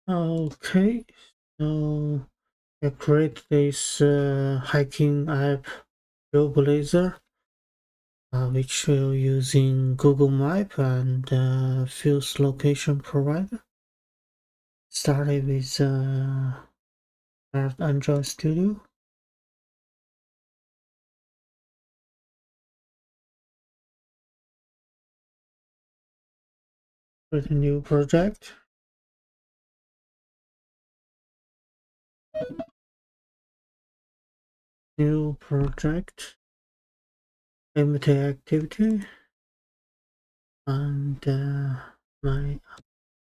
Okay, so I create this hiking app TrailBlazer, which will using Google Map and Fuse location provider. Started with Android Studio. Create a new project. New project. Empty activity. And my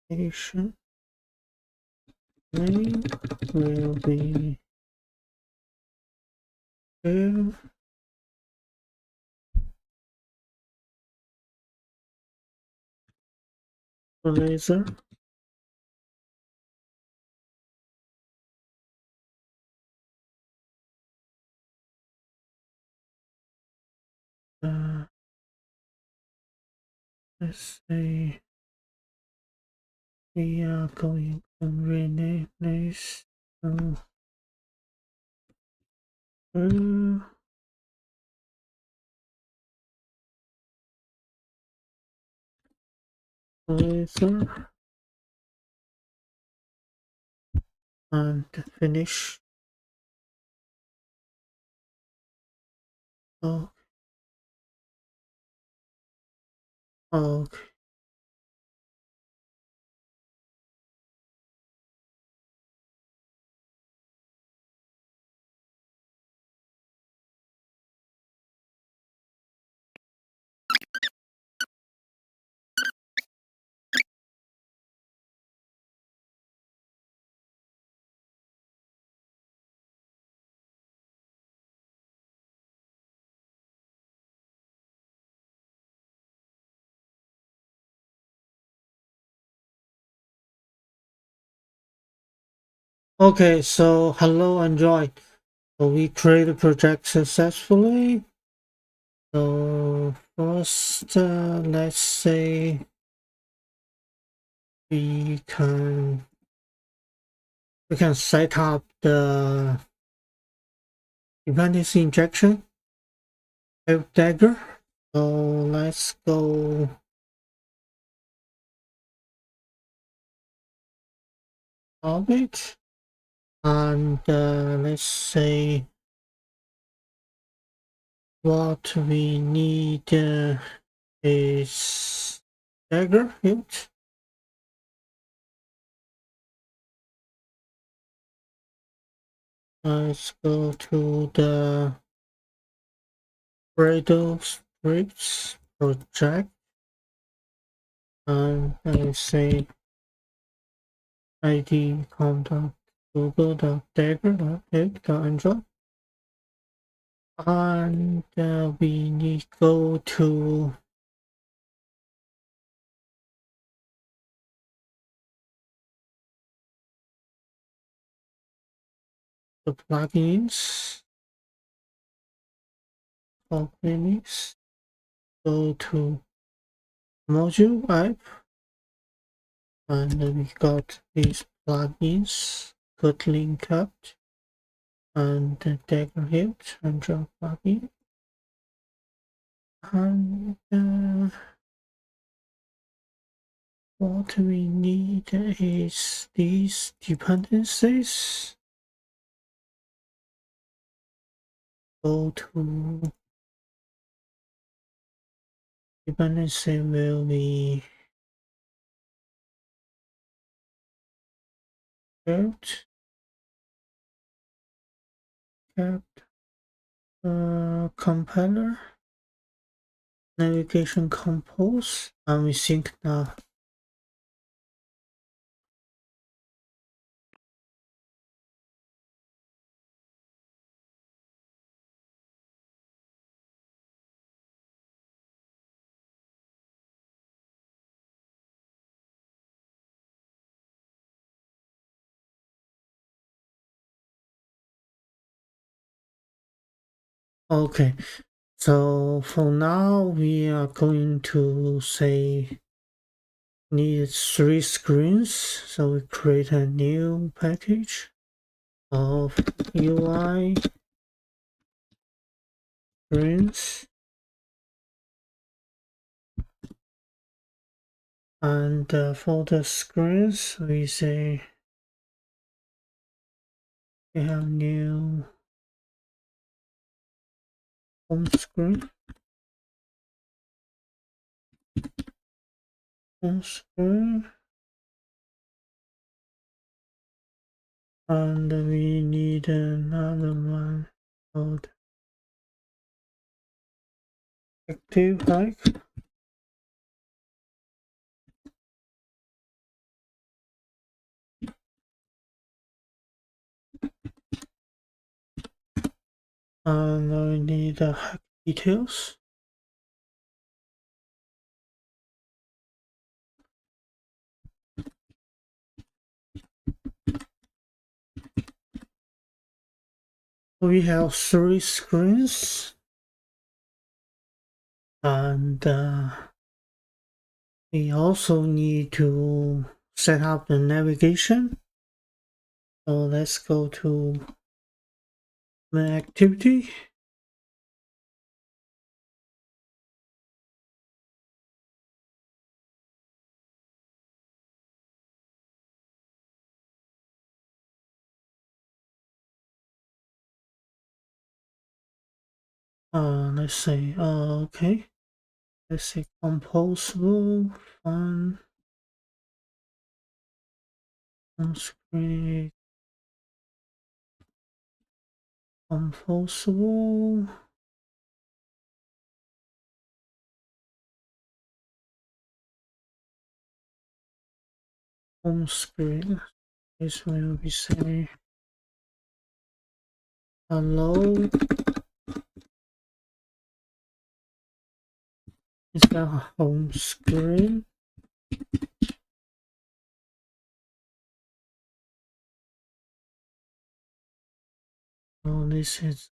application name will be TrailBlazer. Uh, let's say we are going to rename this to laser and finish. Oh, okay. Okay, so hello Android. So we created a project successfully. So first, let's say we can set up the dependency injection with Dagger. So let's go orbit and let's say what we need is Dagger hit. Let's go to the Gradle scripts project and let's say id contact google.dagger.hit.android and we need go to the plugins for Linux, go to module app and we got these plugins Kotlin Cat and the Dagger Hit Android plugin and what we need is these dependencies. Go to dependency will be built compiler navigation compose and we sync now. Okay, so for now we are going to say need 3 screens, so we create a new package of UI screens, and for the screens we say we have new home screen, and we need another one called active hike. And we need hack details. We have 3 screens, and we also need to set up the navigation. So let's go to main activity. Let's say okay. Let's say composable fun on screen, composable. Home screen. This will be say hello. Is that a home screen? Oh, this is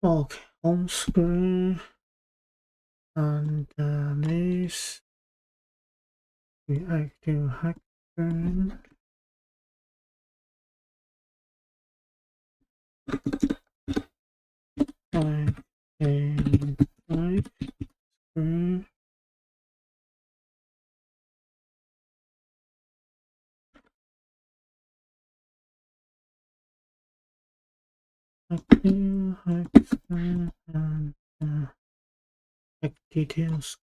okay. Home screen, and this reactive hack screen. Like a like screen. Active hack screen, and hack details.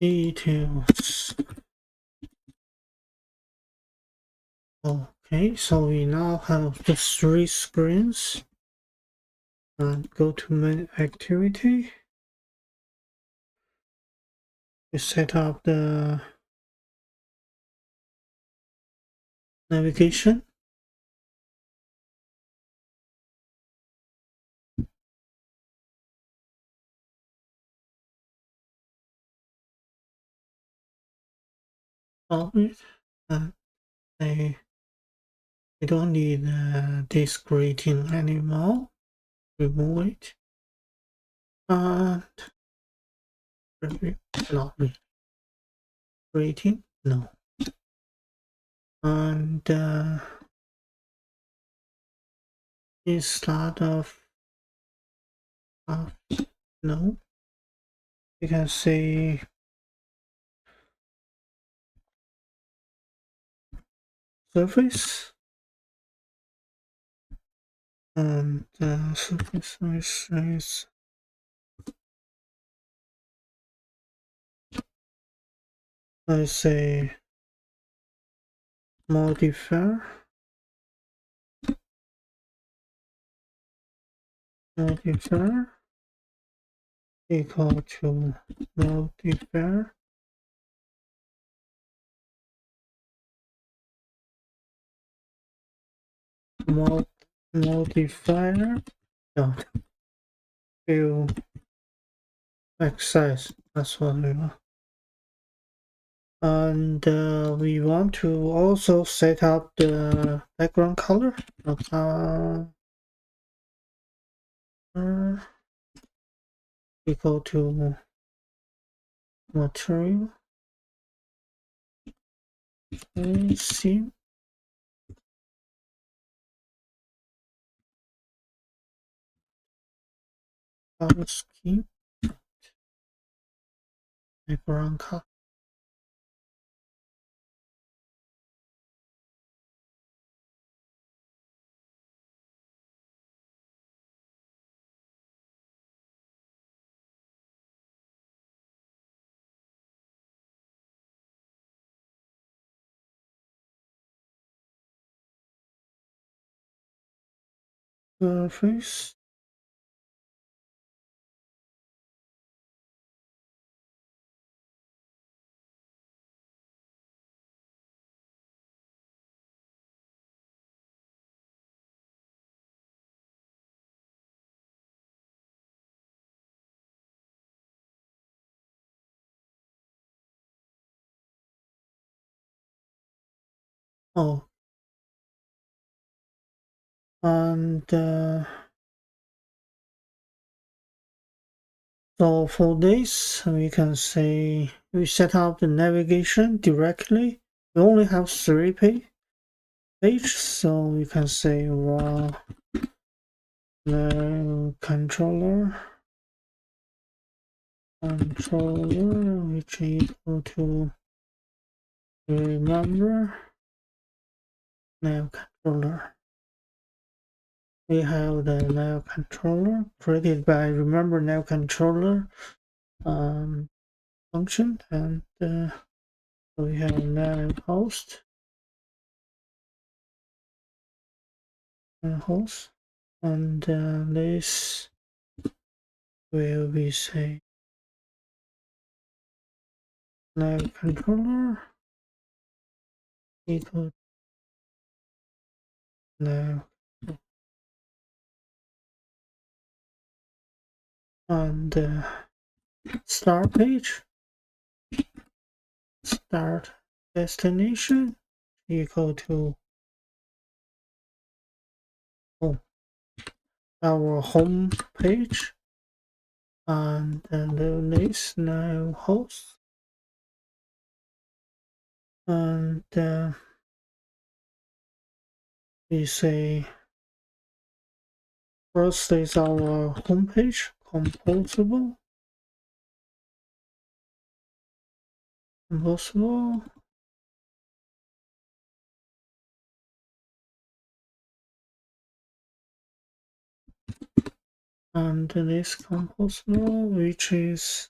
Details. Okay, so we now have the 3 screens, and go to main activity. we set up the navigation. Stop it. I don't need this greeting anymore. Remove it. And not really. Greeting? No. And instead of no, you can say surface, and surface is I say modifier equal to modifier modifier dot fill size. That's what we want. And we want to also set up the background color. Equal to material see color scheme background color. Surface oh and so for this we can say we set up the navigation directly. We only have 3 pages, so we can say raw controller which is equal to remember nav controller. We have the nav controller created by remember nav controller function, and we have nav host and this will be say nav controller equal nav and start page start destination equal to our home page, and then this nav host, and we say first is our homepage composable, and this composable which is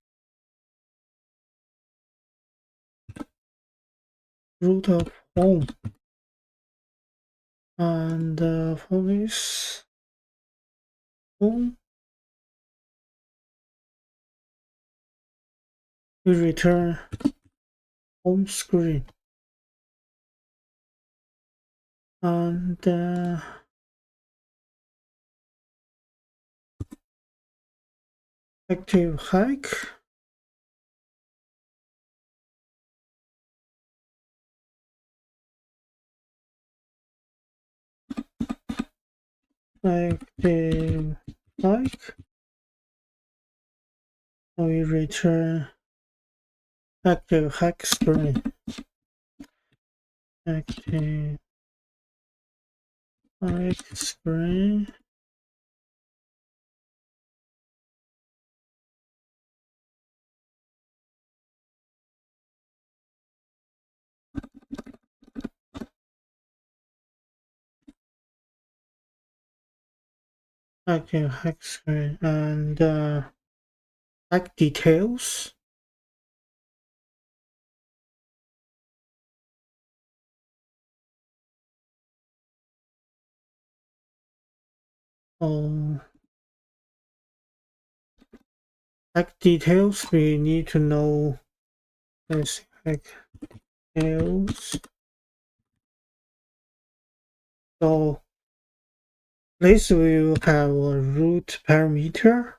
root of home, and for this home we return home screen. And active hike. Active hike. We return active hike screen. Active hike screen. Active hike screen and hike details. Oh, hike details. We need to know this hike details. So this will have a root parameter,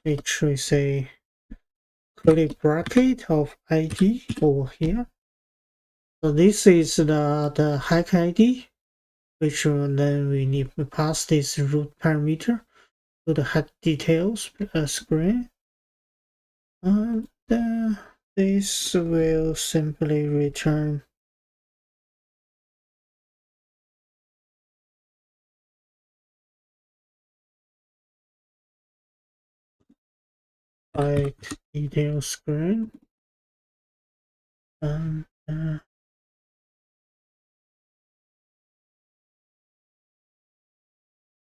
which we say curly bracket of ID over here. So this is the hike ID, which then we need to pass this root parameter to the hike details screen. And this will simply return hike detail screen. And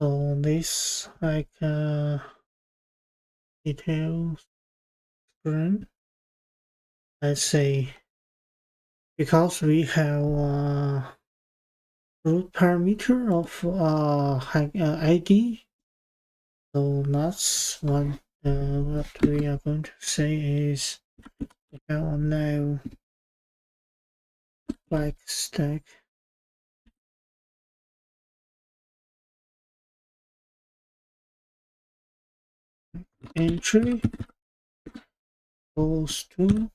so this like details screen. Let's say because we have root parameter of ID, so that's one. What we are going to say is we have now like stack entry goes to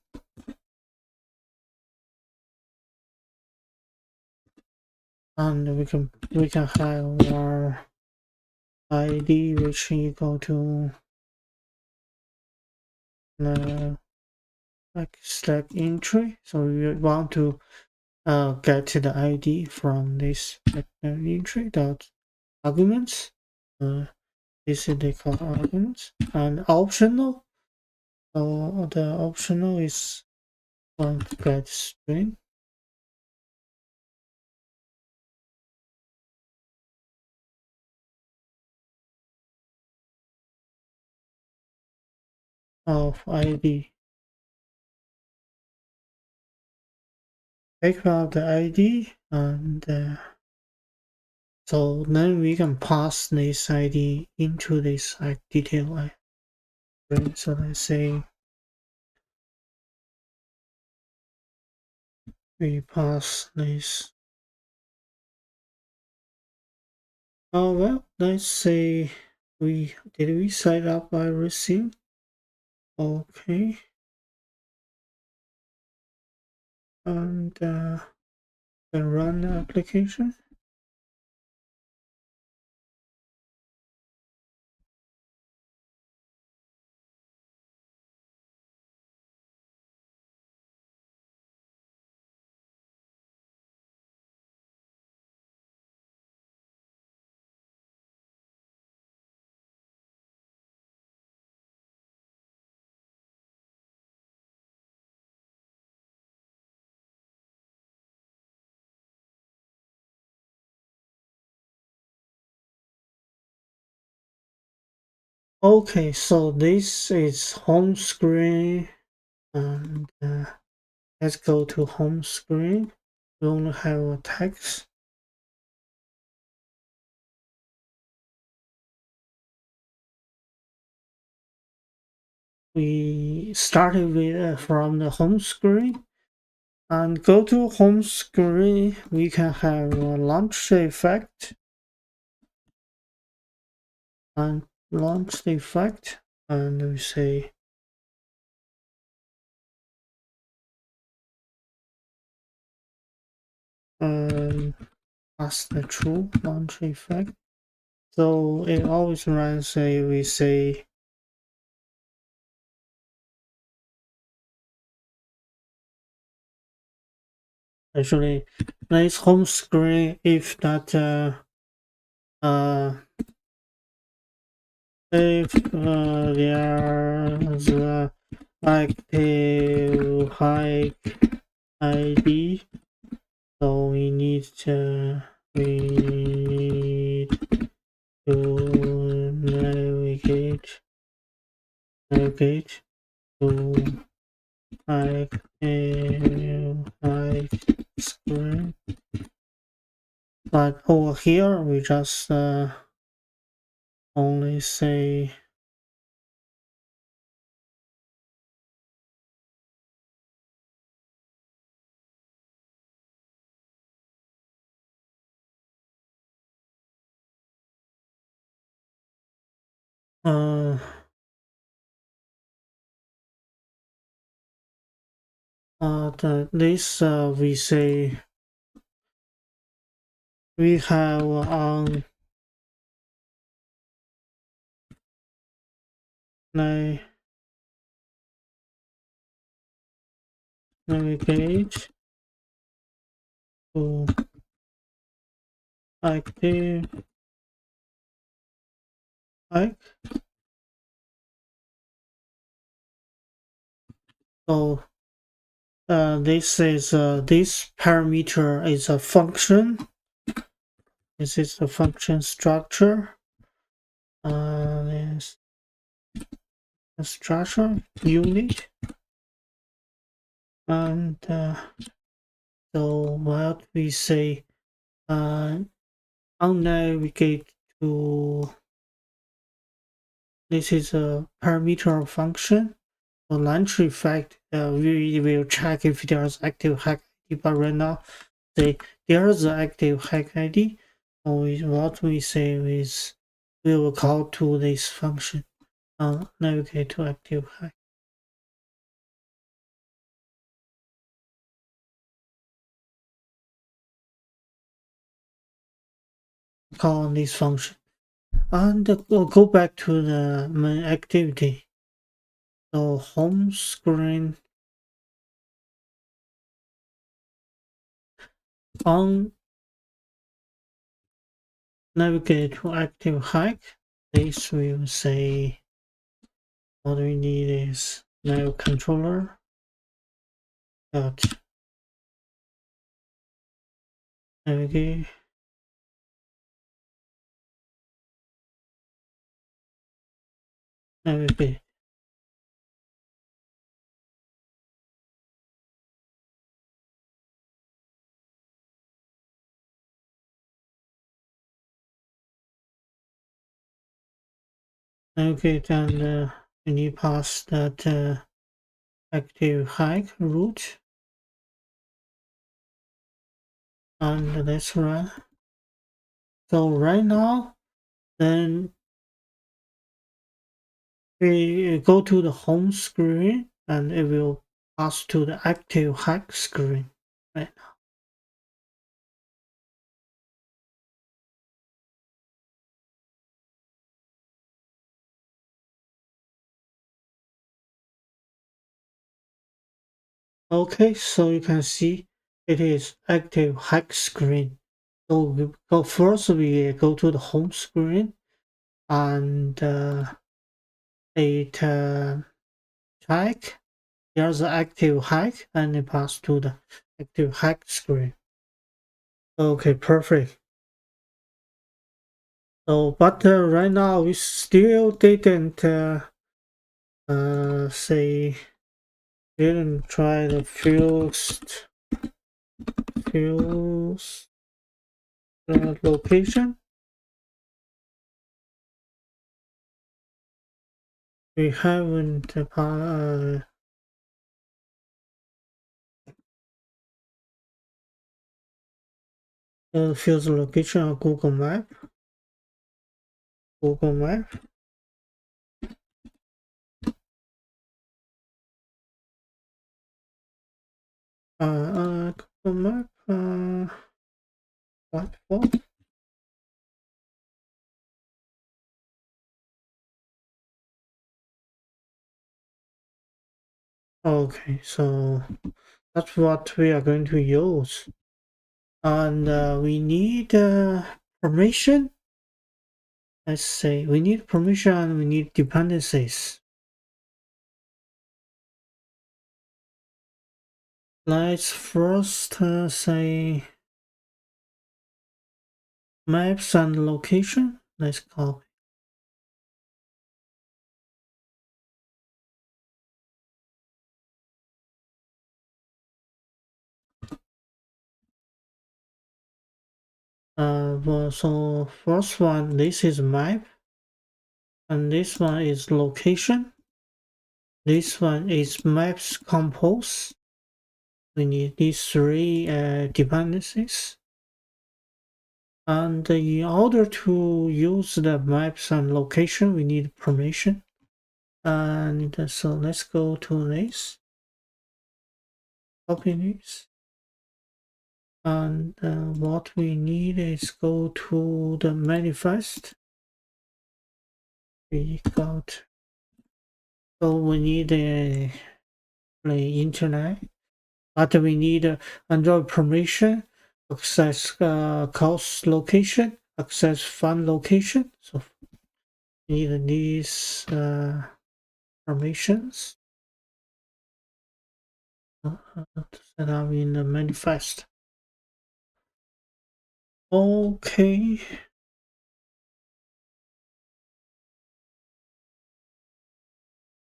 and we can have our ID which equal to like stack entry. So we want to get the ID from this entry dot arguments. This is the call arguments and optional. So the optional is one get string of ID. Take out the ID and so then we can pass this ID into this detail. So let's say we pass this. Oh well, let's say we set up everything. Okay, and then run the application. Okay, so this is home screen, and let's go to home screen. We only have a text. We we started with from the home screen and go to home screen. We can have a launch effect and launch the effect, and we say pass the true launch effect. So it always runs we say actually nice home screen if that if there's a active high ID, so we need to navigate to high screen. But over here we just only say this we say we have on navigate to active hike. So this is this parameter is a function. This is the function structure. This structure unit, and so what we say unnavigate to this is a parameter function. The launch effect we will check if there's active hack ID, but right now say there's an active hack ID. What we say is we will call to this function navigate to active hack. Call on this function and we'll go back to the main activity. So home screen on navigate to active hack. This will say what we need is nav controller dot navigate navigate. Navigate and we need pass that active hike route, and let's run. So right now, then we go to the home screen and it will pass to the active hike screen right now. Okay, so you can see it is active hike screen. So we go first, we go to the home screen and it hike. There's an active hike and it pass to the active hike screen. Okay, perfect. So, but right now we still didn't say didn't try the fused location. we haven't field location on Google Map. Google Map. Google Map platform. Okay, so that's what we are going to use, and we need permission. Let's say we need permission and we need dependencies. Let's first say maps and location. Let's copy. Well, so first one, this is map, and this one is location. This one is maps compose. We need these three dependencies. And in order to use the maps and location, we need permission. And so let's go to this. Copy this. And what we need is go to the manifest. We got, so we need the internet, but we need Android permission, access course location, access fund location. So we need these permissions to set up in the manifest. Okay.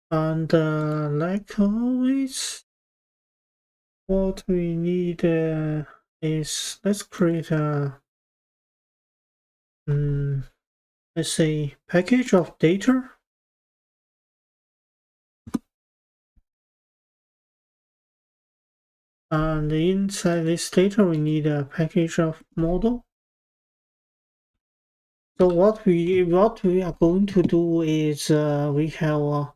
And like always, what we need is, let's create a let's say package of data, and inside this data we need a package of model. So what we are going to do is we have a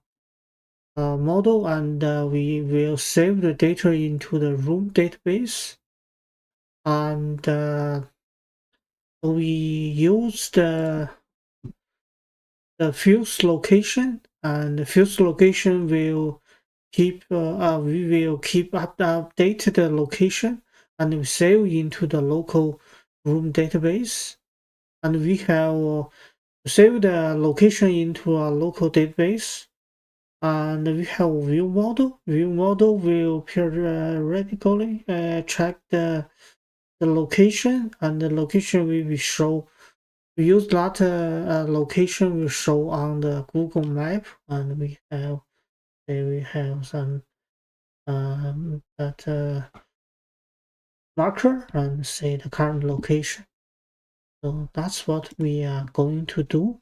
model, and we will save the data into the room database, and we use the field location, and the field location will keep we will keep update the location, and we save into the local room database, and we have save the location into a local database, and we have view model. View model will periodically check the location, and the location will be show. We use that location will show on the Google Map, and we have some that marker and say the current location. So that's what we are going to do.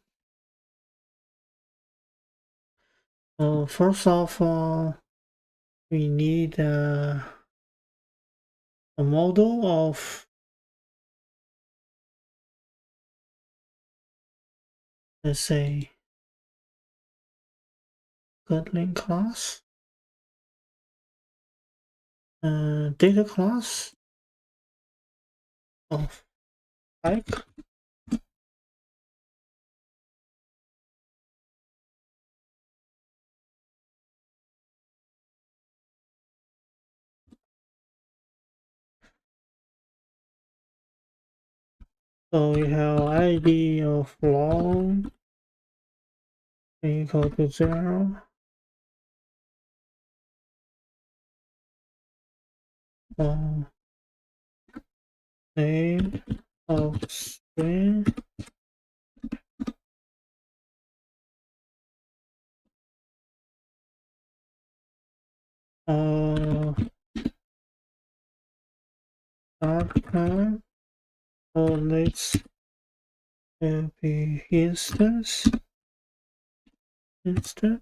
First of all, we need a model of, let's say, Kotlin class, data class of type. So we have ID of long equal to 0. Name of string. Archive. So let's be instance instead.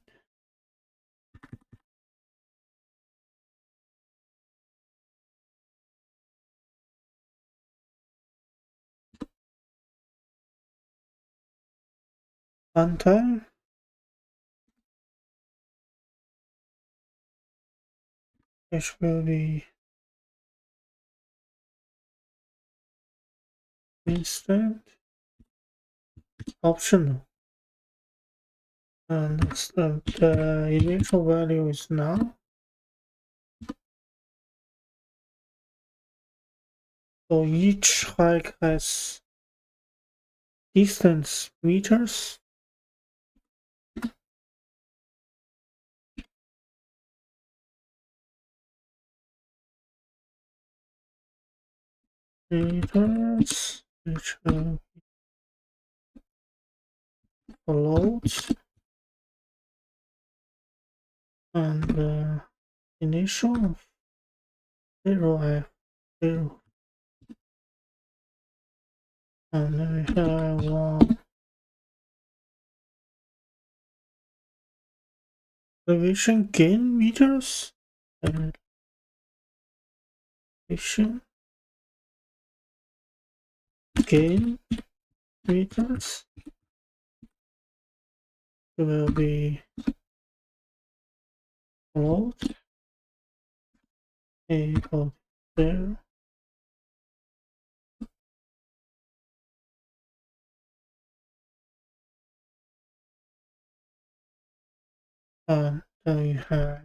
Runtime, which will be instead optional. And the initial value is now. So each hike has distance meters. Meters, which will loads, and the initial of 0f0. And then we have elevation gain meters, and elevation gain meters will be load equal 0. And then we have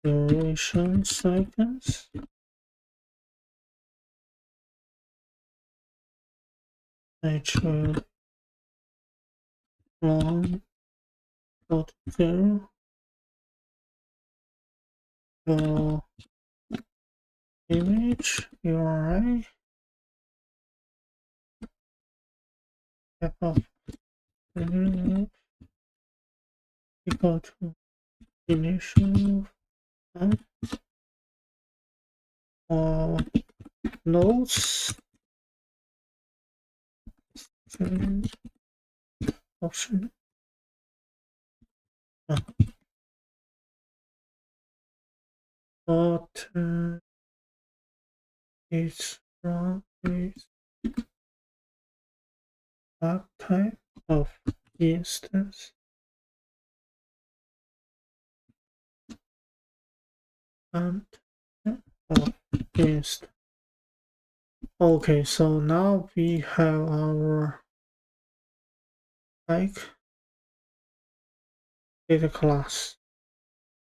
duration seconds, which will long dot 0 go image URI f of 0 equal to initial or nodes option. But it's from is type of instance and of instance. Okay, so now we have our like data class.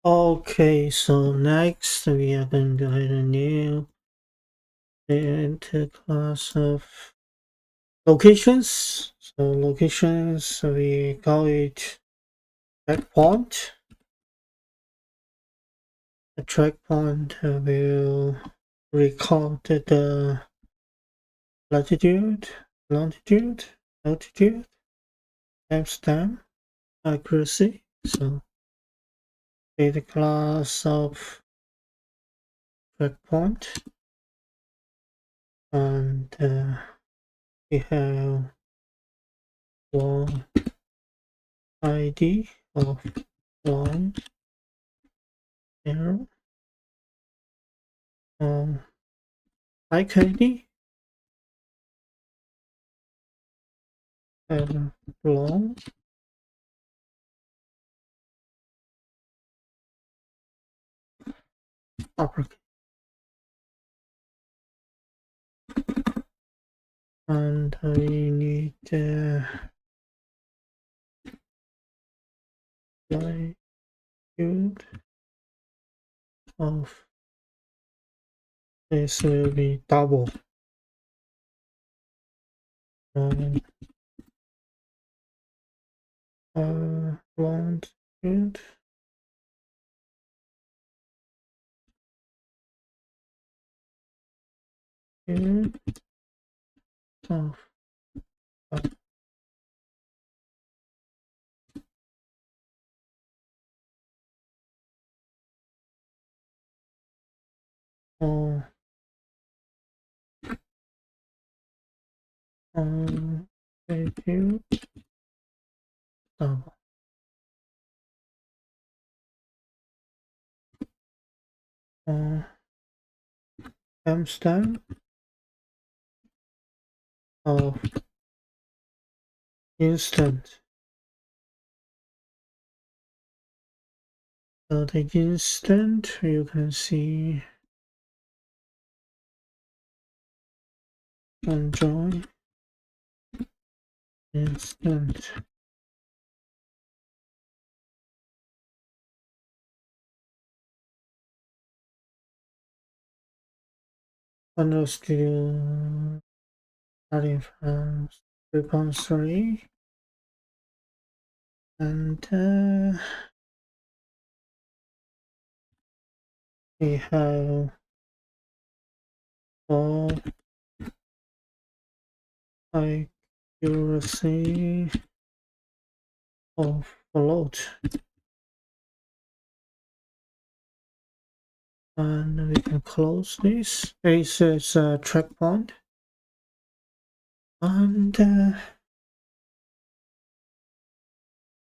Okay, so next we are going to add a new data class of locations. So locations, we call it track point. The track point will record the latitude, longitude, altitude, timestamp, accuracy. So data class of track point, and we have one ID of one arrow, hike ID, and long uppercase, and we need latitude of this will be double. Longitude of review double timestamp of instant. So the instant you can see enjoy instant. Understood. Starting from 3.3 and we have for accuracy of float, and we can close this. This is a track point, and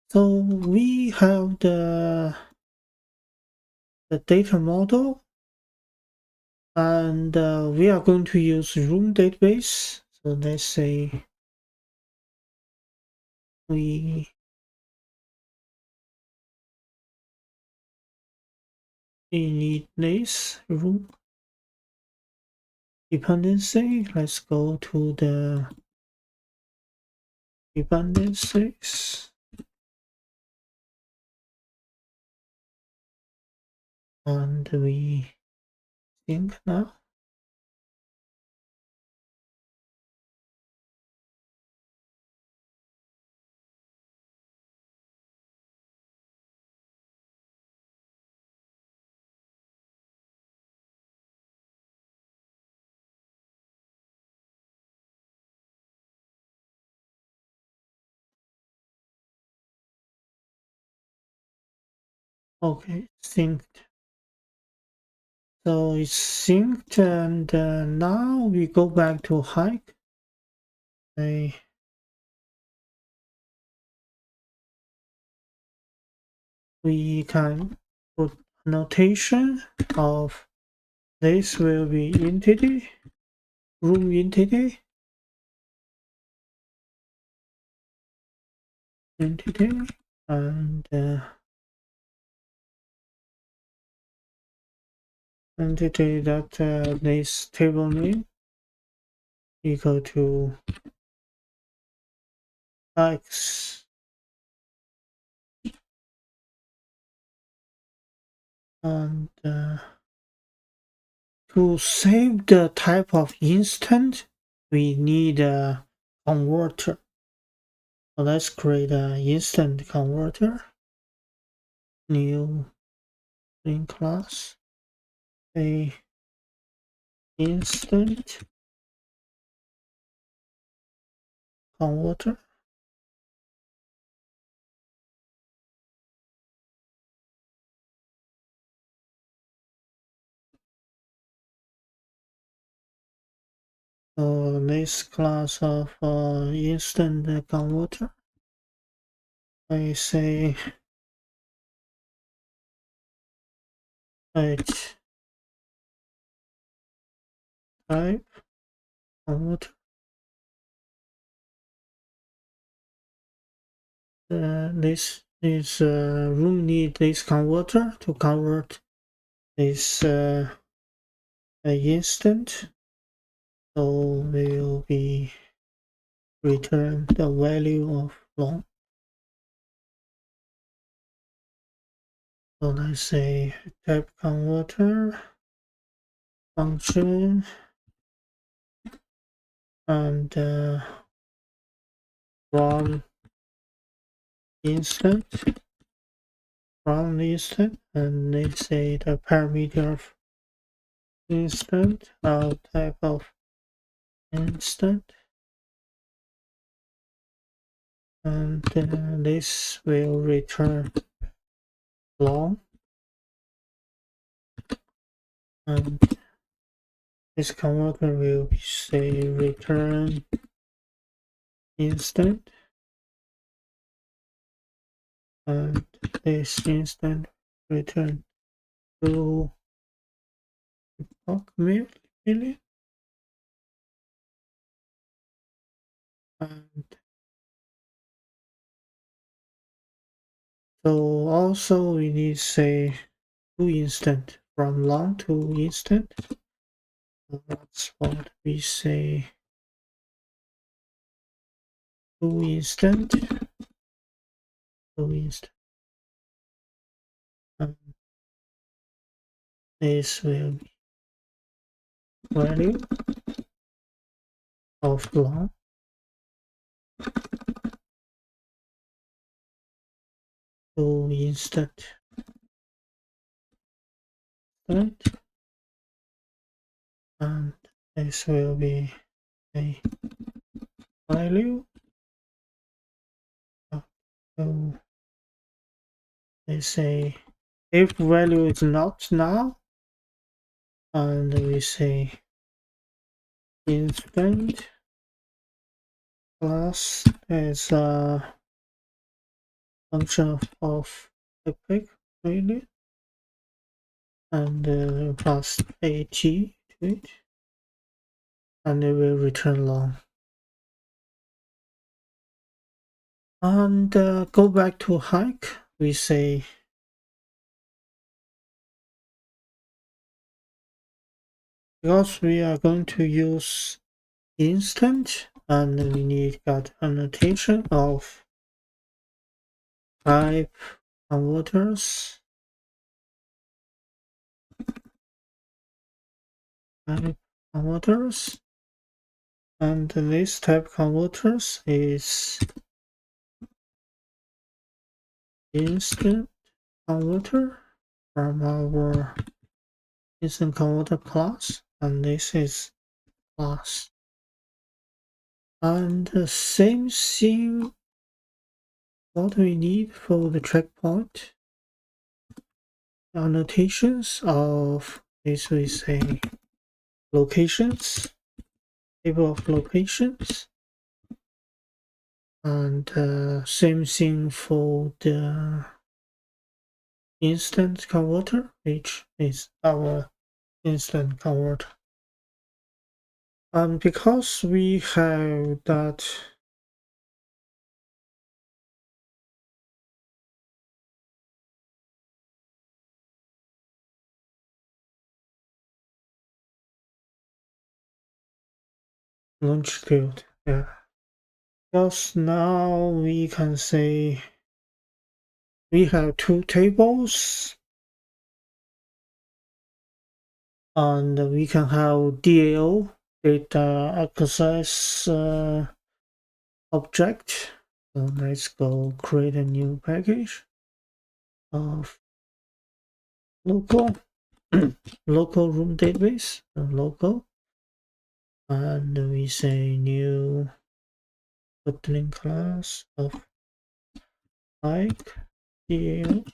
so we have the data model, and we are going to use room database. So let's say we need this room dependency. Let's go to the dependencies, and we think now. Okay, synced. So it's synced, and now we go back to hike. We can put annotation of this will be entity, room entity, and entity that this table name equal to x, and to save the type of instant, we need a converter. So let's create an instant converter, new in class, a instant converter. This class of instant converter, I say H type converter. This is room need this converter to convert this instant, so will be return the value of long. So let's say type converter function, and from instant, and let's say the parameter of instant, type of instant, and this will return long, and this converter will say return instant, and this instant return to million, and so also we need say to instant from long to instant. So that's what we say to instant, to instant. And this will be value of long to instant, right? And this will be a value of, so they say if value is not now, and we say instant class as a function of epoch value, and pass at to it, and it will return long. And go back to hike, we say because we are going to use instant, and we need got annotation of type converters, type converters, and this type converters is instant converter from our instant converter class, and this is class. And the same thing what we need for the checkpoint annotations of this, we say locations, table of locations, and same thing for the instant converter, which is our instant converter. And because we have that longitude, yeah, because now we can say we have two tables, and we can have DAO, data access object. So let's go create a new package of local local room database, local, and we say new Kotlin class of like DAO,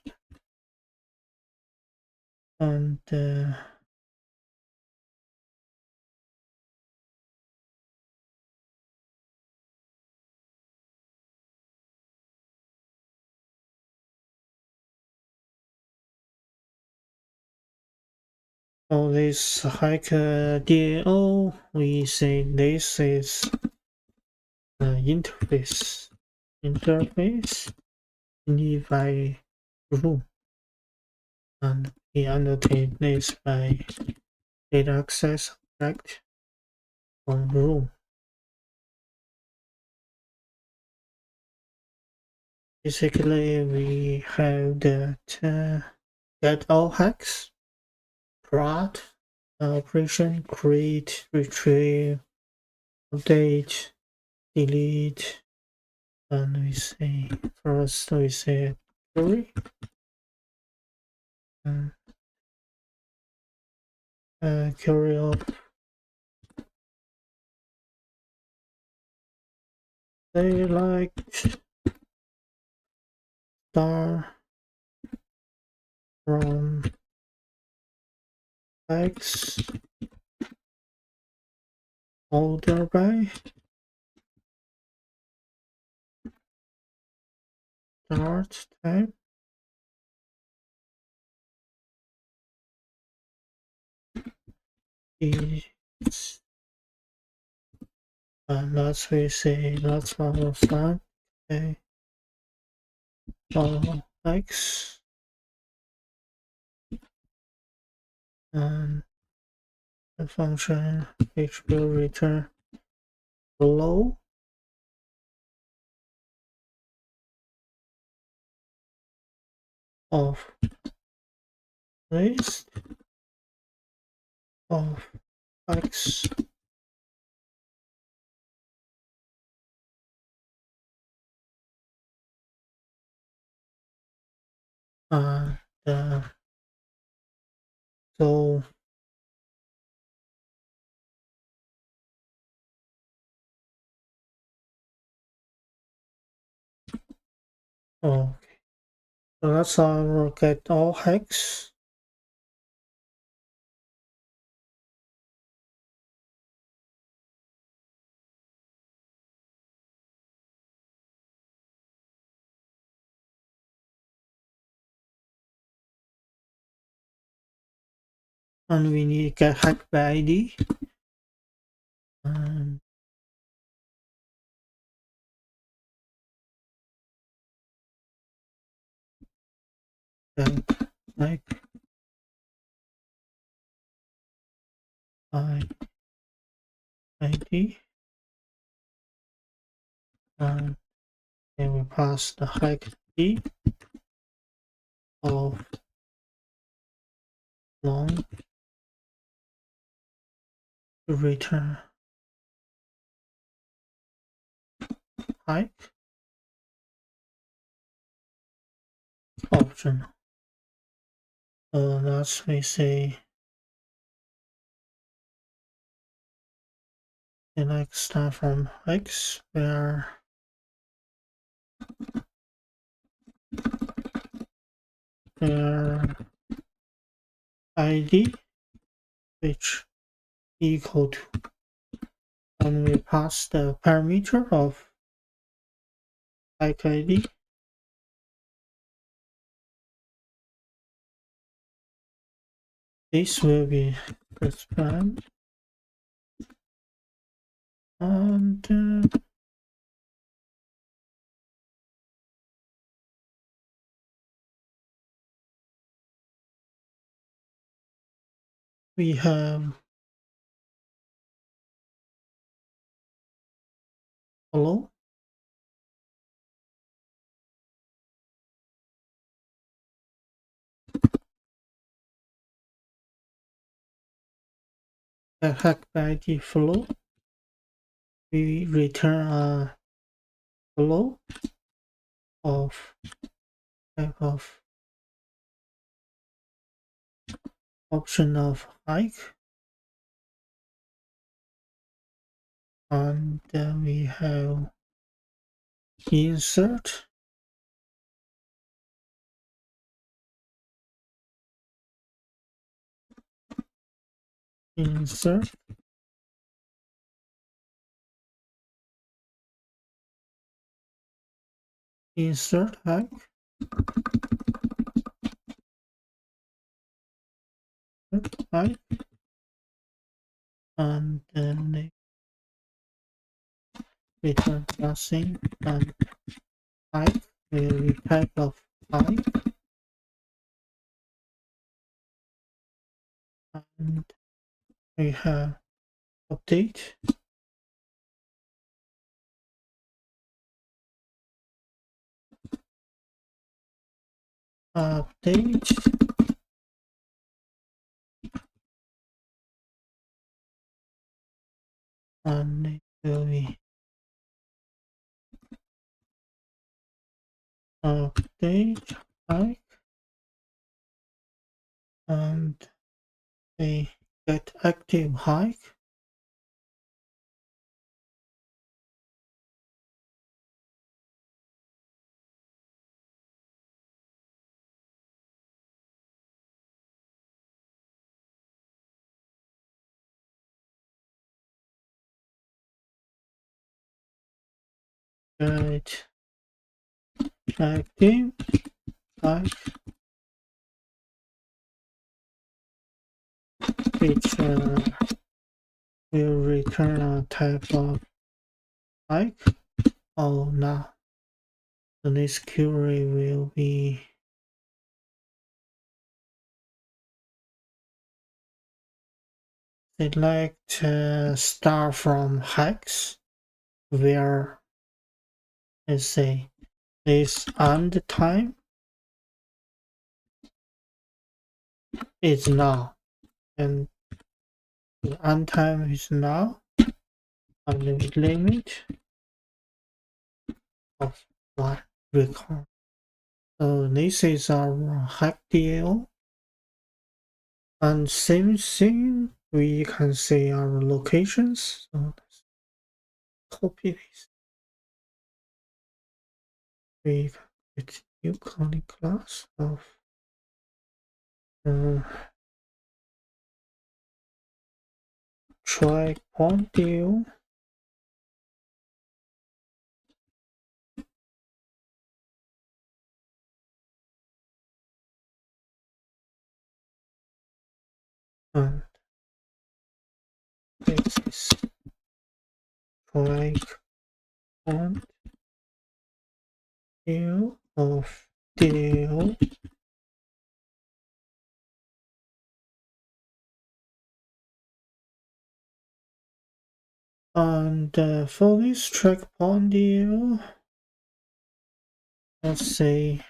and for this hike DAO, we say this is interface need by room, and we annotate this by data access object from room. Basically, we have that get all hacks, prod operation, create, retrieve, update, delete, and we say first we say query, query of say like star from X order by start type is let's we say let's power flag okay x and the function which will return below of list of x and so okay so that's how we'll get all hex and we need to get hack by ID and then like ID and then we pass the hack key of long to return hack option. Let's we say select start from X where ID which equal to and we pass the parameter of hack ID. This will be expand and we have hello a hack ID flow. We return a flow of type of option of hike and then we have insert insert insert hike hike and then return nothing and hike will be type of hike and we have update update and it will be update hike and we get active hike get active hike, which will return a type of hike. Oh, now the next query will be select star from hikes, where let's say this end time is now, and the end time is now, and the limit of one record. So this is our hack DAO, and same thing we can say our locations. So let's copy this. We create new Kotlin class of try point DAO. And this is try point DAO of DAO. And for this track point DAO, let's say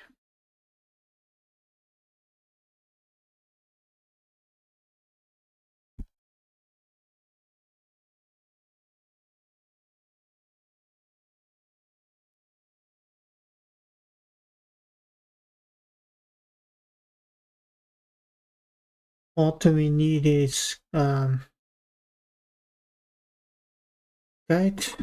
what we need is get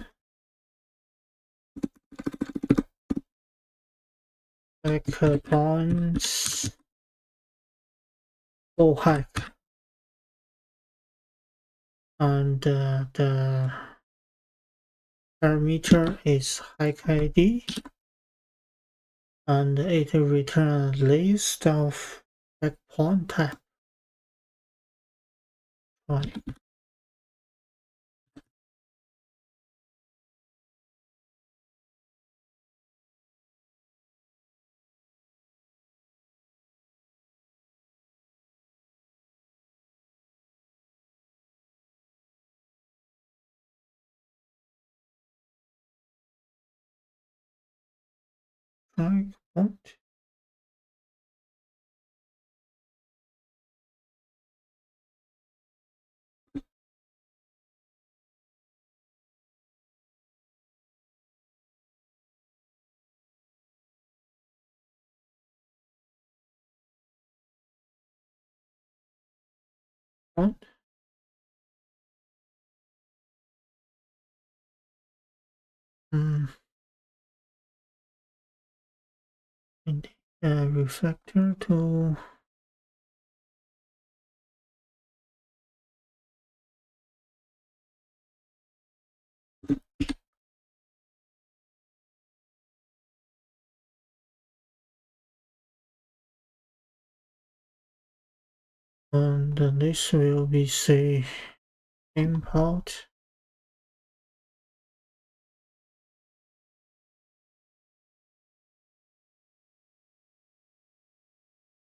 points for hack, and the parameter is hack ID, and it will return a list of hack point type. Right. Track point. Point. And refactor to and this will be say import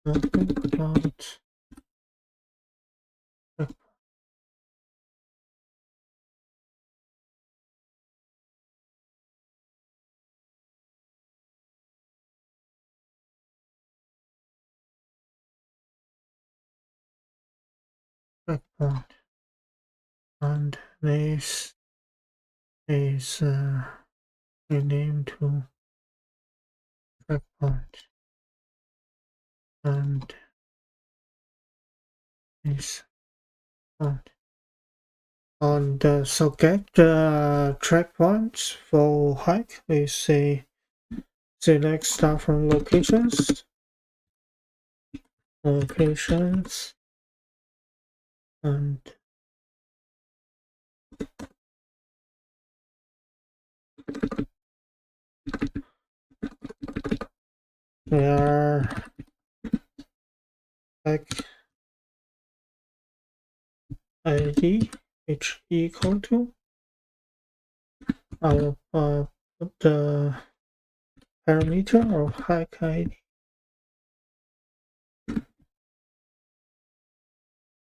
import checkpoint, and this is renamed to checkpoint, and this point. And so get the checkpoints for hike. We say select start from locations, and where like id which equal to our the parameter of hike id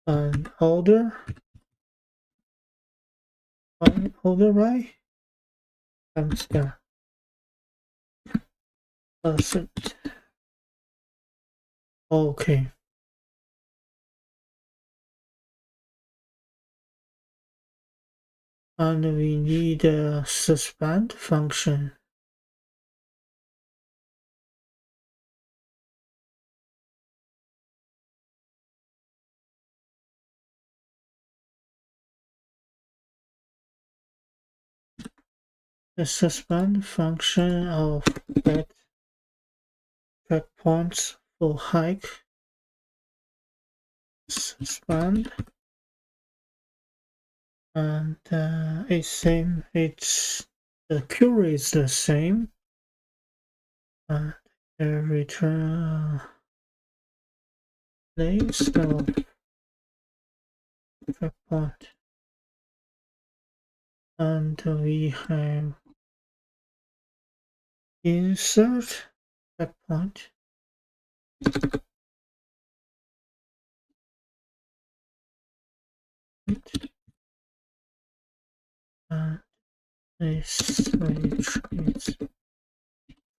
and order by times the asset. Okay. And we need a suspend function. The suspend function of get checkpoints for hike suspend, and it's same. It's the query is the same. The return place of checkpoint, and we have insert checkpoint. And this which is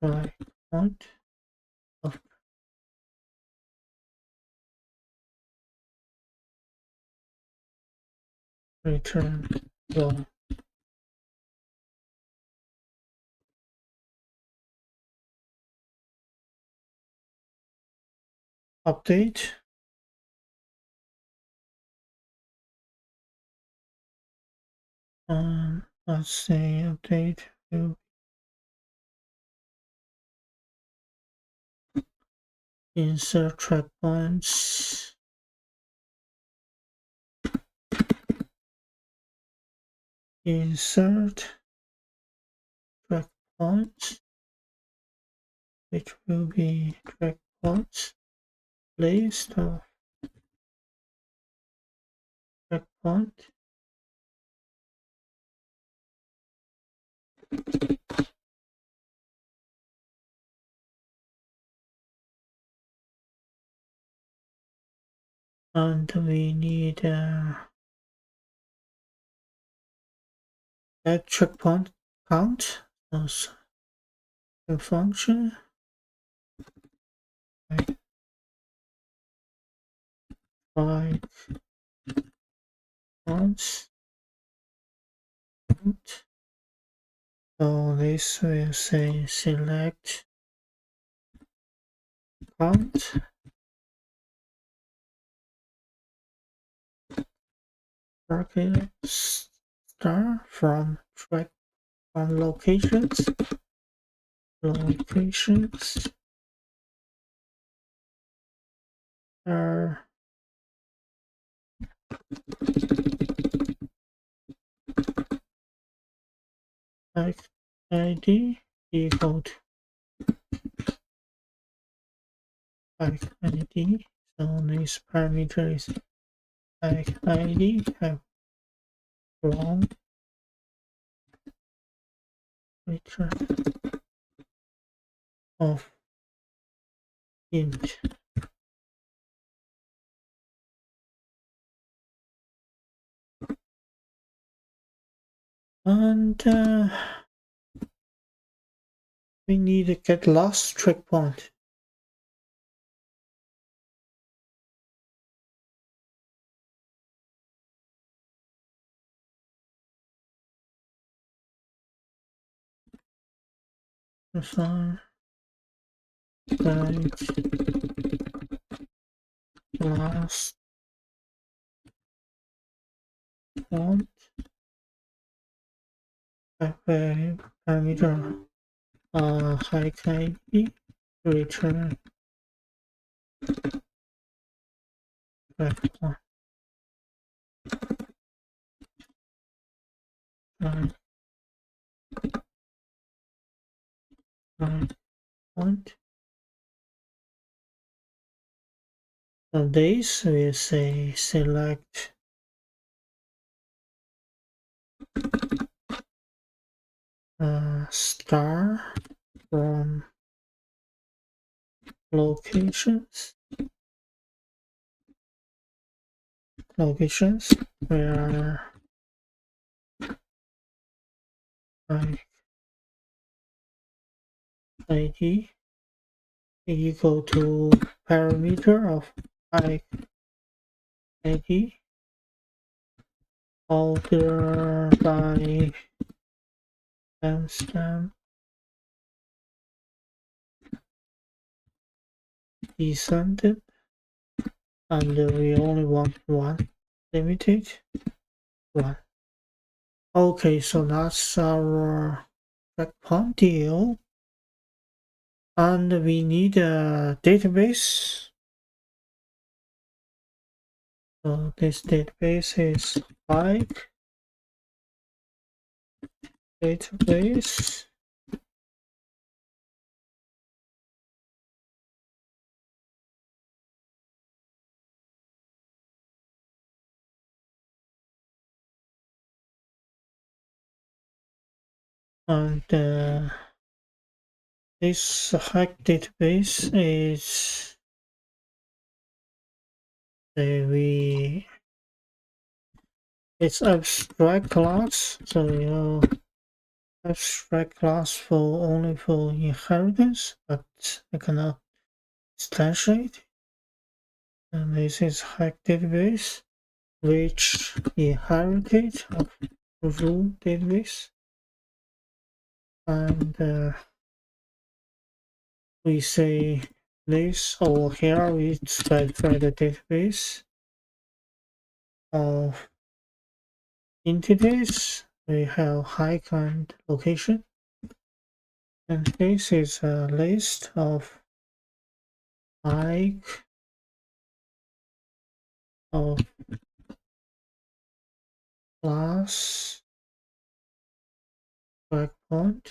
checkpoint of return one. Update. Let's say update will insert checkpoints. Insert checkpoints, which will be checkpoints list of checkpoint. And we need a checkpoint count as a function. Five points. So this will say select count bracket star from track from locations are like id equal to like id. So this parameter is like id have long return of int. And we need to get last checkpoint. Assign guide last point parameter hike id return checkpoint. Point this we say select star from locations where id equal to parameter of id order by timestamp descended, and we only want one limited one. Okay, so that's our breakpoint deal, and we need a database. So this database is bike database. And this hack database is it's abstract class, so abstract class for only for inheritance, but I cannot instantiate. And this is hack database, which inherited of rule database, and we say this over here. We specify the database of entities. We have hike and location, and this is a list of hike of class breakpoint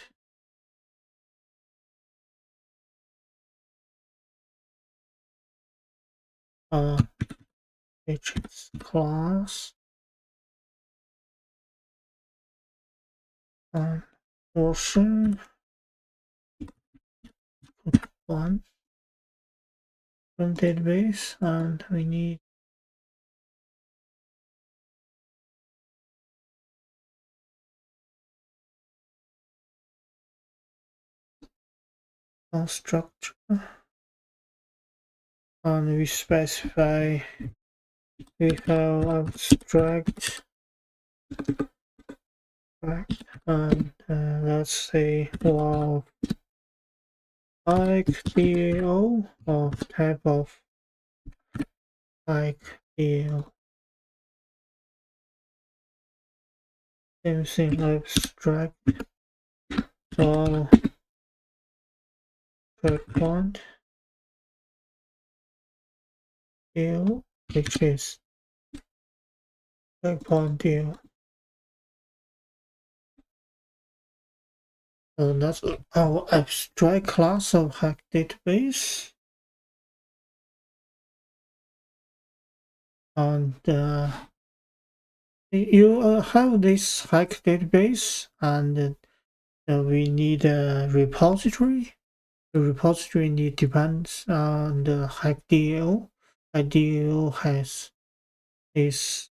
which is class and portion one from database, and we need a structure, and we specify we have abstract and let's say wow like DAO of type of like DAO. Same thing, abstract so breakpoint DAO, which is breakpoint DAO. So that's our abstract class of hack database. And you have this hack database, and we need a repository. The repository need depends on the hack DAO. A DAO has this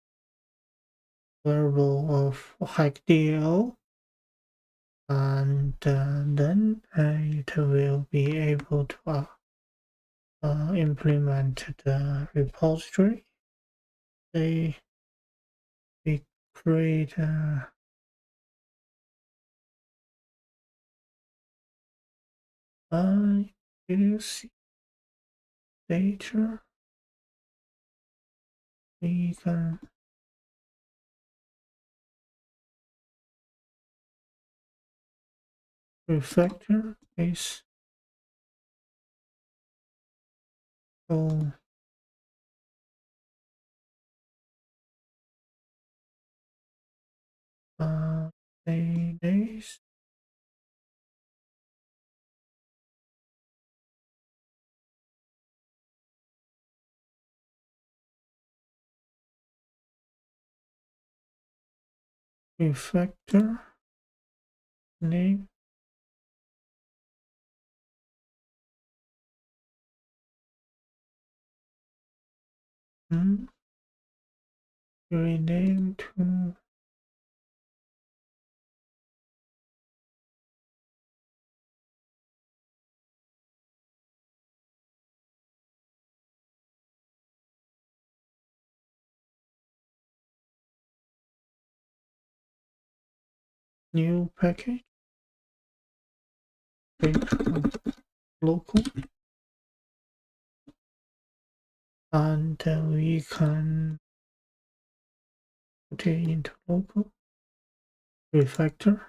variable of hack DAO, and then it will be able to implement the repository. We create see data. We can refactor is so days refactor name. Rename to new package. Local, and we can put it into local refactor,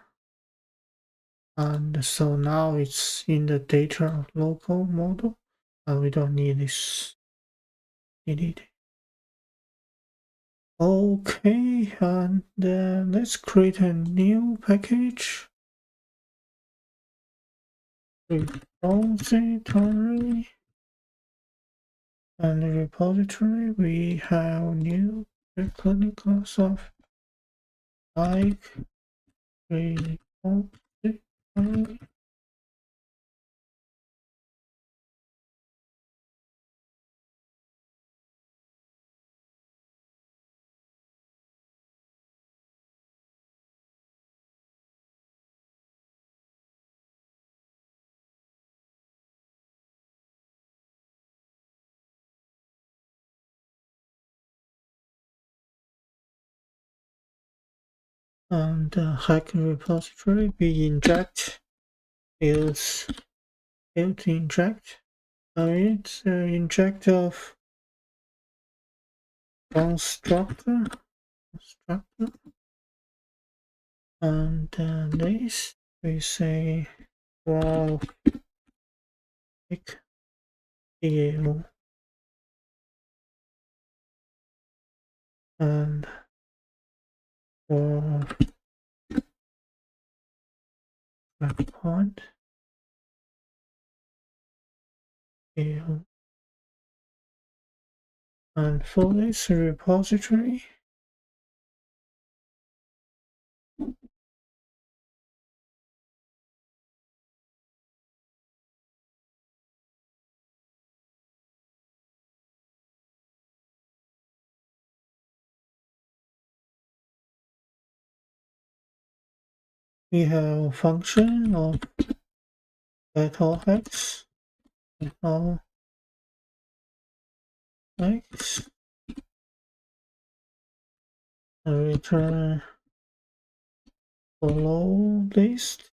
and so now it's in the data local model, and we don't need this. Delete. Okay, and let's create a new package. Repository, and the repository we have new Kotlin class of like repository, and hack repository we inject is built inject. It's inject of constructor, and this we say wow pick DAO, and for point DAO, and for this repository we have function of battle hex, battle hex, and return follow list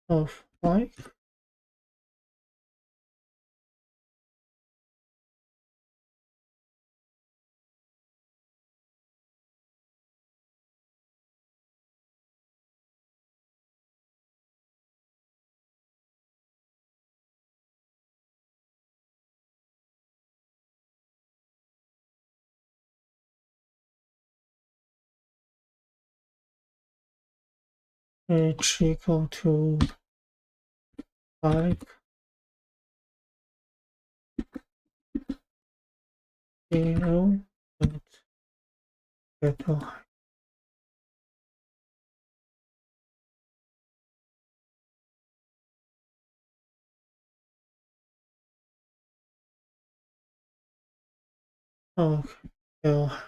of like, which equal to like zero dot battle. Okay, yeah.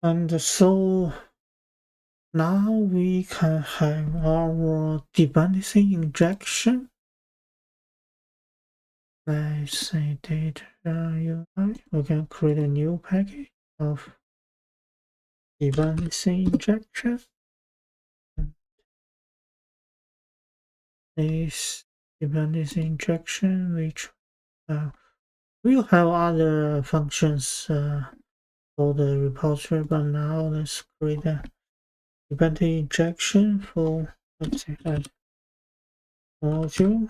And so now we can have our dependency injection. Let's say data UI. We can create a new package of dependency injection. This dependency injection, which we'll have other functions for the repository, but now let's create a dependency injection for, let's say, a module.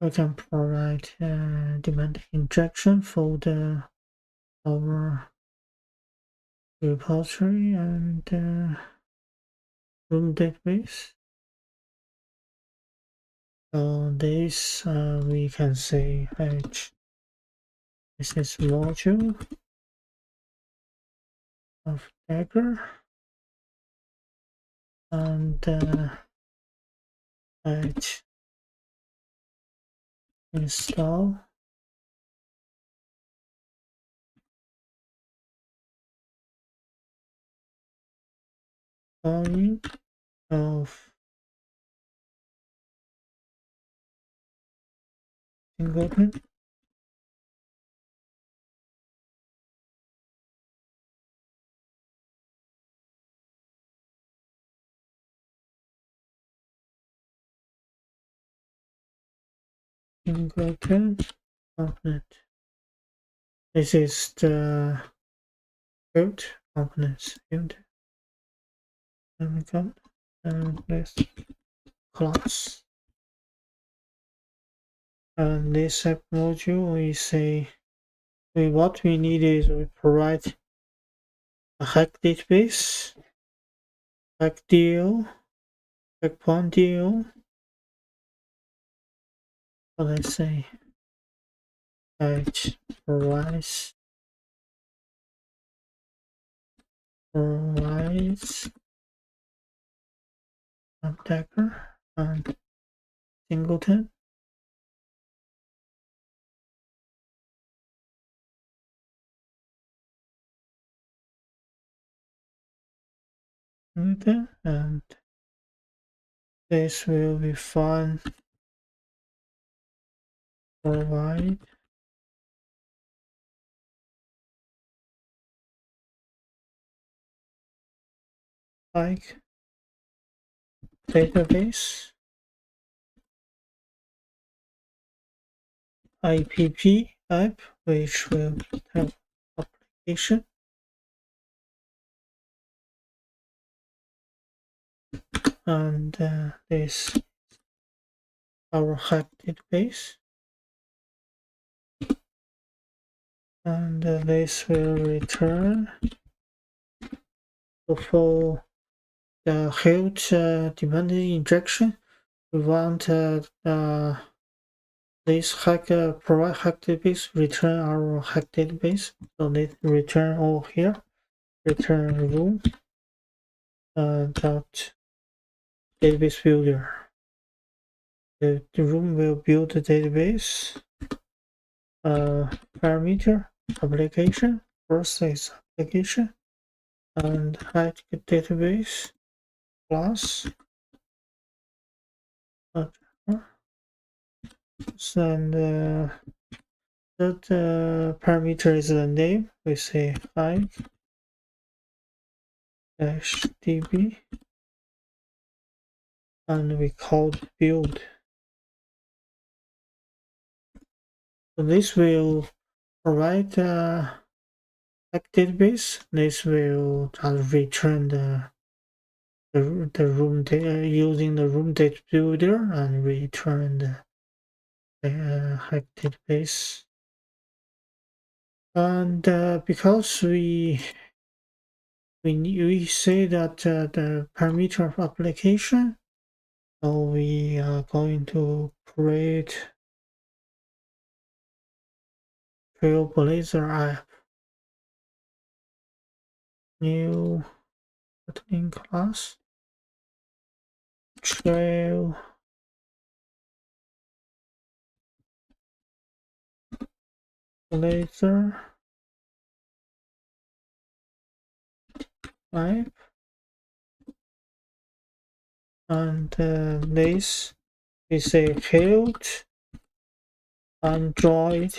We can provide dependency injection for our repository and room database. So this we can say this is module of Dagger and install volume of singleton component. This is the build components build. And we got this class. And this app module we say what we need is we provide a hack database, hack deal, checkpoint deal. So let's say provides attacker and singleton. Okay, and this will be fun. Provide like database IPP app, which will have application and this our hack database, and this will return. So for the huge dependency injection, we want this provide hack database return our hack database. So let's return all here. Return room dot database builder. The room will build the database parameter application, process application, and hack database class. And that parameter is the name. We say hi -db and we call build. So this will provide a database. This will return the room data using the room data builder and return the hack database. And because we say that the parameter of application, so we are going to create TrailBlazer app, new Kotlin class, TrailBlazer app, and this is a build Android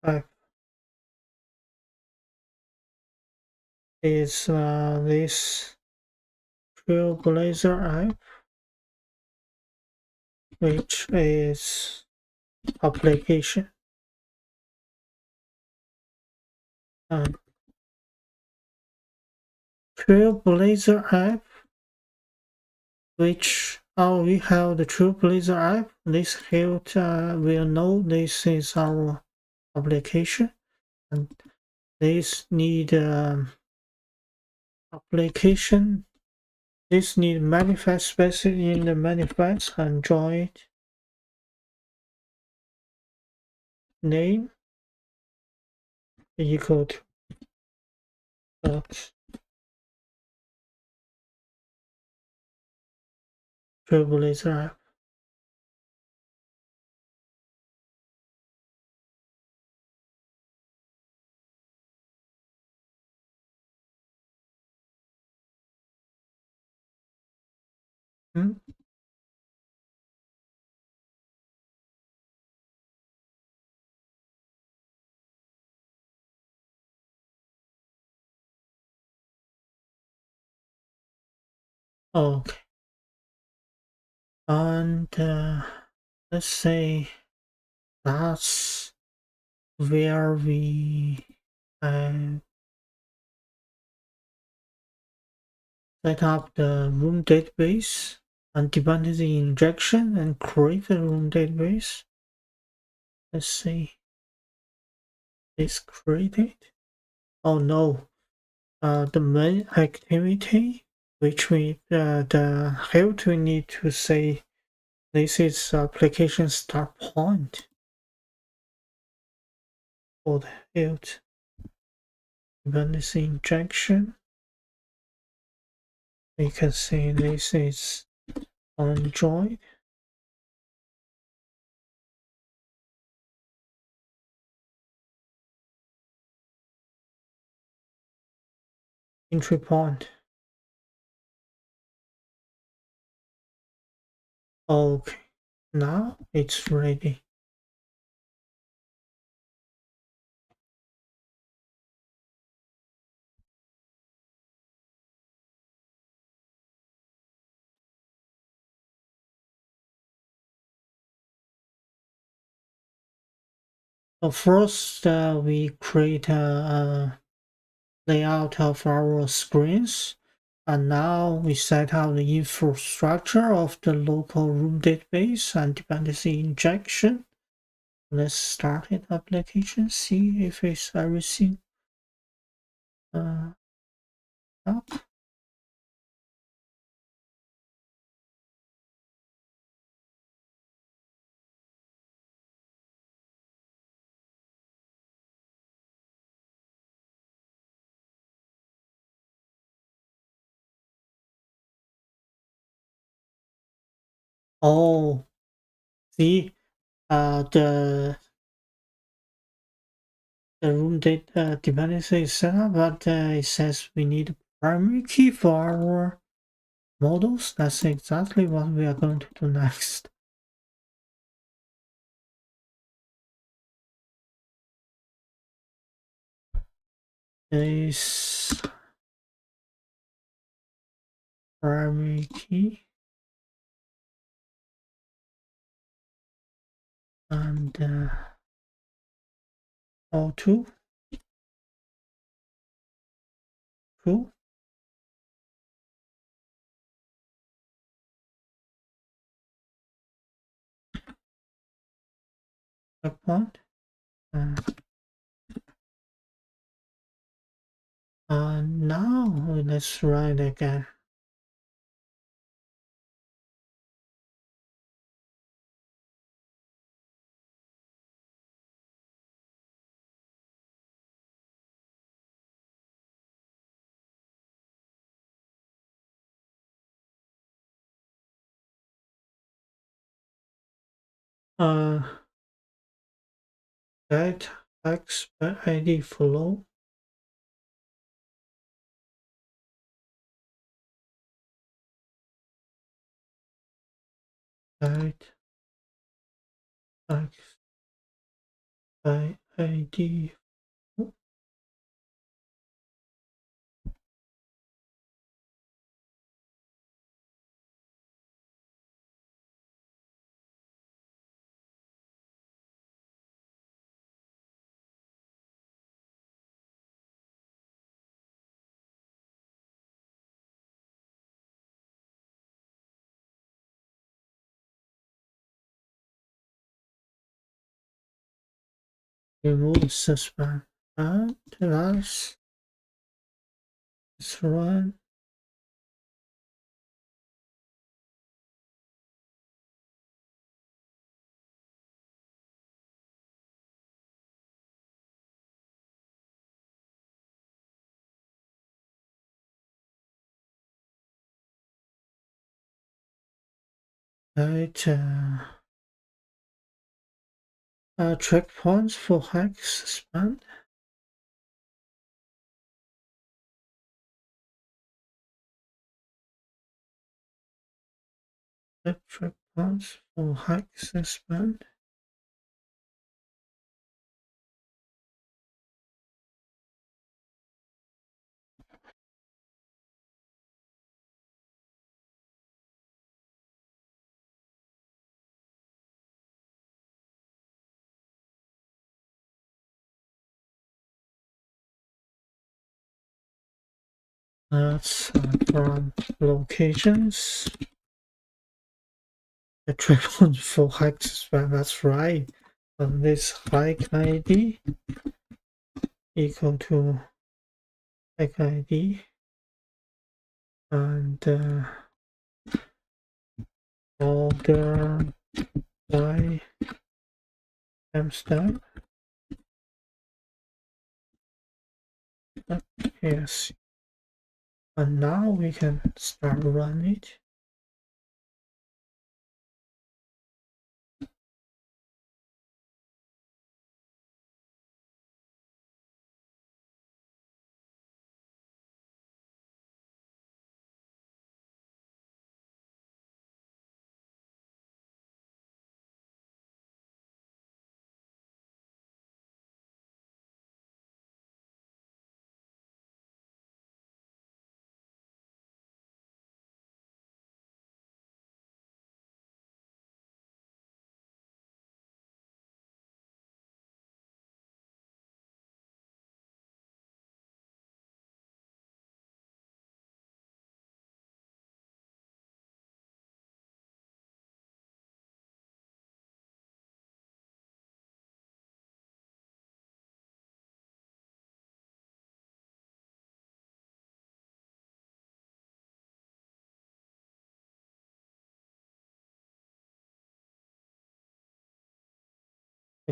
app. is this TrailBlazer app, which is application. And TrailBlazer app, which we have the TrailBlazer app. This help will know this is our application, and this need application. This need manifest specific in the manifest Android name equal to TrailBlazer app. Hmm? Okay, and let's say that's where we uh, set up the room database and dependency injection and create a room database. Let's see, it's created. Oh no, the main activity which we the help we need to say this is application start point for the help dependency injection. We can say this is Android. Entry point. Okay, now it's ready. So first, we create a layout of our screens, and now we set up the infrastructure of the local room database and dependency injection. Let's start it application, see if it's everything up. Oh, see, the room data dependency is set up, but it says we need a primary key for our models. That's exactly what we are going to do next. Is primary key and O2 true. Checkpoint. Uh, now let's write again. Uh, get x by id flow. Get x by id. remove suspend, and let's run. Right, checkpoints for hex suspend. Checkpoints for hex suspend. That's from locations. The checkpoint for hex suspend. That's right. And this hike ID equal to hike ID and order by timestamp. Yes. And now we can start running it.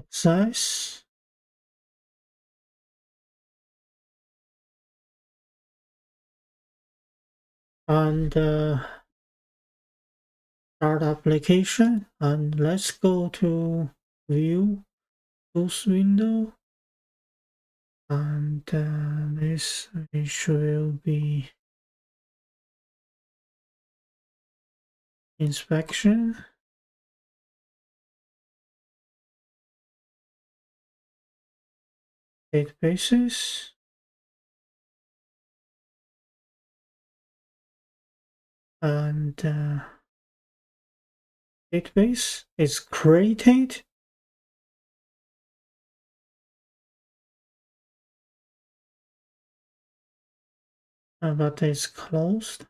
Size and start application, and let's go to view tools window, and this will be inspection, databases, and database is created, but it's closed.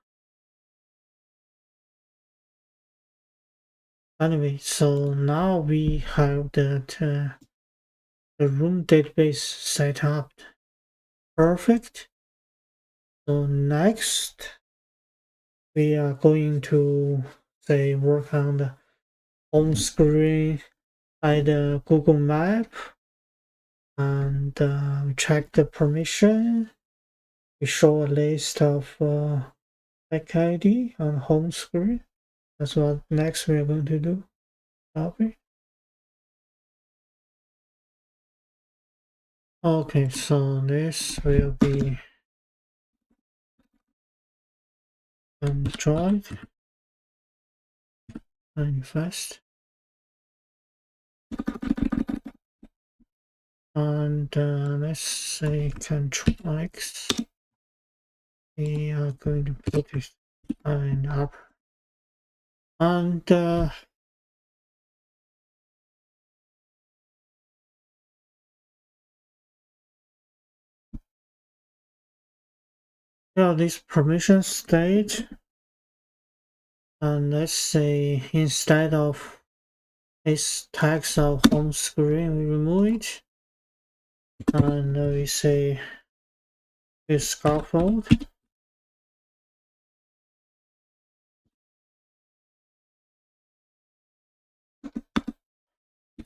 Anyway, so now we have the room database set up. Perfect. So next we are going to say work on the home screen by the Google Map, and check the permission. We show a list of back ID on home screen. That's what next we are going to do. Copy. Okay, so this will be Android manifest, and let's say Control X. We are going to put this in up, and this permission state, and let's say instead of this text of home screen, we remove it, and we say this scaffold.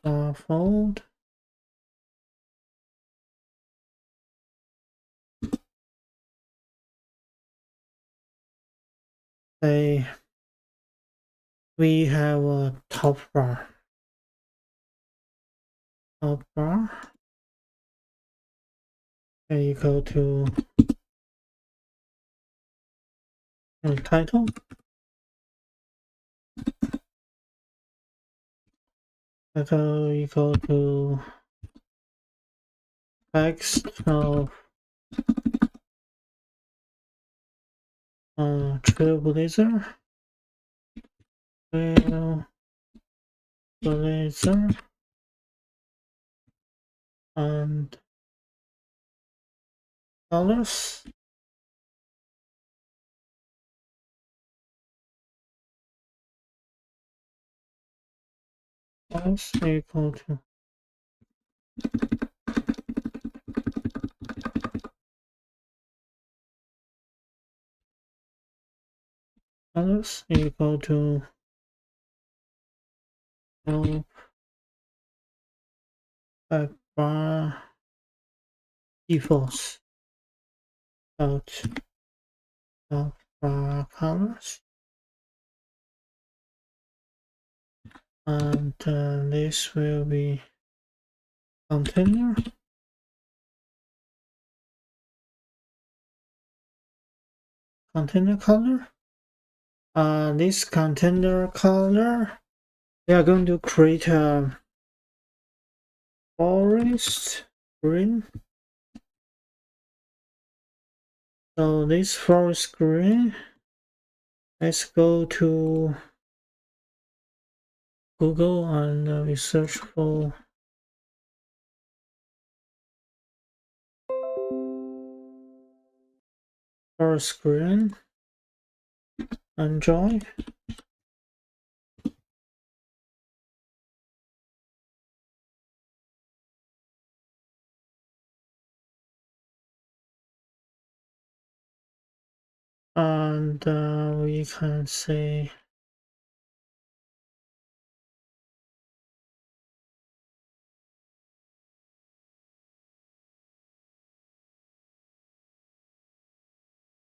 Scaffold. Say we have a top bar. Top bar equal to title. Title equal to text of TrailBlazer. TrailBlazer and colors. Colors equal to colors equal to bar defaults out of colors, and this will be container color. This container color, we are going to create a forest green. So this forest green, let's go to Google and we search for forest green, enjoy. And we can say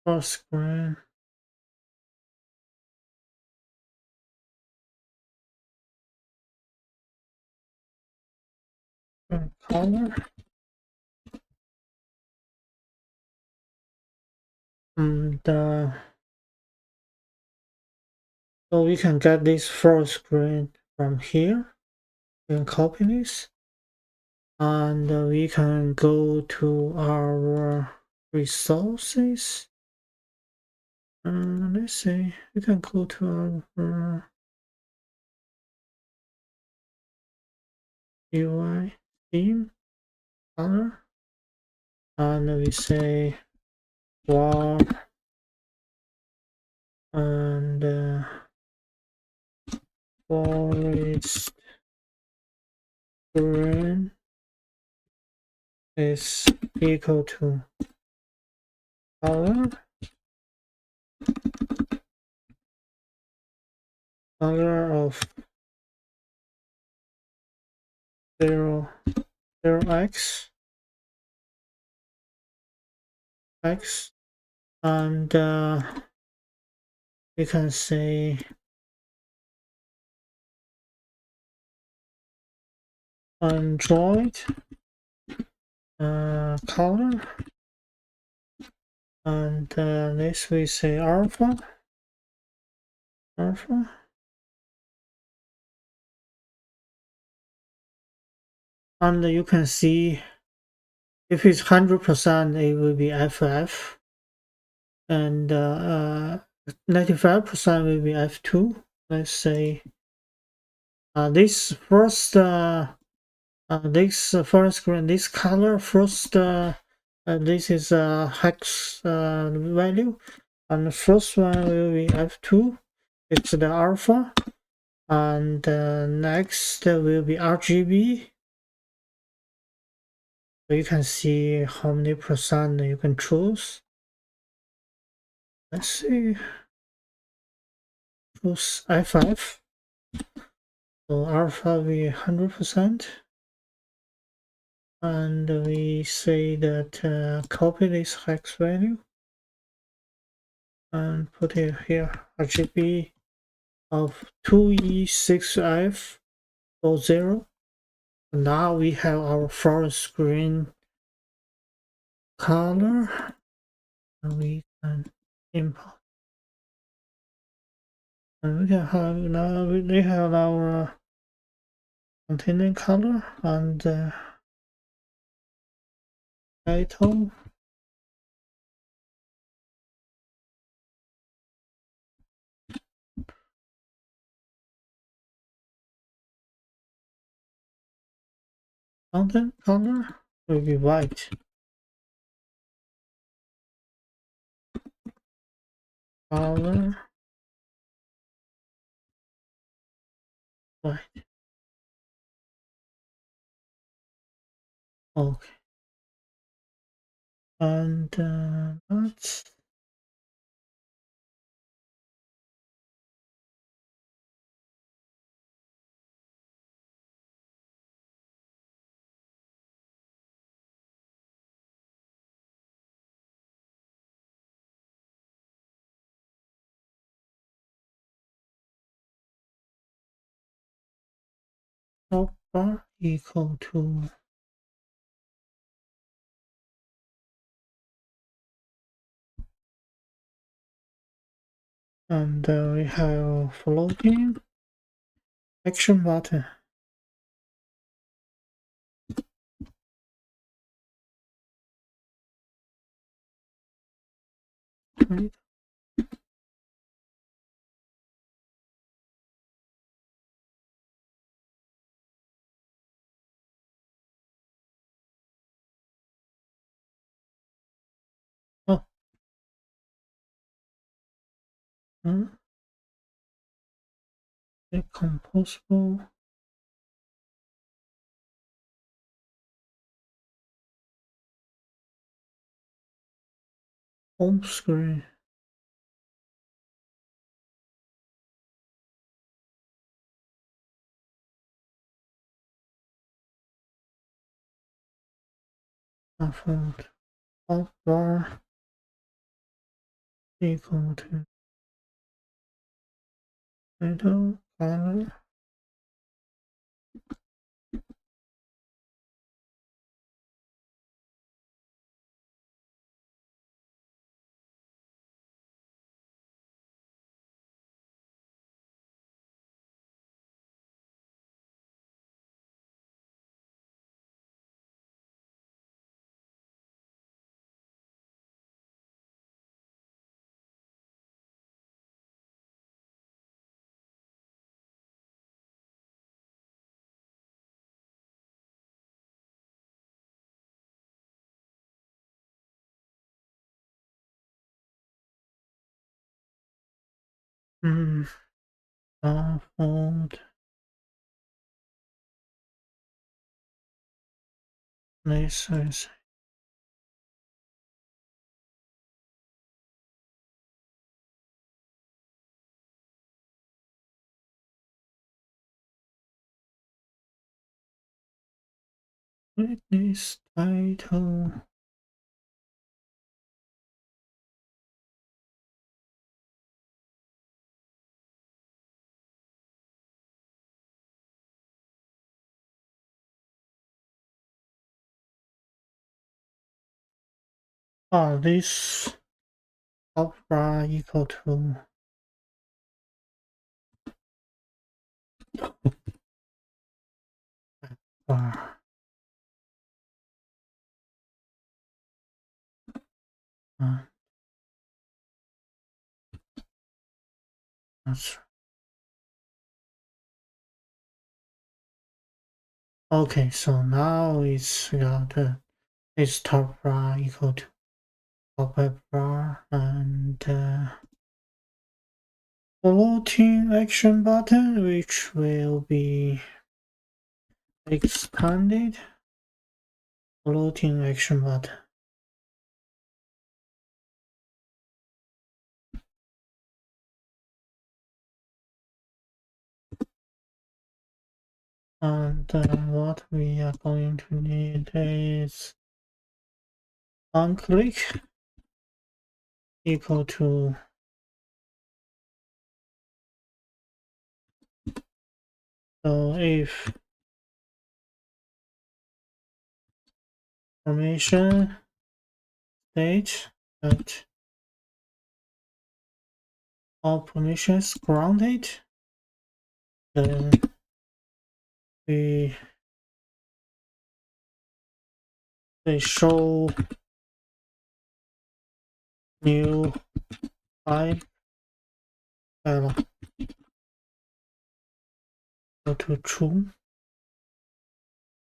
forest green. Color. And so we can get this forest green from here. We can copy this, and we can go to our resources. Let's see, we can go to our UI theme color, and we say war and forest green is equal to color of 0 x and we can say Android color, and this we say alpha, and you can see if it's 100% it will be FF, and 95% will be F2. Let's say this first this first green, this color first, this is a hex value, and the first one will be F2, it's the alpha, and next will be RGB, So you can see how many percent you can choose. Let's see, choose I5. So alpha will be 100%. And we say that copy this hex value and put it here, RGB of 2E6F40. Now we have our forest screen color, and we can import. And we can have now we have our container color and title. Content color will be white. Color white. Okay. And that's top bar equal to and we have floating action button. Right. Oh, decomposable home screen. Default top bar equal to title color. Default places. This title. This top bar equal to bar. That's okay. So now it's got this top bar equal to top bar and floating action button, which will be expanded floating action button. And what we are going to need is on click equal to so if permission state that all permissions granted, then we show new file dialog go to true.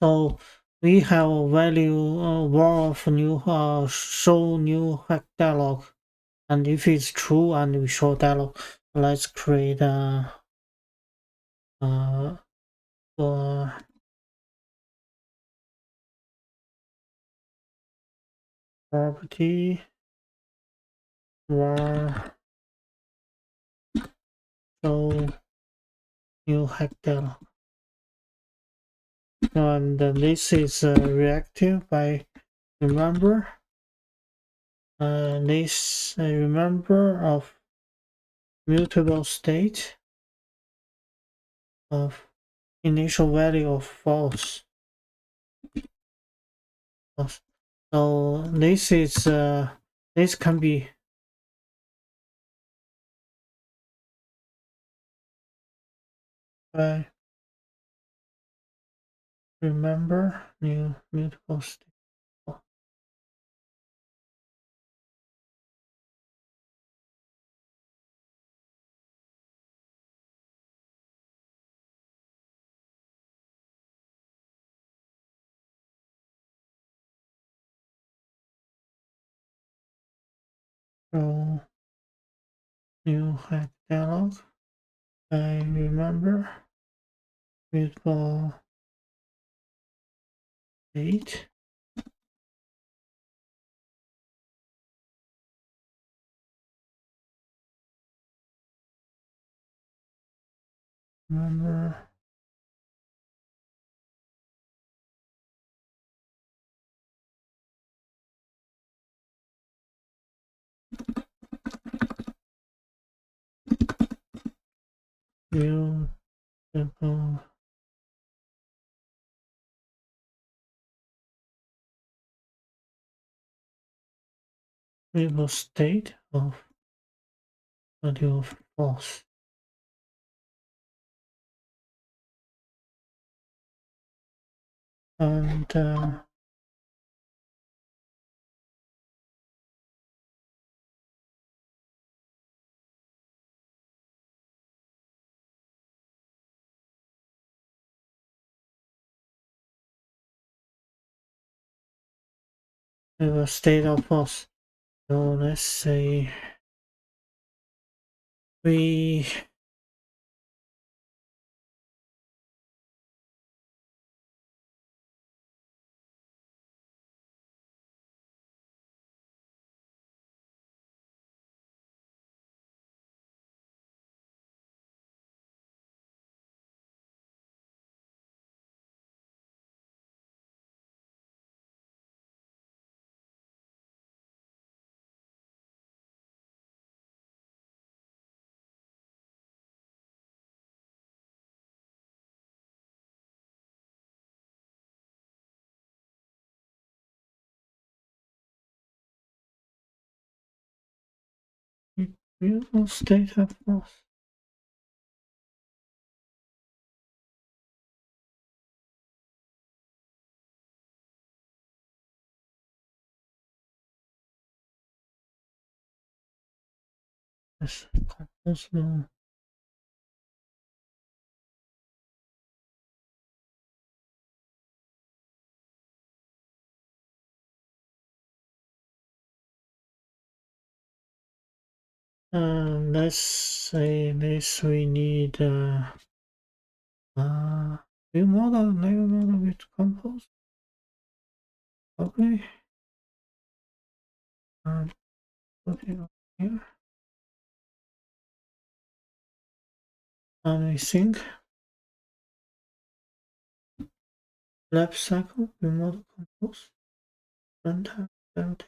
So we have a value var of new show new hack dialog, and if it's true and we show dialog, let's create a property var show new hack dialog. And this is reactive by remember. This remember of mutable state of initial value of false. So this is this can be by remember new mutable state. So new hack dialog by remember mutable state. Remember mutable mutable state of value of false. And a state of false. So let's say we mutable state of false. Yes, compose now. Let's say this we need view model, label model with compose. Okay. And put it up here. And I think lab cycle, remote compose, runtime, build.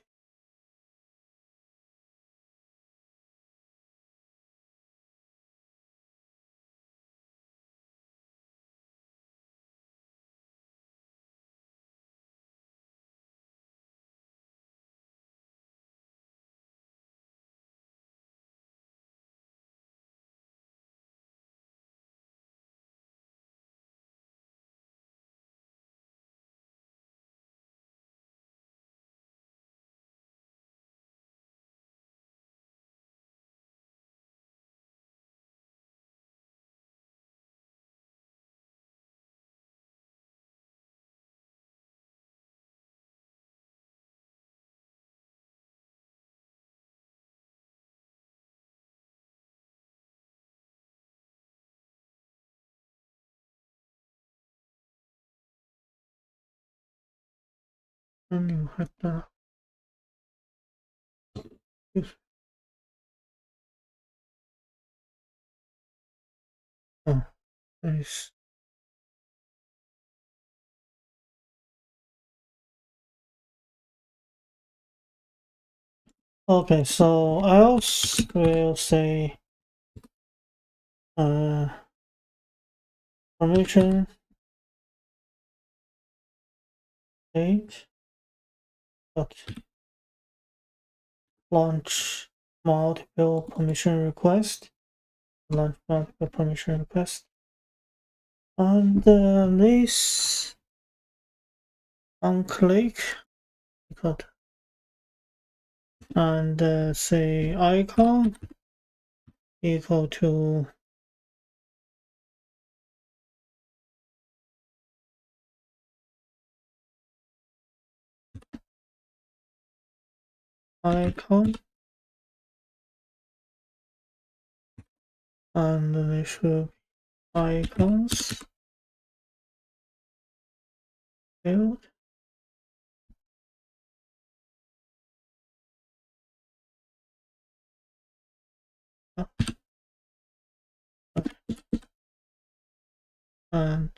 And you have the use. Oh, nice. Okay, so I also will say permission page dot launch multiple permission request. Launch multiple permission request. And this on click and say icon equal to icon, and they should icons build and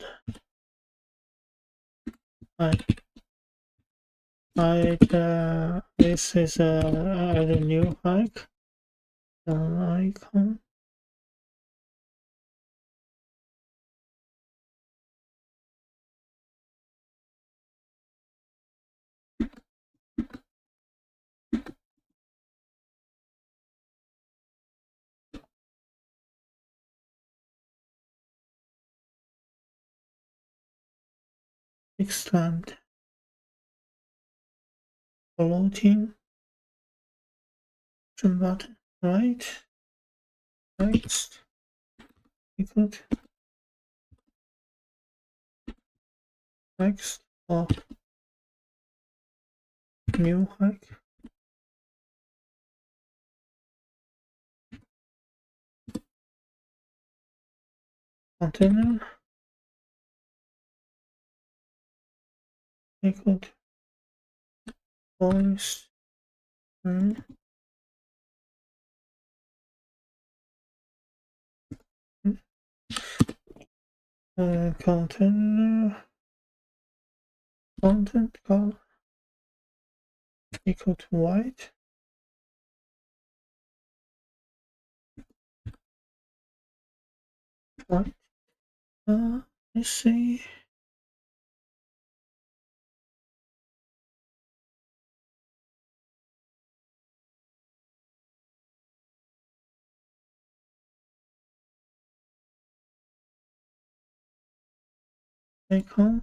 this is a new hike icon extend floating button right next equal to next or new hike container equal to voice container content color equal to white. Right. Let's see. Icon.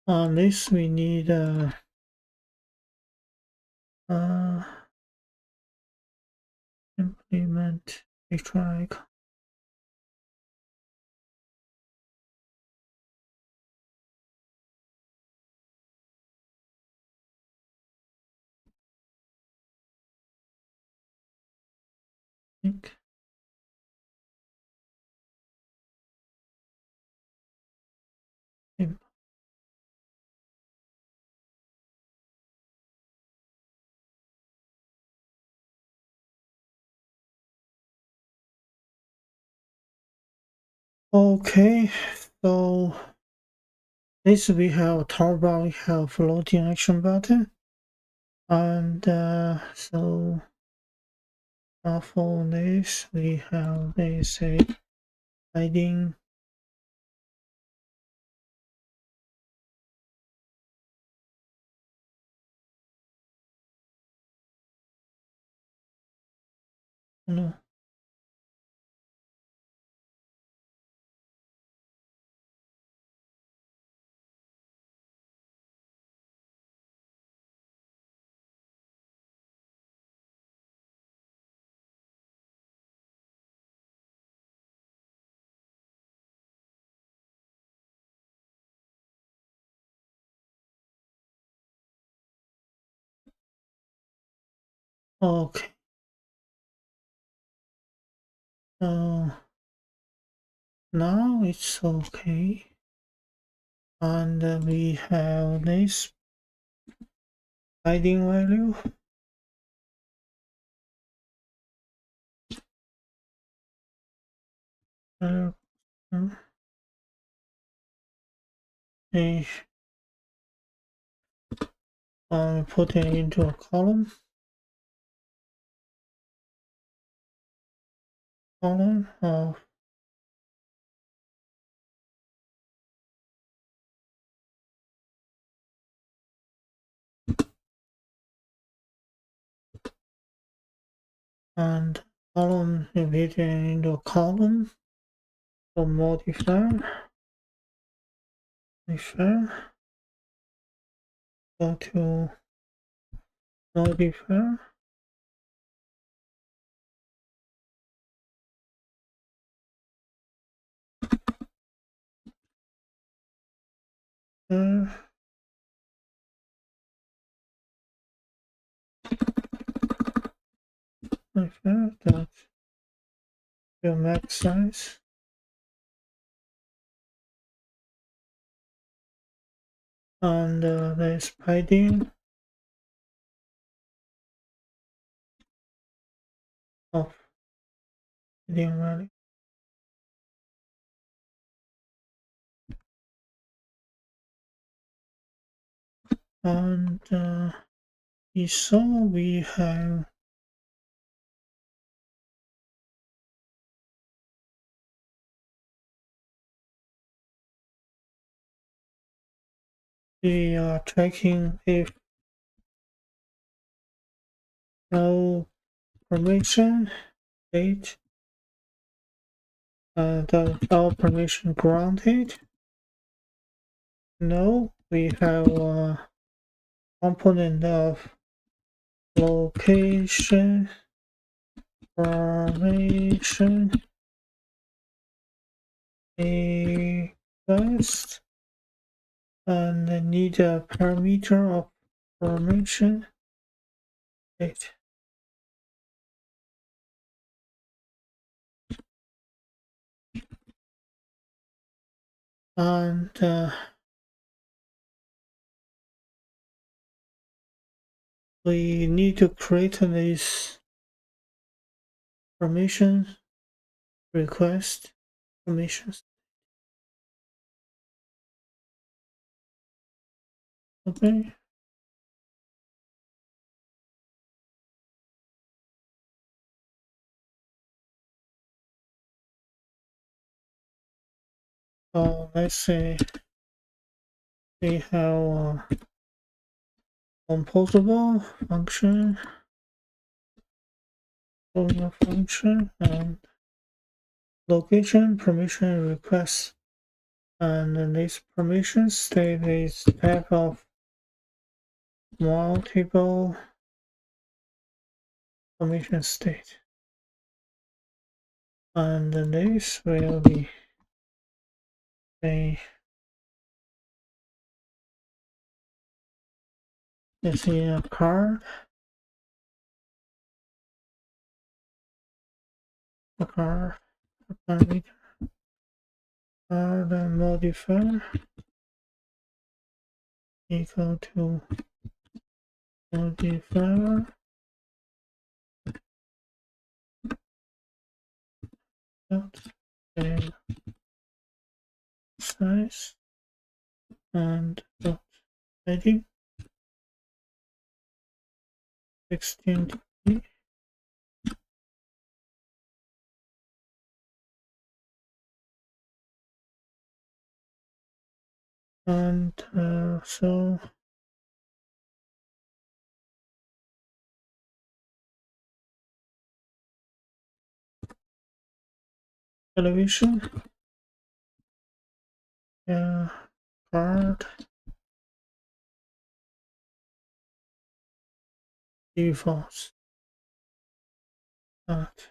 On this, we need implement extra icon. Think. Okay, so this we have toolbar, we have floating action button, and so for this we have this hiding. No. Okay, so now it's okay, and we have this hiding value. Uh, put it into a column, of and column divided into a column. So modifier, go to modifier, modifier dot the max size, and there's padding of padding value. And so we have we are checking if no permission state our permission granted. No, we have a component of location permission request, and I need a parameter of permission state. And we need to create this permission request permissions. Okay. Let's say we have a composable function, and location permission request, And this permission state is type of multiple permission state. And this will be a let's see a card parameter card modifier equal to modifier dot size and dot heading 16 and so television card defaults at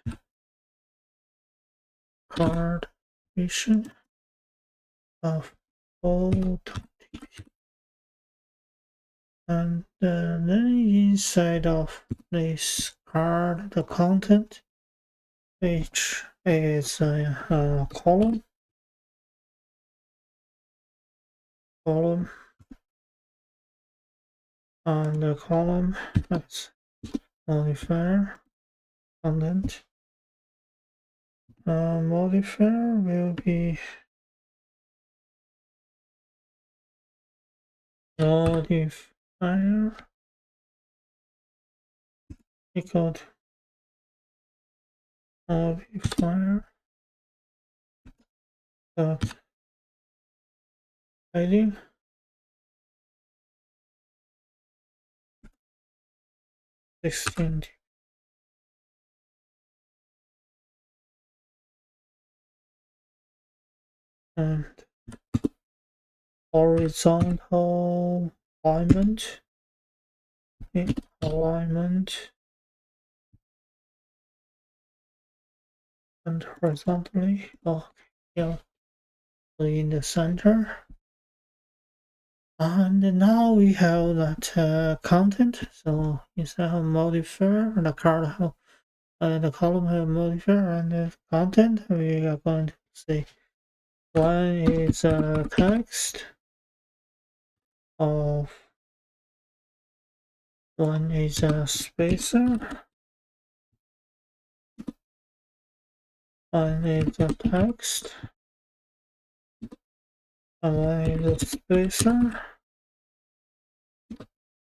card vision of old and then inside of this card the content which is a column and the column that's modifier content modifier will be modifier equal to modifier dot heading 16 and horizontal alignment and horizontally yeah, in the center. And now we have that content. So instead of modifier, the column have modifier and the content. We are going to say one is text of one is a spacer, one is a text, and one is a spacer,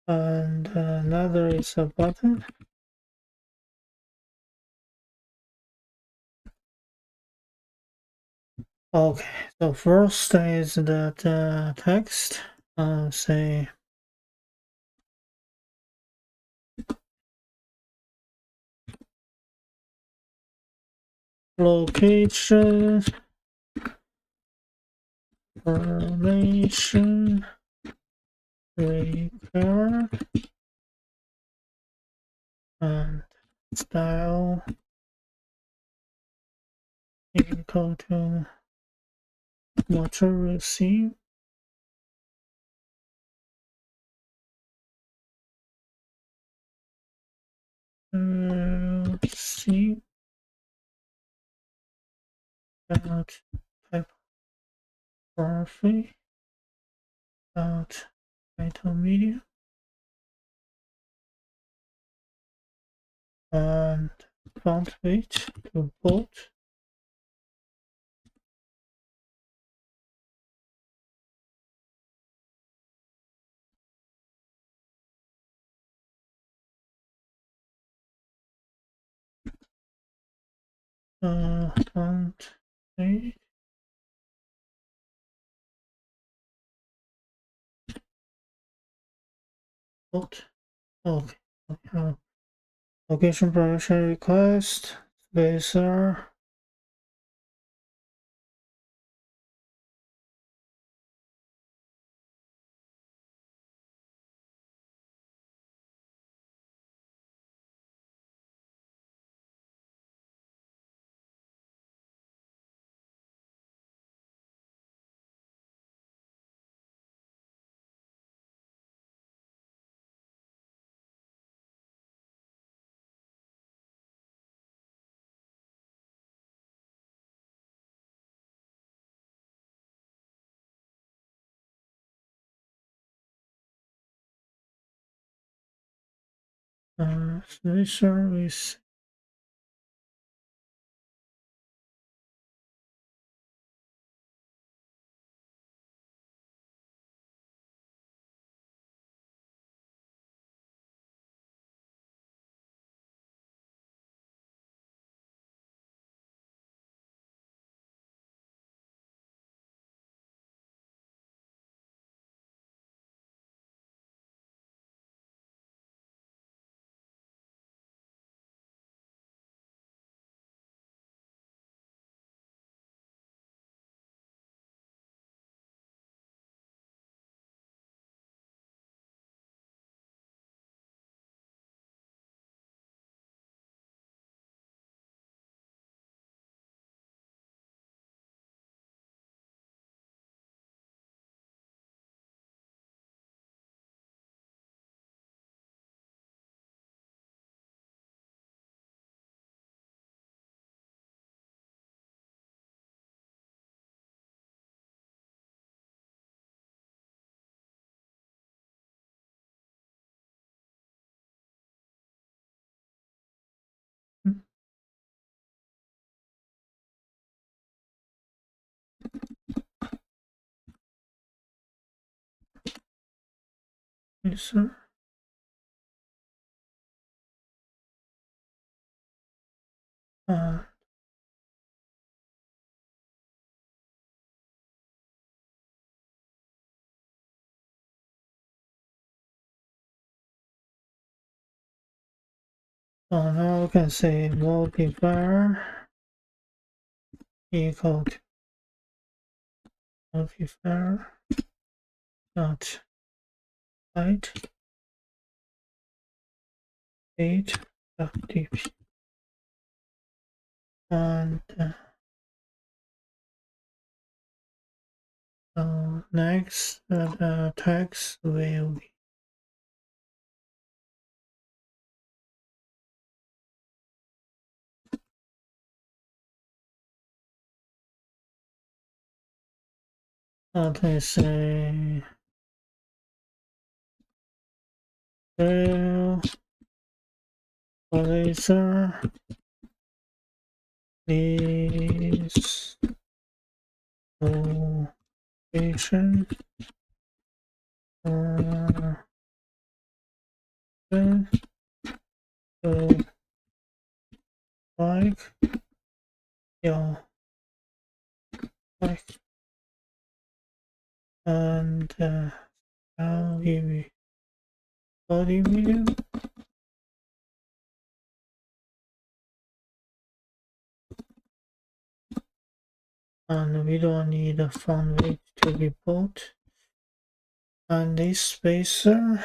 and another is a button. Okay, so first is that text, say location, information, record, and style equal to what you receive. Receive dot typography dot title media and font weight to bold. Font weight bold. Okay. Location permission request spacer service. User. Uh, so now we can say modifier equal to modifier dot height 8 dot dp, and so next text will be say TrailBlazer is location to like your like, and I'll give you body video, and we don't need a font weight to be bold, and this spacer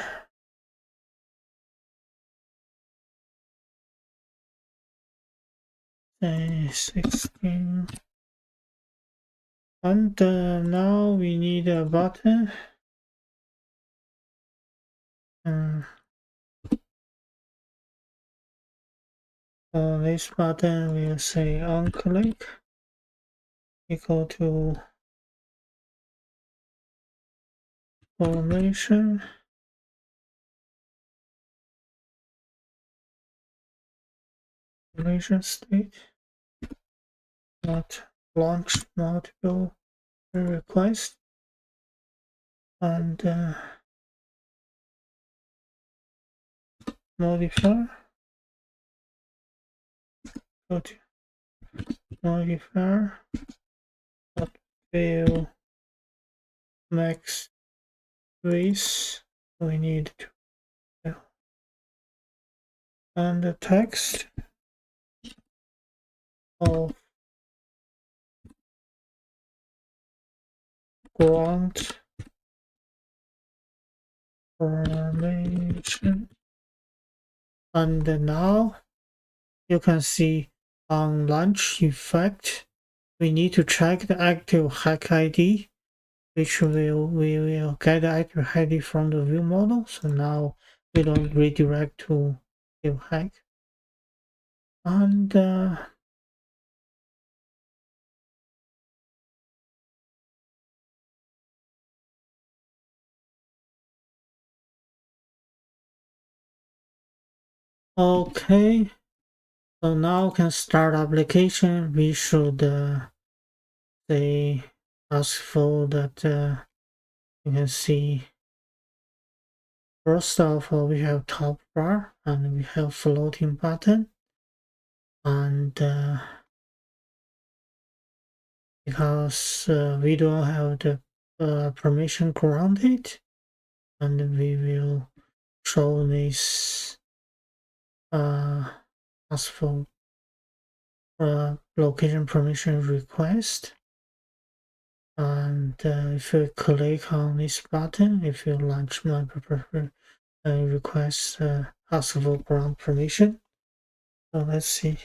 is 16, and now we need a button. This button will say on click equal to formation state not launch multiple requests, and modifier go to modifier dot fill max width, we need to fill, and the text of ground formation, and now you can see on launch effect we need to check the active hack ID, which we will get the active ID from the view model. So now we don't redirect to view hack, and Okay, so now we can start application. We should say ask for that. You can see first of all we have top bar and we have floating button, and because we don't have the permission granted, and we will show this ask for location permission request. And if you click on this button, if you launch my request ask for ground permission. So let's see.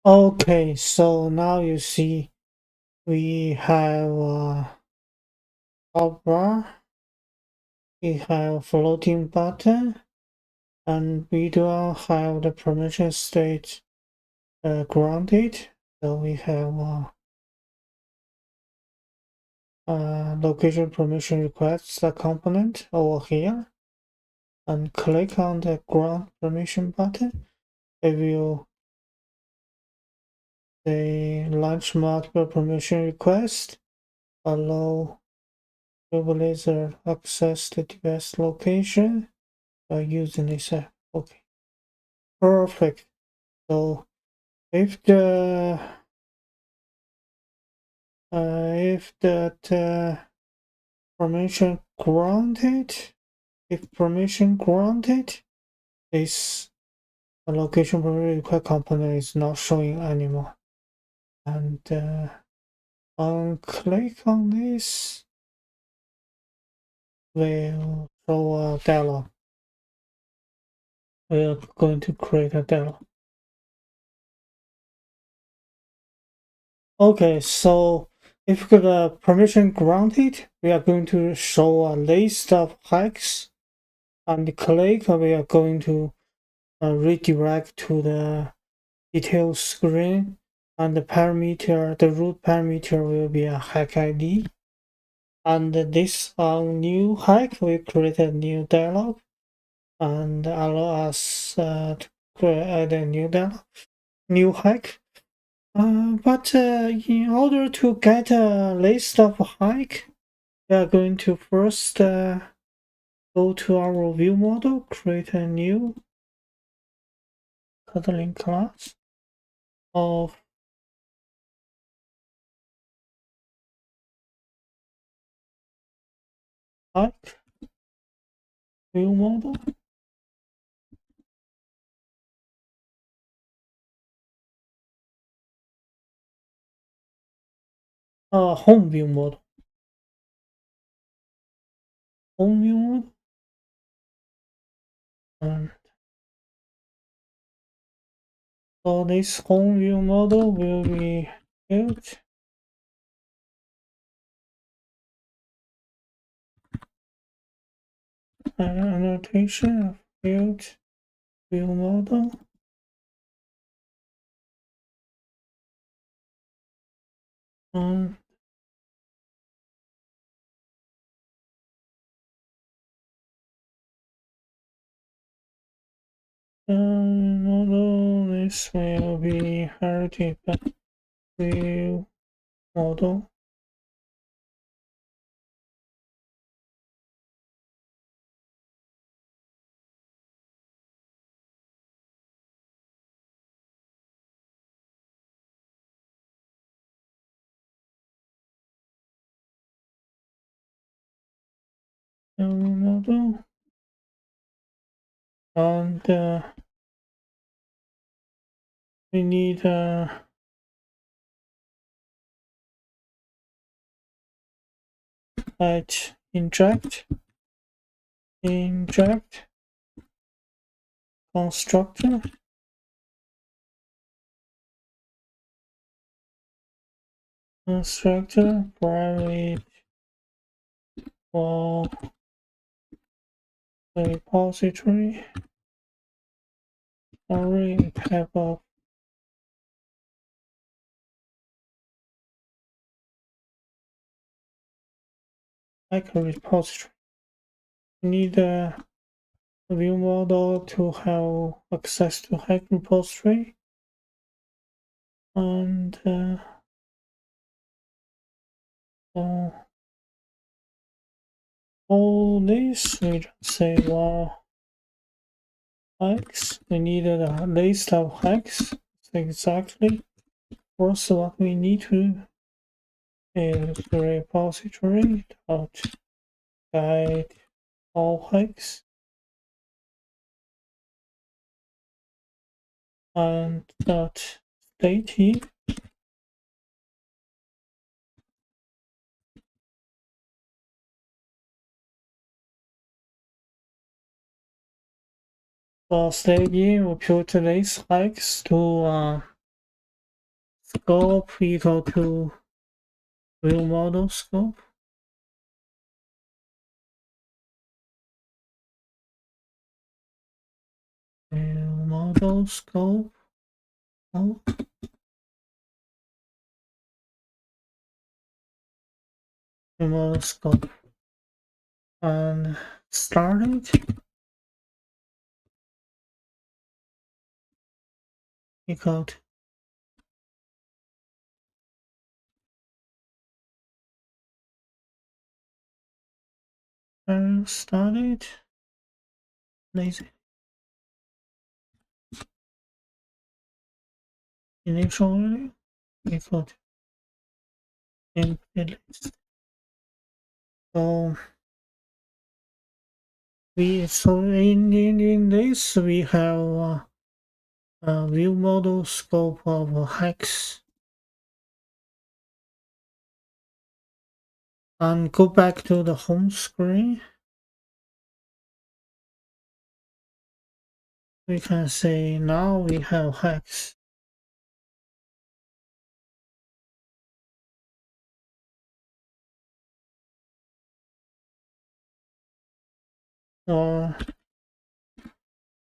Okay, so now you see we have top bar, we have floating button, and we don't have the permission state granted. So we have location permission requests component over here, and click on the ground permission button. It will say launch multiple permission request, allow TrailBlazer access the device location by using this app. Okay, perfect. So if that permission granted, if permission granted, this location permission request component is not showing anymore. And click on this, will show a dialog. We are going to create a dialog. Okay, so if we got permission granted, we are going to show a list of hikes, and click, we are going to redirect to the details screen, and the parameter, the root parameter will be a hike ID. And this new hike will create a new dialog and allow us to add a new dialog, new hike. But in order to get a list of hike, we are going to first go to our view model, create a new Kotlin class of hike view model. Home view model. Home view model. And so this home view model will be built. Annotation of built view model. And model, this will be inherited by view model. Model. And we need at inject constructor constructor private for the repository sorry type of like a repository. We need a view model to have access to hack repository and so all this we just say wow hacks. We needed a list of hacks. Exactly. First, what we need to is the repository dot guide all hacks and dot state here. For state here, we put this hacks to scope equal to real model scope. Real model scope. Oh. Real model scope. And start it equal to start it lazy initial value equal to empty list. So in this we have a view model scope of hex and go back to the home screen. We can say now we have hex. Or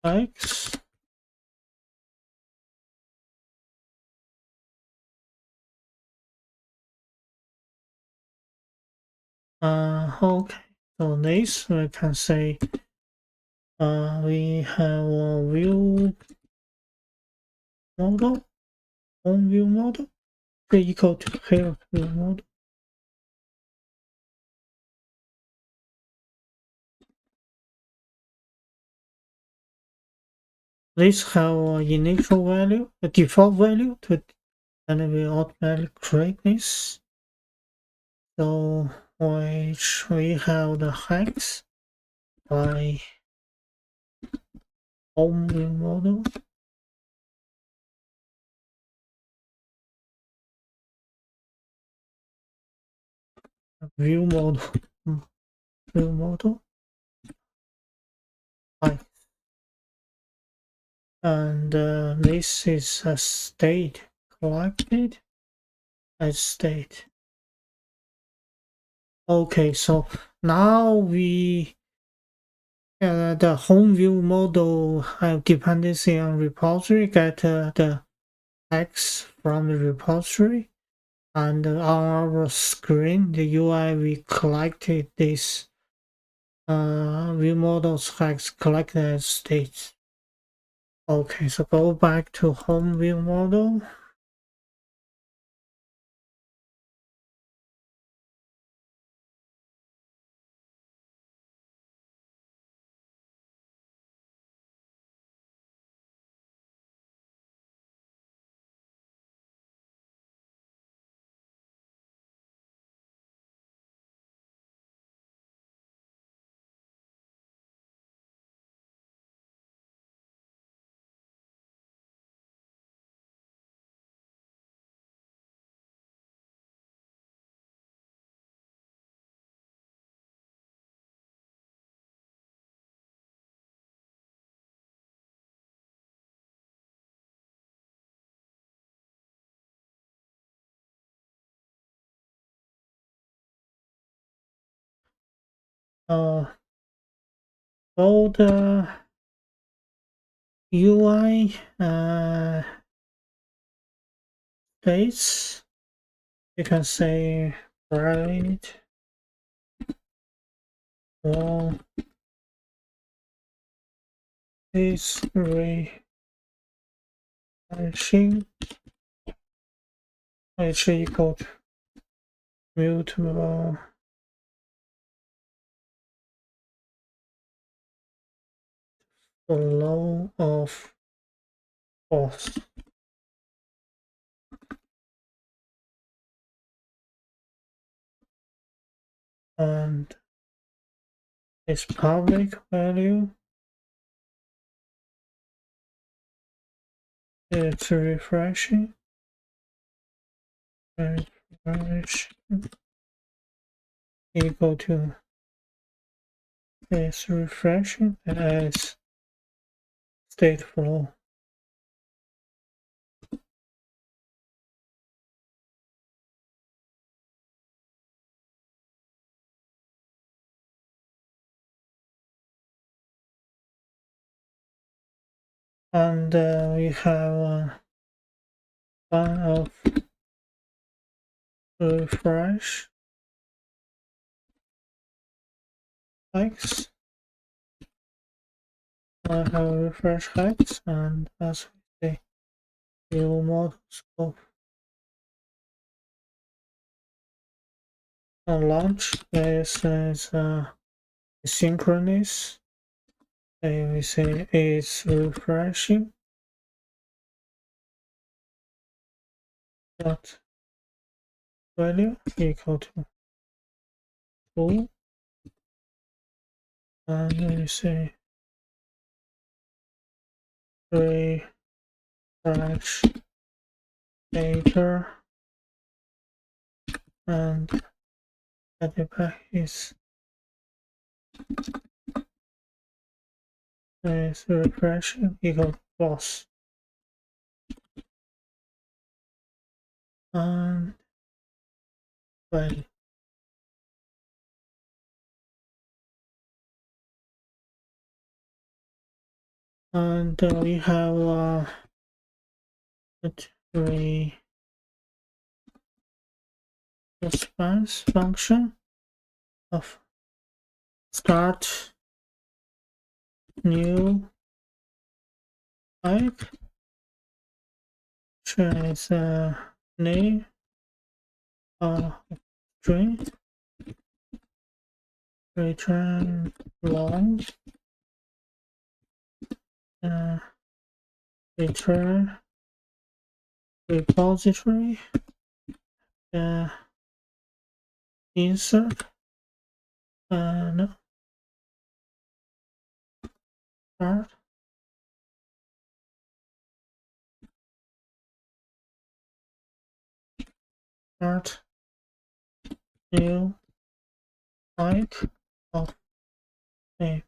hex okay, so this we can say we have a view model, home view model equal to here view model. This have an initial value, a default value to and we automatically create this. So which we have the hex by home view model. View model view model hex. And this is a state collected as state. Okay, so now we the home view model have dependency on repository, get the hex from the repository, and on our screen, the UI, we collected this view models hex collected as states. Okay, so go back to home view model. all the UI states, you can say private wall is refreshing, which equal to mutable flow of false. And its public value, it's refreshing equal to is refreshing as state flow. And we have one of refresh hikes. I have refresh hikes, and as we say, new models of launch. This is synchronous. We say it's refreshing. Dot value equal to 2, and we say refresh data, and the back is refreshing equal to false. And value. And we have a response function of start new type, which is a name string, return long, return repository, insert, no, start new type of name.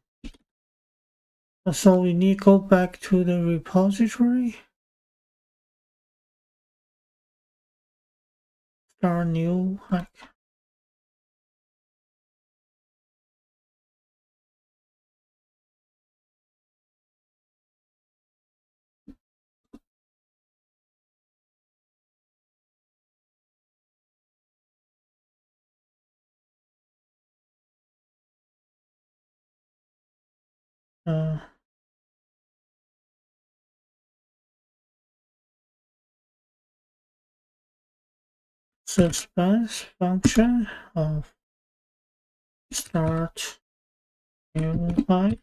So we need to go back to the repository, start new hike. Suspense function of start new hike,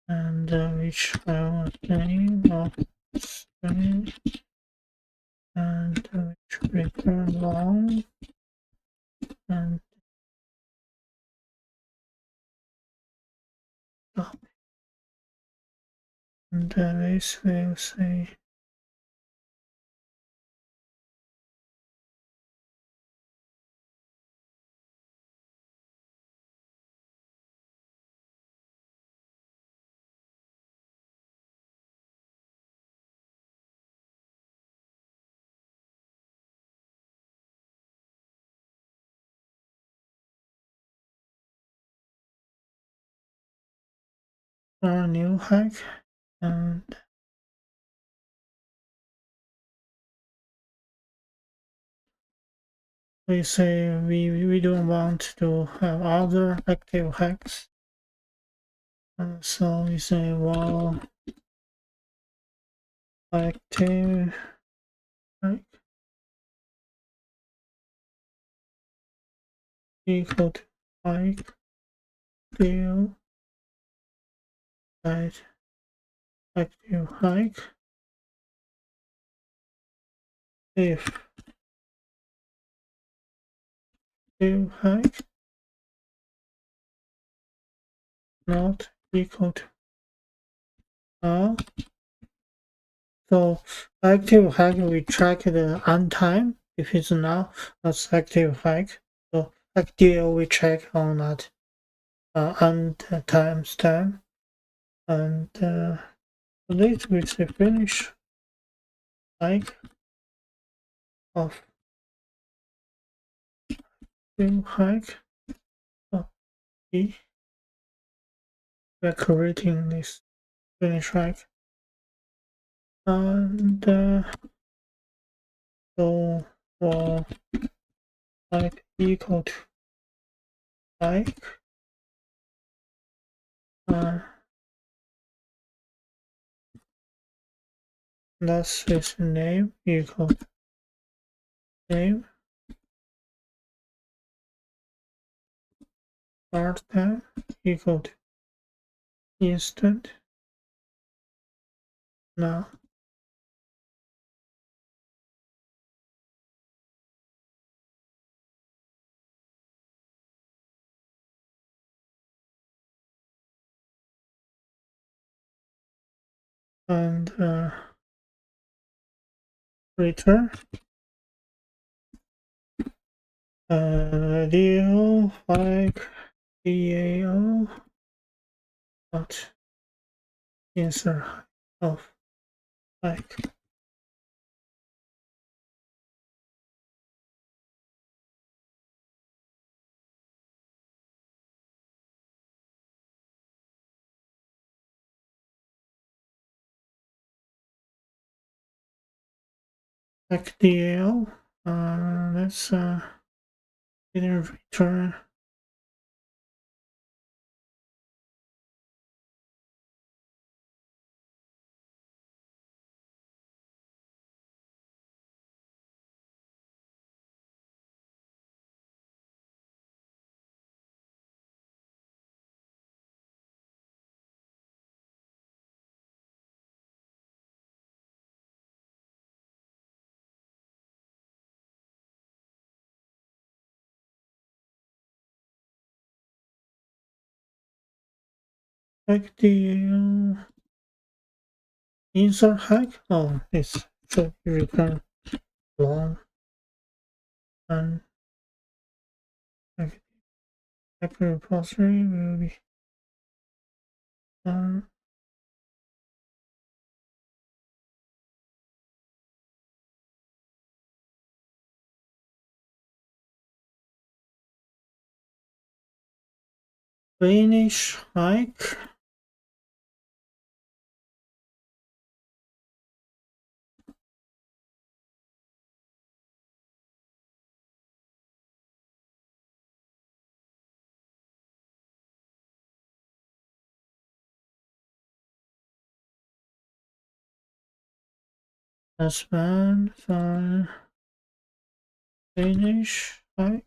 and which will name of string, and which return long, and this will say a new hike, and we say we don't want to have other active hikes. So we say while active hike equal to hike still at active hike if active hike not equal to null. So active hike we track the untime. If it's null, that's active hike. So XDL we check on that untimes time, and this we say finish hike of new hike of E. We're creating this finish hike, and so for hike equal to hike, that's its name equal name start time equal to instant now. And return deal like DAO dot insert of like DAO. Let's return like DAO insert hack. Oh, it's should return long and hack repository will be finish hike. That's band finish hike,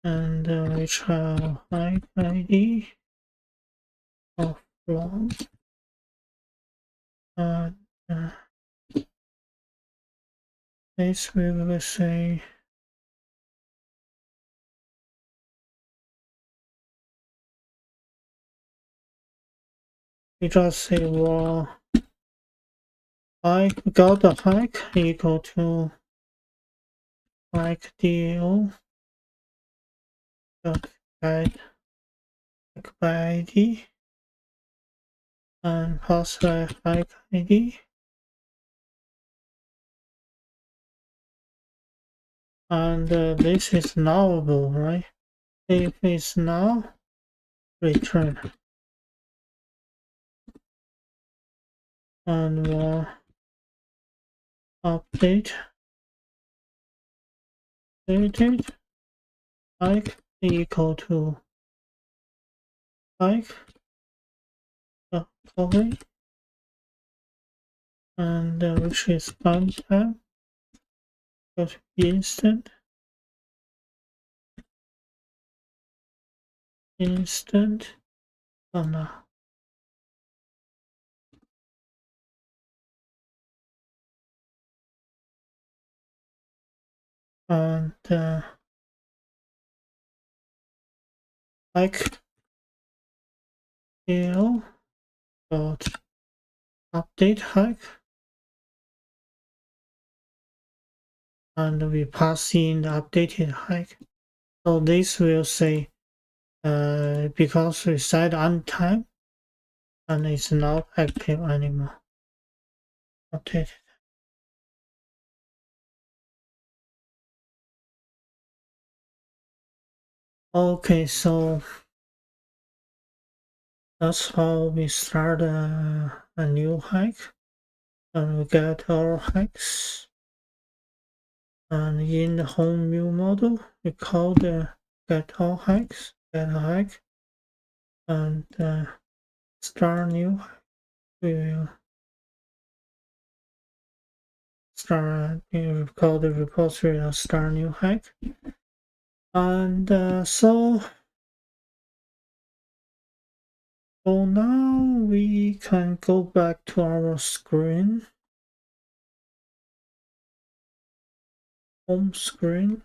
and which have hike ID of long, and this we will say we just say well hike got the hike equal to hike DAO dot guide by ID and pass the hike ID, and this is nullable, right? If it's null, return and update dated hike equal to hike copy and which is time but instant now and hike l dot update hike and we pass in the updated hike. So this will say because we set untime and it's not active anymore. Updated. Okay, so that's how we start a new hike and we get our hikes. And in the home view model, we call the get all hikes, get a hike, and start new. We will start. We call the repository a start new hike, and so now we can go back to our screen, home screen.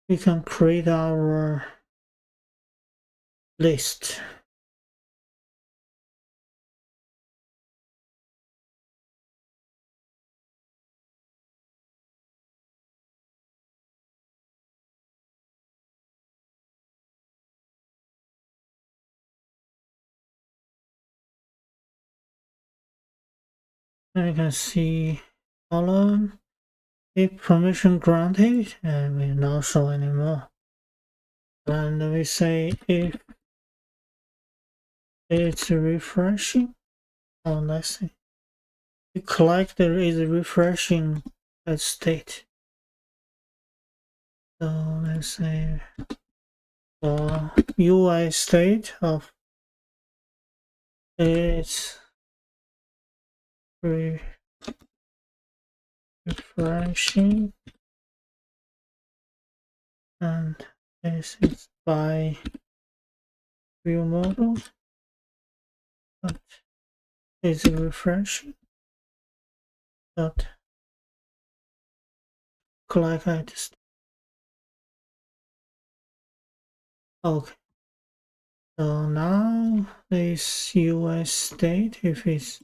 We can create our list. And you can see column. If permission granted, and we not show anymore. And we say if it's refreshing. Oh, let's see. The collector is refreshing a state. So let's say UI state of it's refreshing, and this is by view model, but it's refreshing. Dot collect items. Okay. So now this UI state, if it's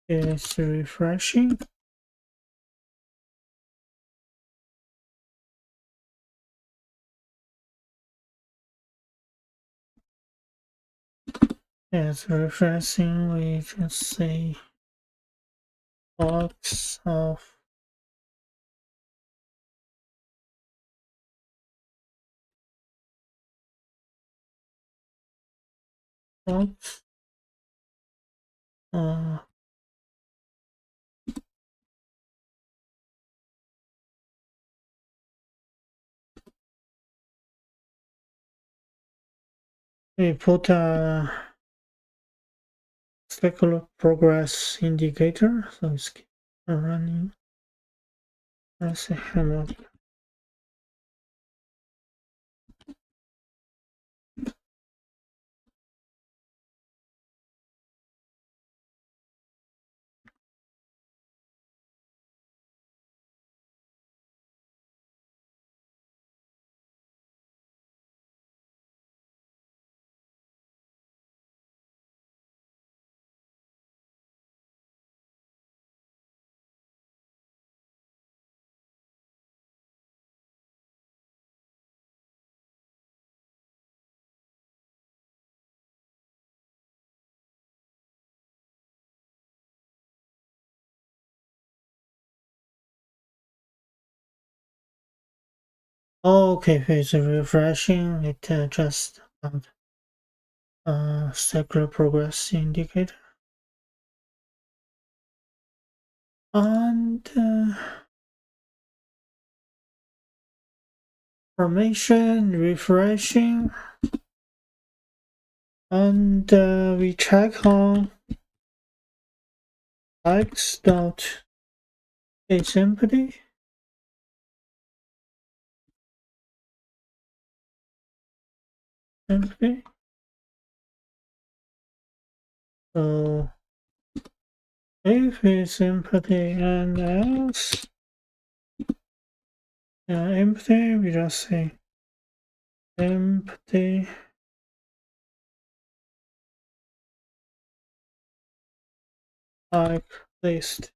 refreshing, it's refreshing, we can say box of box we put a specular progress indicator, so it's running. Let's see how much. Okay, if it's refreshing, it just stacker progress indicator. And formation, refreshing, and we check on x dot is empty. Empty. So if it's empty and else empty, we just say empty like list.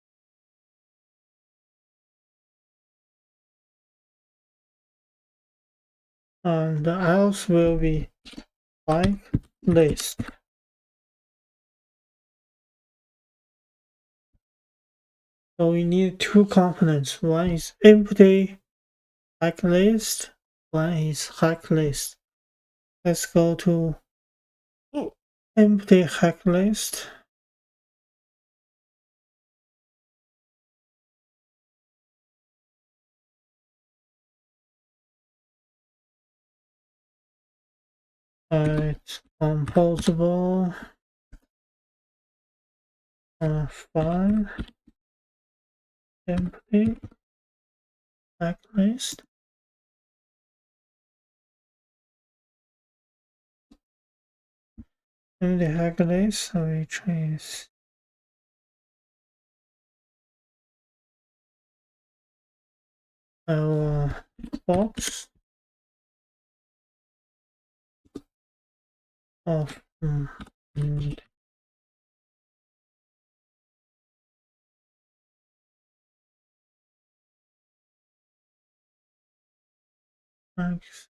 And the else will be like list. So we need two components. One is empty like list, one is hack list. Let's go to empty hack list. It's composable file empty hack list. In the hack list, which is our box of X.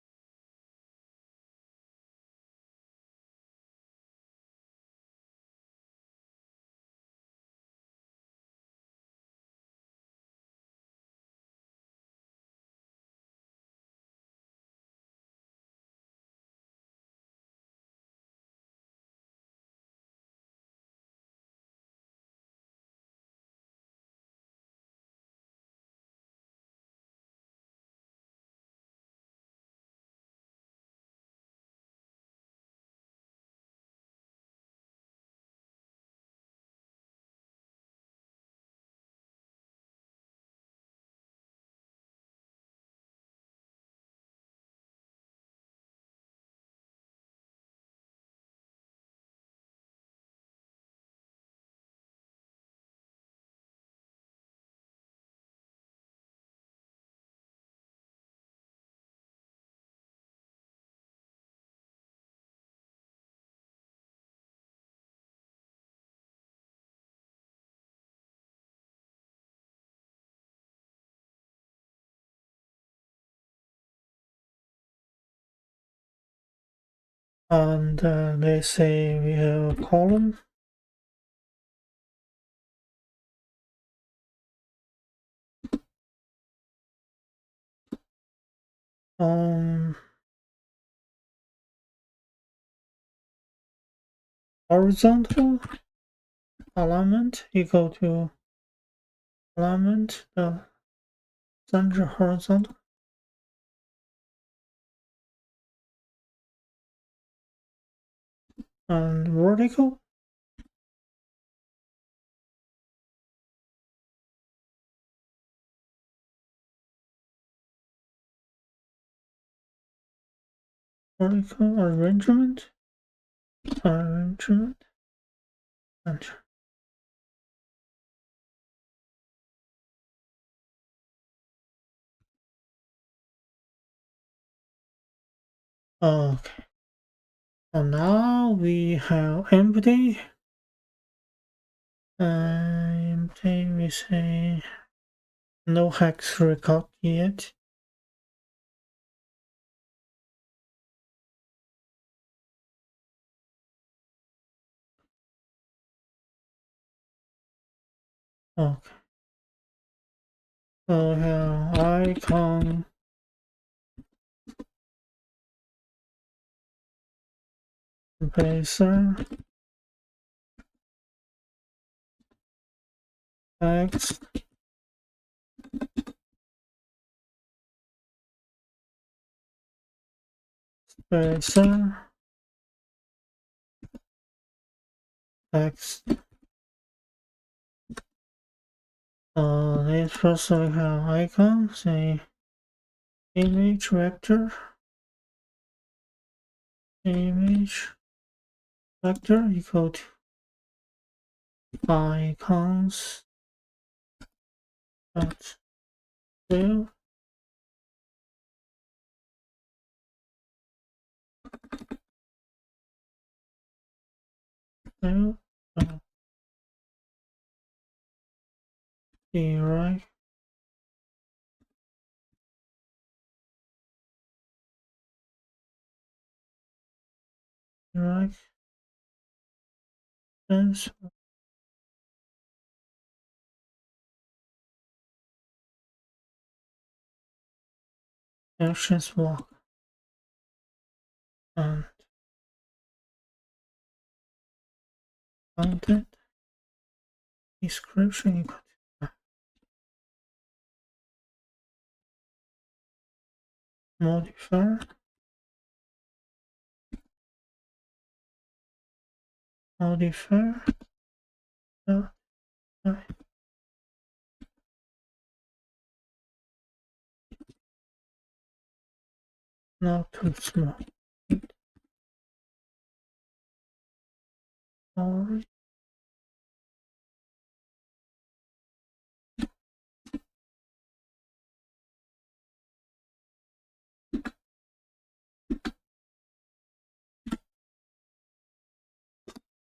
And let's say we have a column. Horizontal alignment equal to alignment the center horizontal and vertical arrangement and okay. So now we have empty. Empty, we say no hex record yet. Okay. So icon Blazer text Blazer text. Let's first we have icon, say image vector equal to icons dot fill fill direct and actions block and content description equal to modifier dot not too small. Sorry.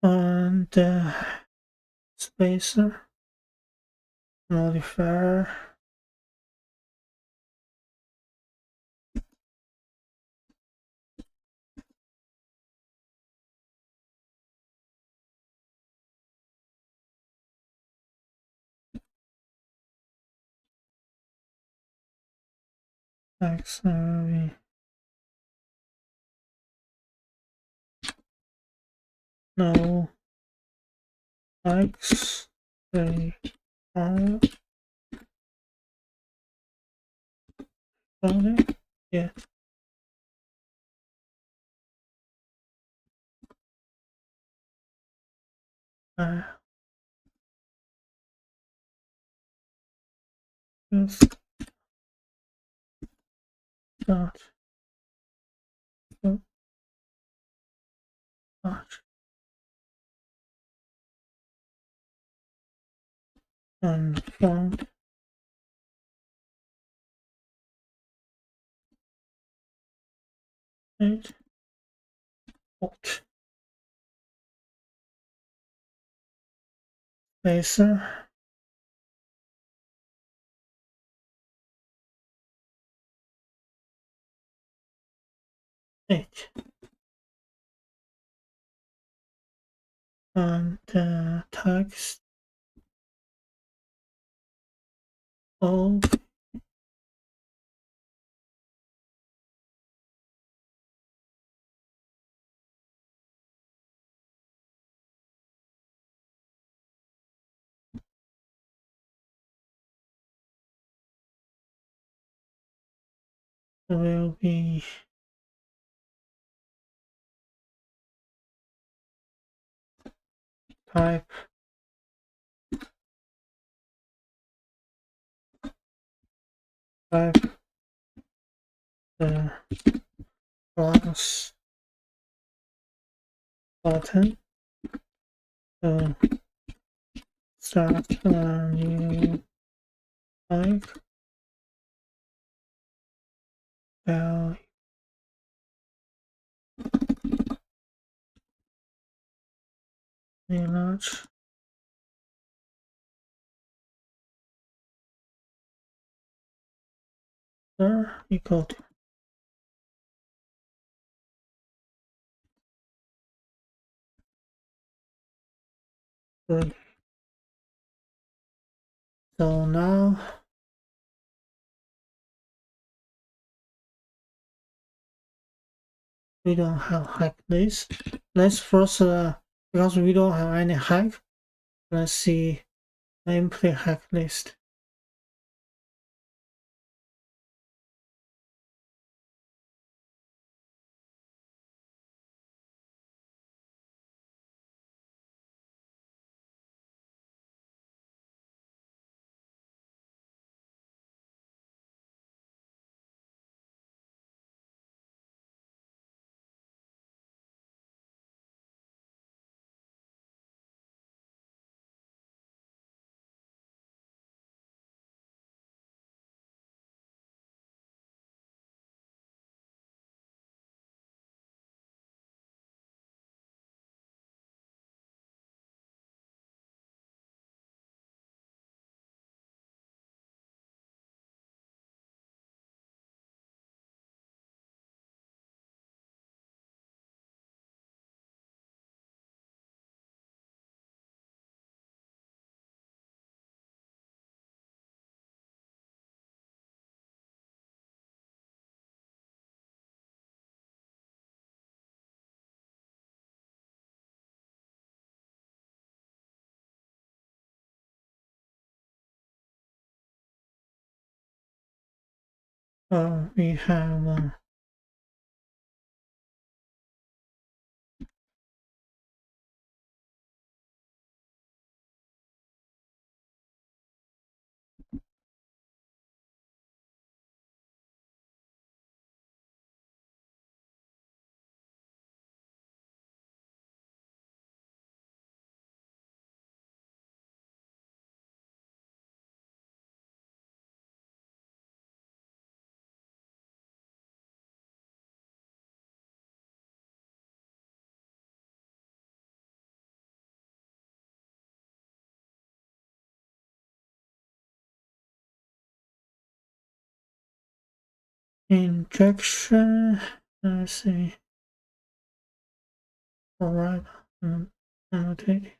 And spacer modifier x no x 3 5 found it. Yeah. Just dot dot and found it alt spacer it and text all will be type the plus button to start a new type value image equal to three. So now we don't have hack list. Let's first, because we don't have any hack, let's see nameplate hack list. We have injection. Let's see. Alright, annotate.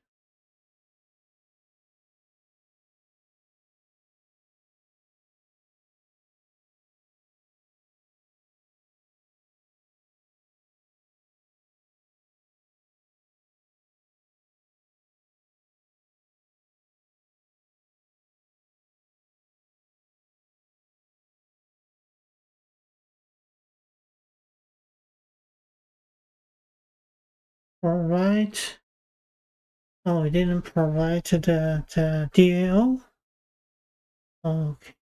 Alright. Oh, we didn't provide the DAO. Okay.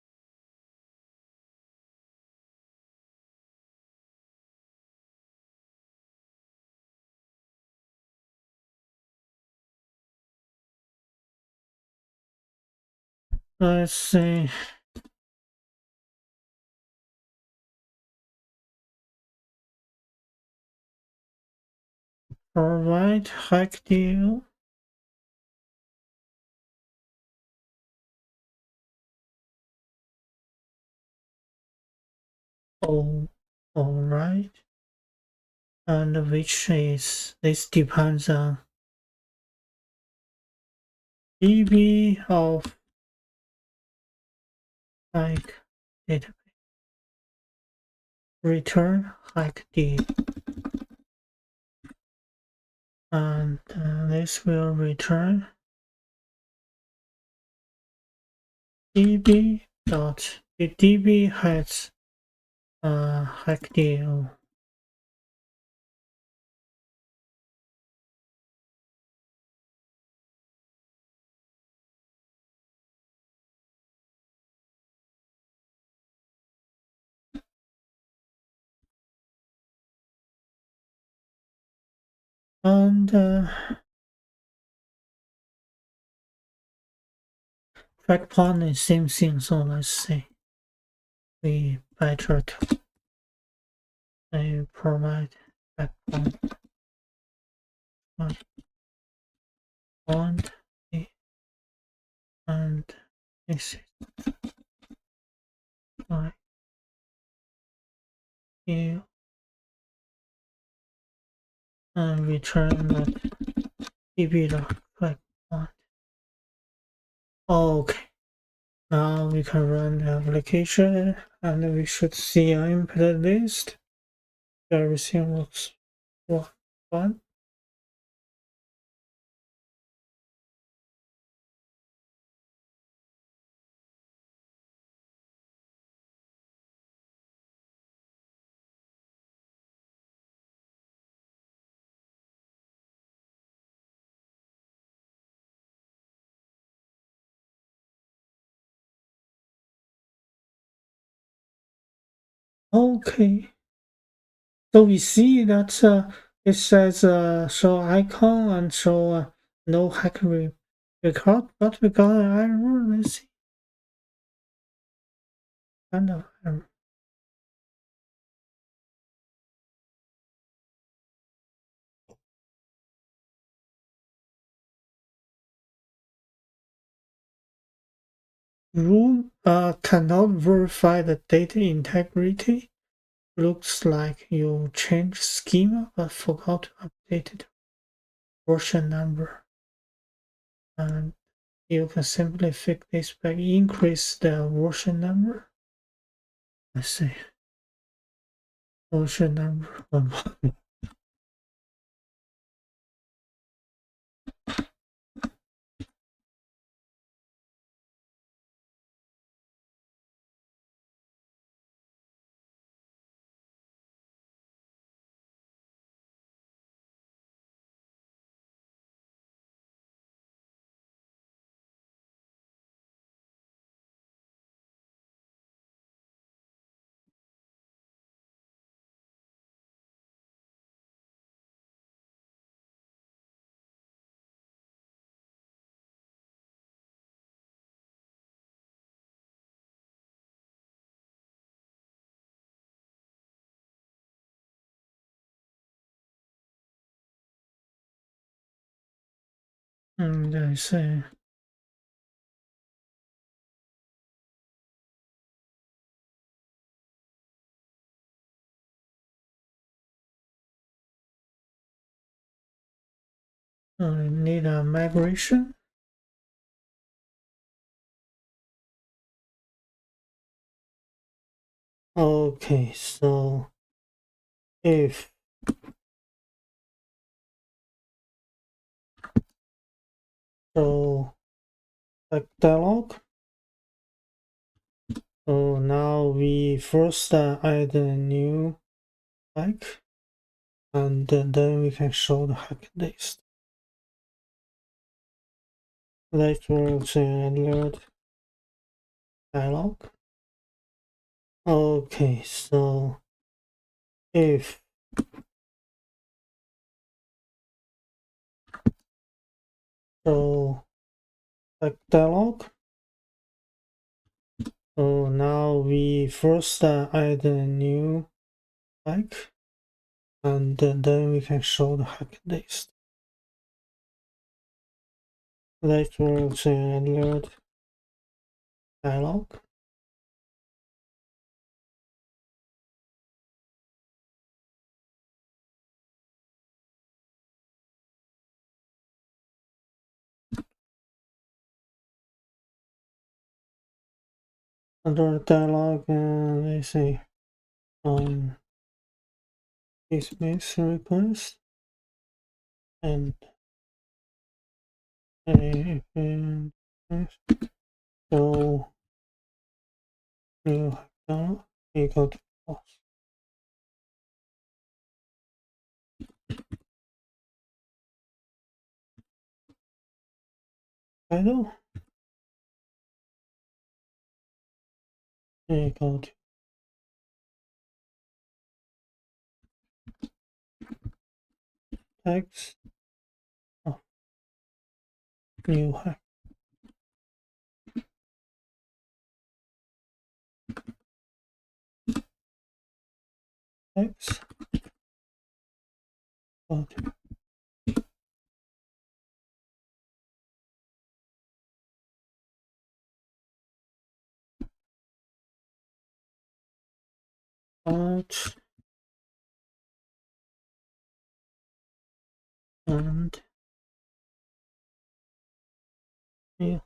Let's see. Provide hack deal. Oh, alright. And which is, this depends on DB of like database. Return hack deal. And this will return db dot db has hack deal. And track point is same thing, so let's say we better to provide track point and this is like you and return that db dot track point. Okay. Now we can run the application and we should see our input list. everything looks fine. Okay, so we see that it says show icon and show no hack record, but we got an error. Let's see, kind of error. Room cannot verify the data integrity. Looks like you changed schema but forgot to update the version number. And you can simply fix this by increase the version number. Let's see. Version number. And I say I need a migration. Okay, so if so like dialog. So now we first add a new hack and then we can show the hack list. That works alert dialog. Okay, so if so like dialog. So now we first add a new hack and then we can show the hack list. That works alert dialog. Under dialog, let's see, dismiss request and so new hack download equal to false. Title equal to text of new hack text equal to out and yeah.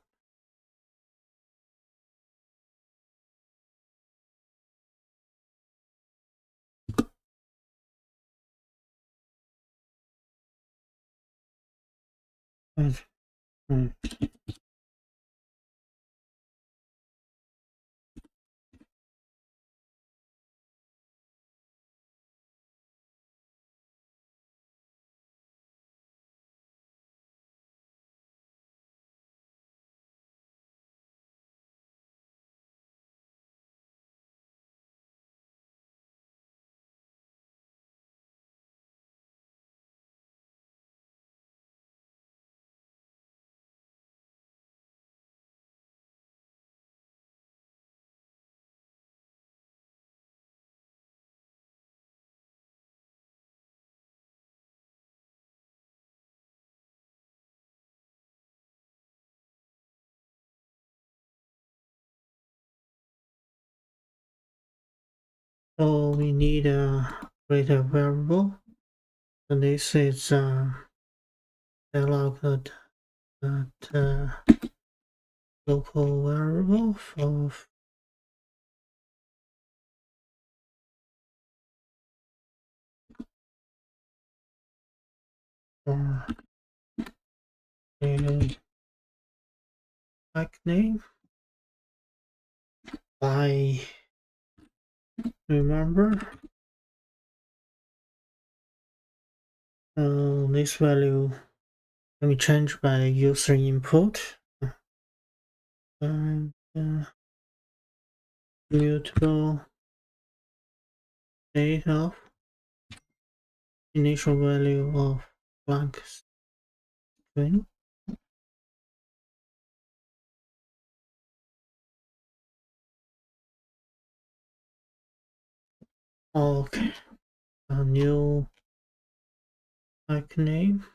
So we need create a variable. So this is dialog local variable of a like name. I remember this value. Let me change by user input and mutable state of initial value of blank string. Okay, a new like name.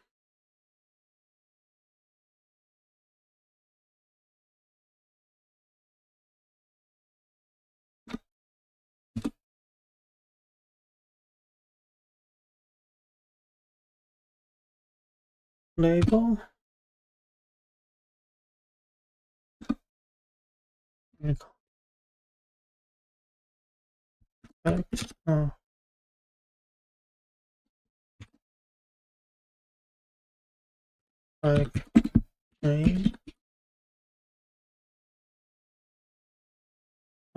Label. Text. Like name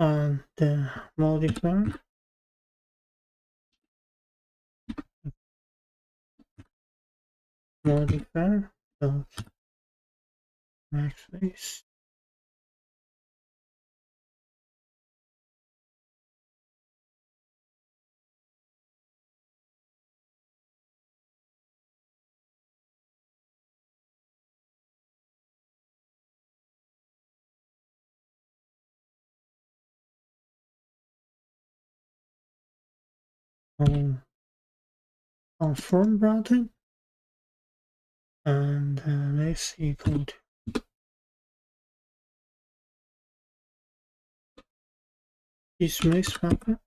and modifier. Modifier dot backspace. Confirm button and this equal to dismiss button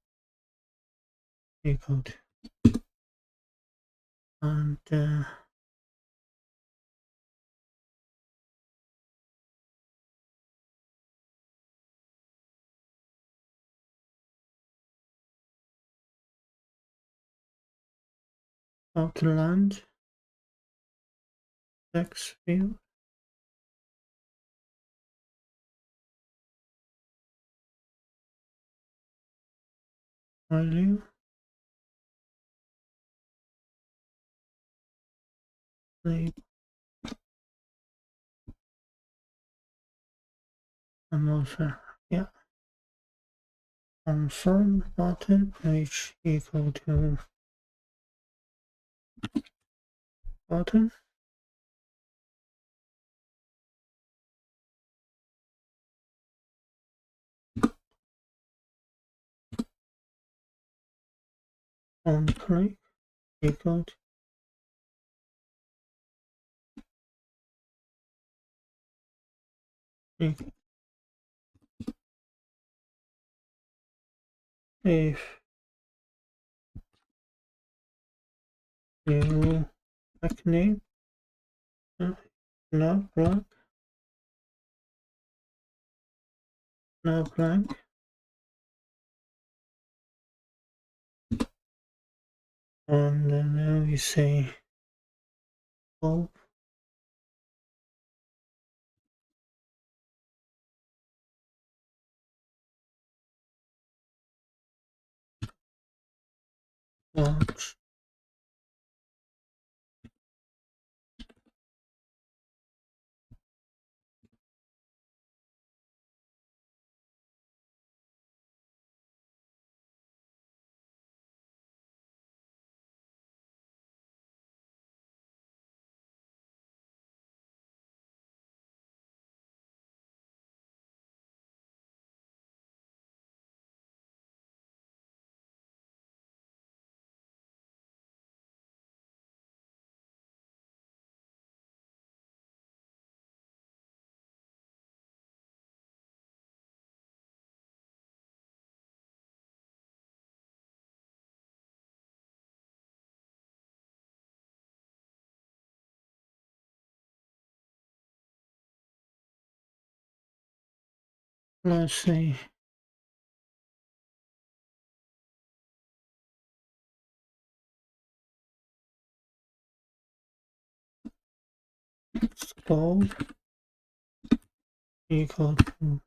equal to and outland text field value label modifier. Yeah, confirm button which equal to button on click equal to if you like name not blank not blank and then we say oh launch. Let's see. Scope equal to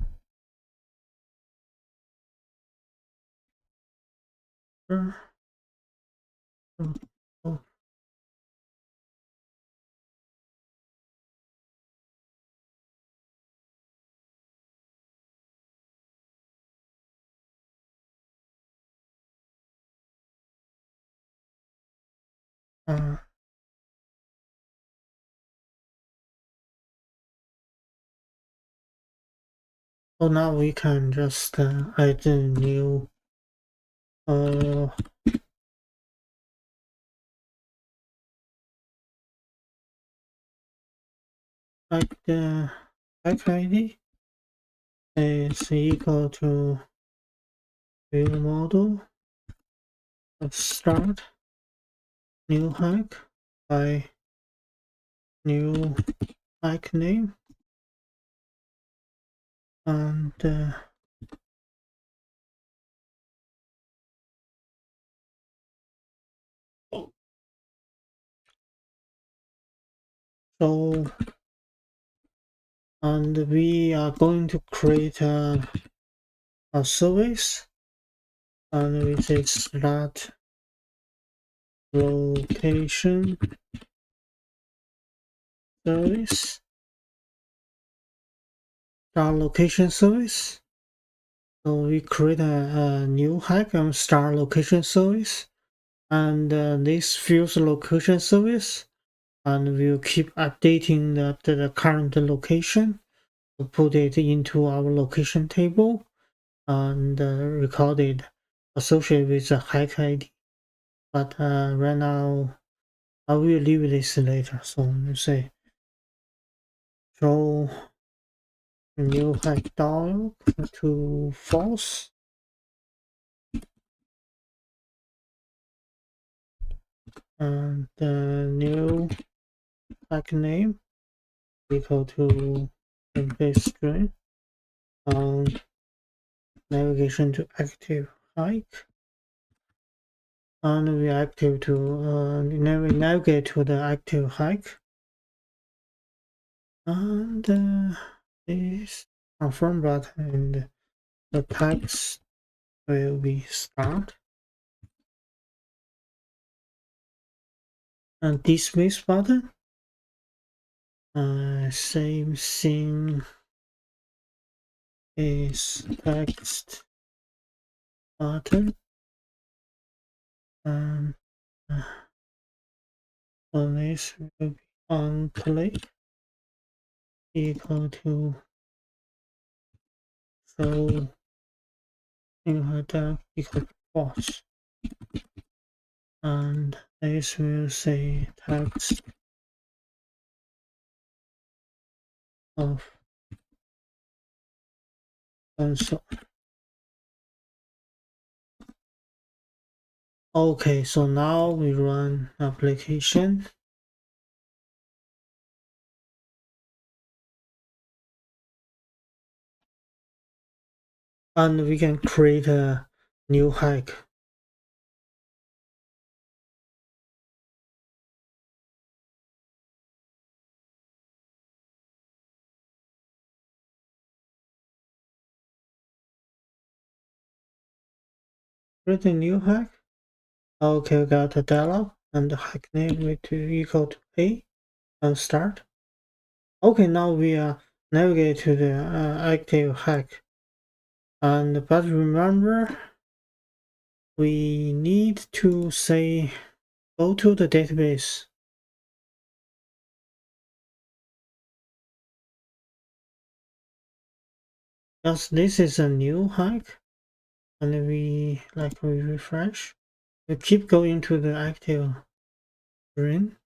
uh, so now we can just add a new like the hack ID is equal to view model start new hack by new hack name and so and we are going to create a service and which is that location service star location service. So we create a new hack and star location service and this fields location service and we'll keep updating the current location to put it into our location table and record it associated with the hack ID. But right now I will leave this later. So let's say show new hack dialog to false and the new hack name equal to base string and navigation to active hike and we active to navigate to the active hike and this confirm button and the text will be start and dismiss button same thing is text button and this will be on click equal to show header equal to false and this will say text of console. Okay, so now we run application and we can create a new hack. Create a new hack Okay, we got a dialog and the hike name will to equal to A and start. Okay, now we are navigate to the active hike. And but remember, we need to say go to the database. Because this is a new hike, and we refresh. We keep going to the active screen.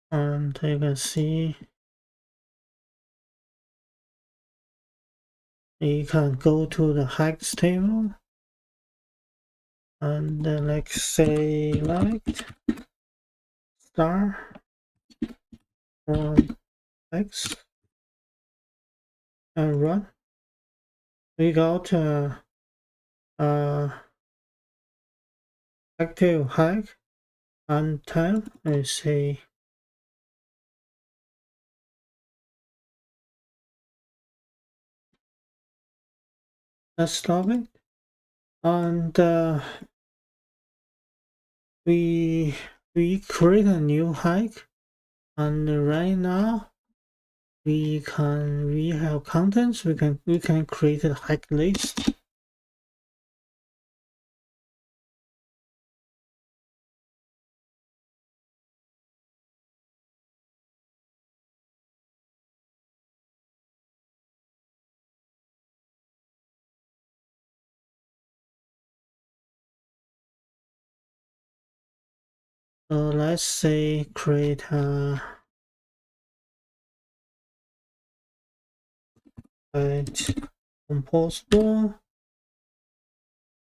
And you can see you can go to the hikes table and like say star from X and run. We got active hike and time. Let's say let's stop it. And we create a new hike, and right now we have contents. We can create a hike list. So let's say create a composable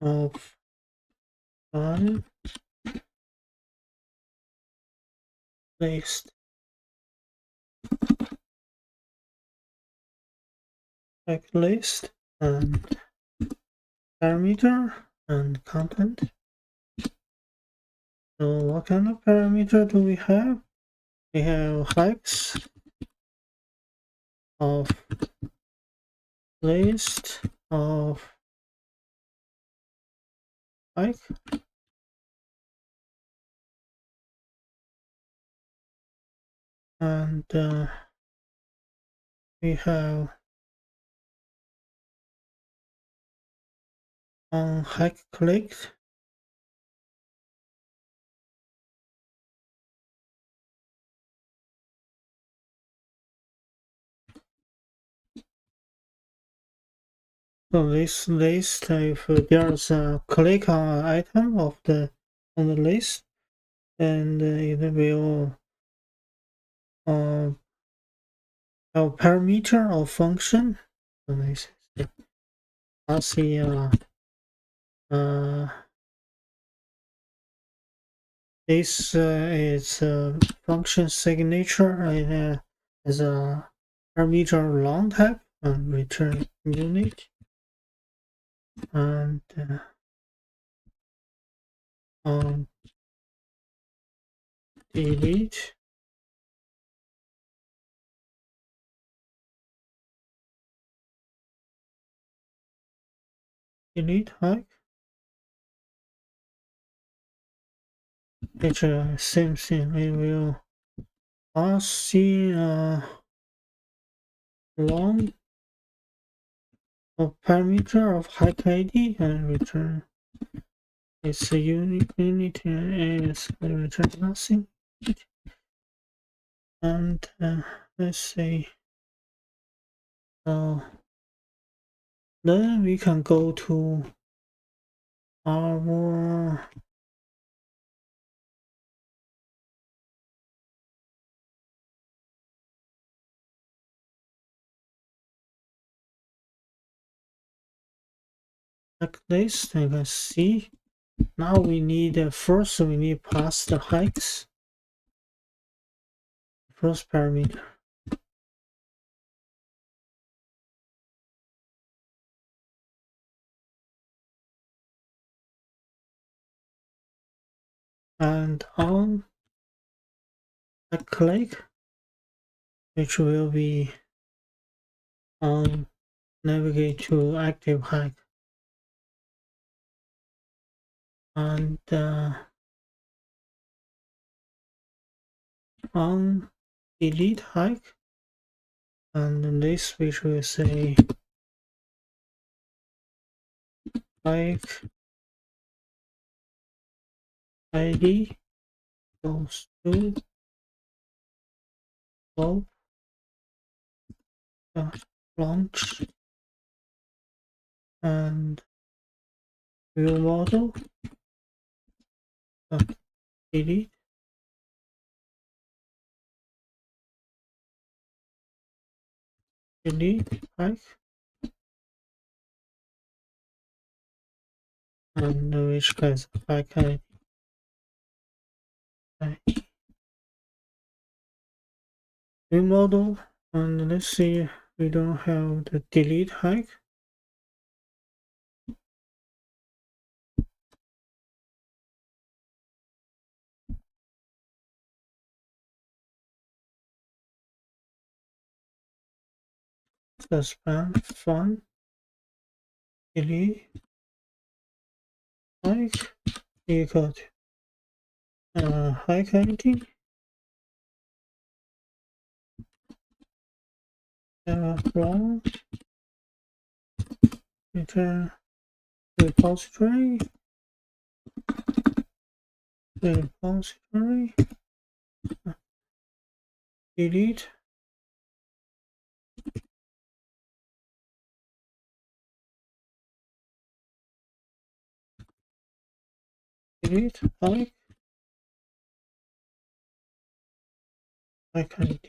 of file list checklist and parameter and content. So what kind of parameter do we have? We have hikes of list of hike and we have on hike clicked. So this list, if there's a click on an item of on the list, and it will have parameter or function. So this is classy this is a function signature and is a parameter long type and return unit and on delete hike, which same thing. We will pass the long of parameter of hike ID and return it's a unit is return nothing. And let's say then we can go to our checklist. You can see now we need first we need pass the hikes first parameter. and on a click, which will be on navigate to active hike, and on delete hike, and this which will say hike ID goes to slope launch and view model delete hike, and which has hike ID. View model, and let's see, we don't have the delete hike. Suspend fun delete hike equal to hike ID from return repository delete hike ID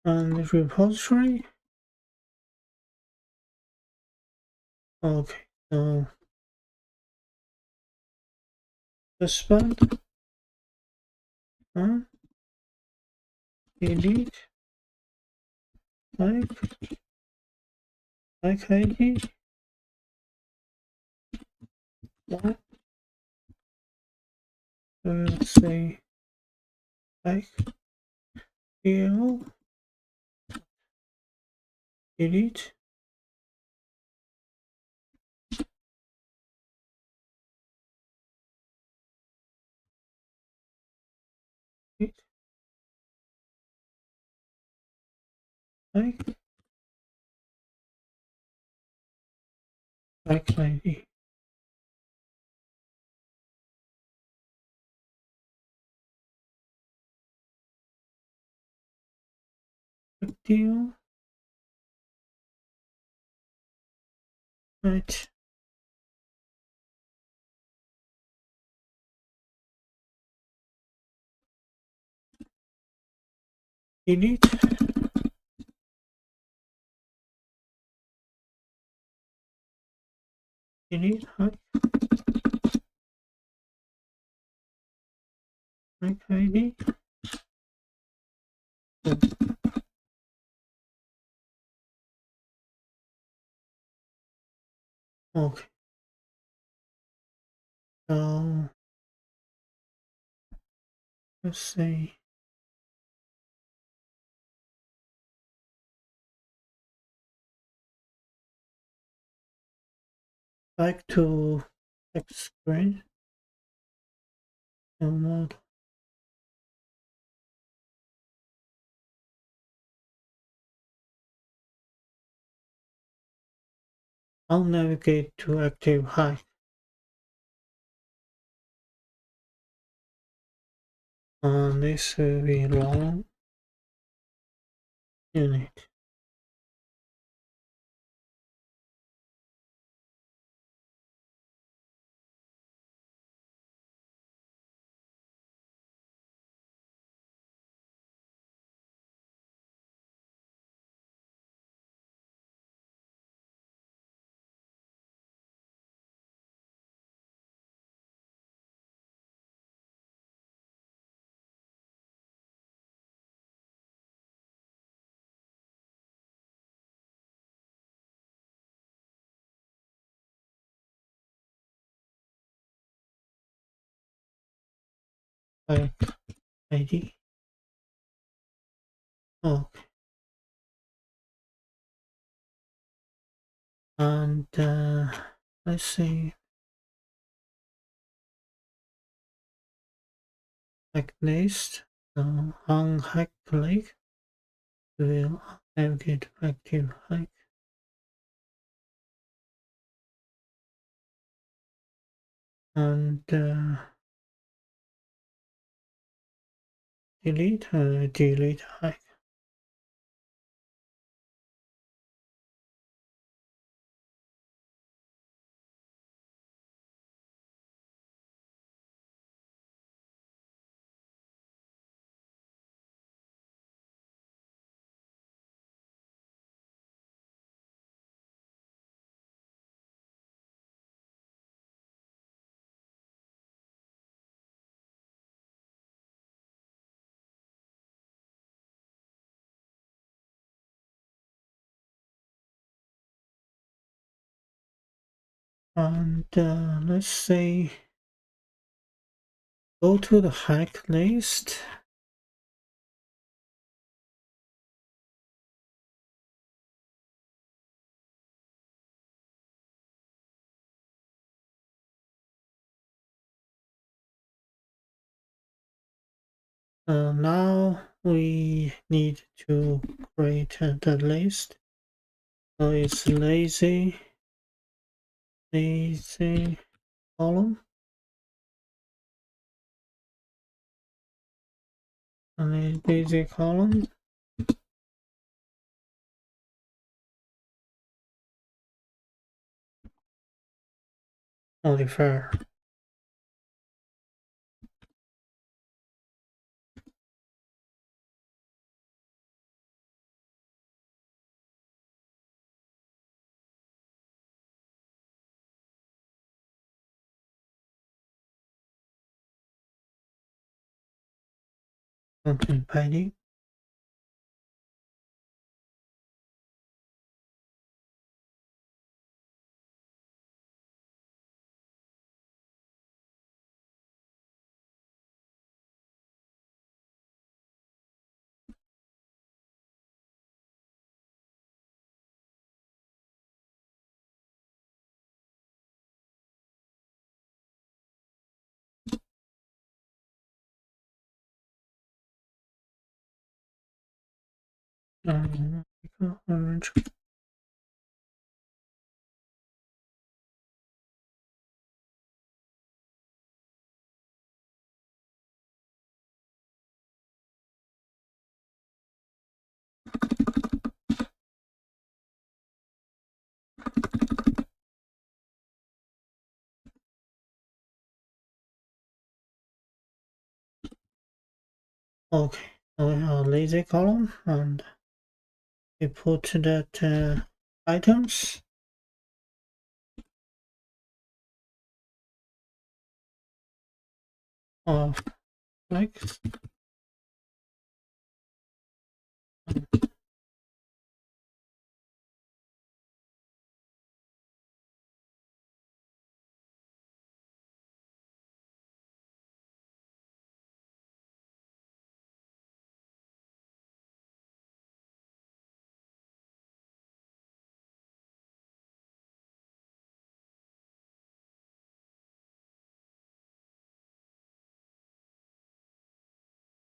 and repository. Okay, so suspend delete hike ID let's say hike delete hike ID. Deal right delete hike ID. Okay, so let's say back to text screen mode. I'll navigate to active hike. And this will be long unit. hike ID. Okay, and let's see, like list. So on hike click, we'll navigate active hike, and delete hike. And let's say go to the hike list. Now we need to create the list. So it's lazy column, and then lazy column. Modifier. Content padding. Orange. Okay, so we have a lazy column, and we put that items of like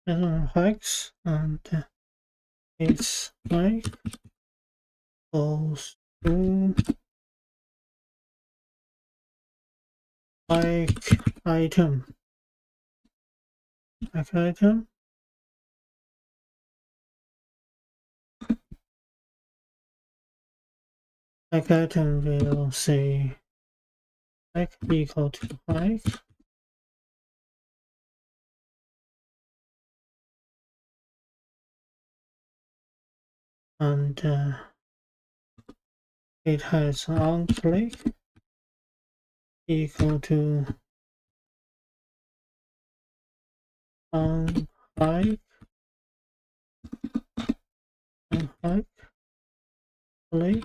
hikes, and it's like goes to hike item, hike item, hike item will say hike equal to hike, and it has on click equal to on hike, on hike click,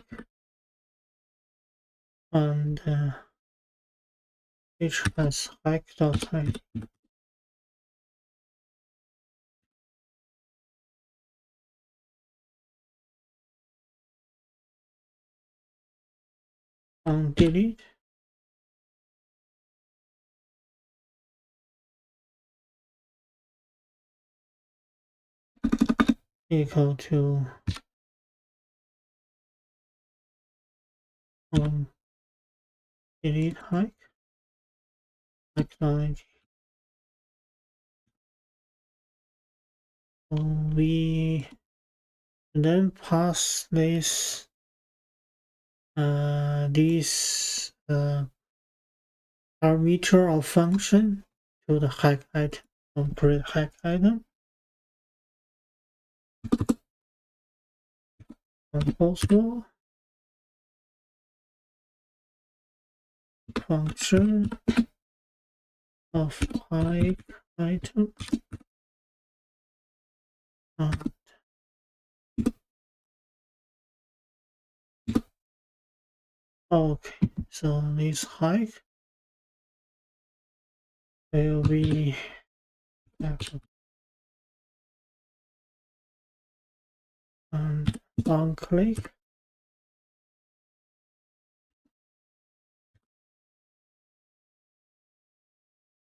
and each has hike dot hike. delete equal to delete hike acknowledge. So we then pass this parameter or function to the hack item or create hack item. Also function of hack item. Okay, so this hike will be and on click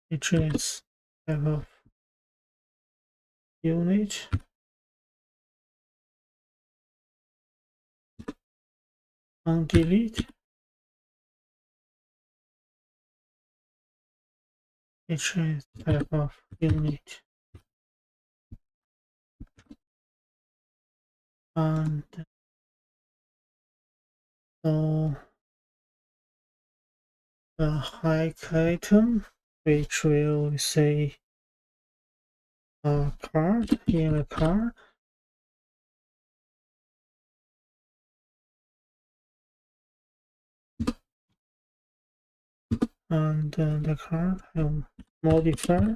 which is type of unit on delete which is type of unit, and so the hike item which will say a card in a card, and the card will modify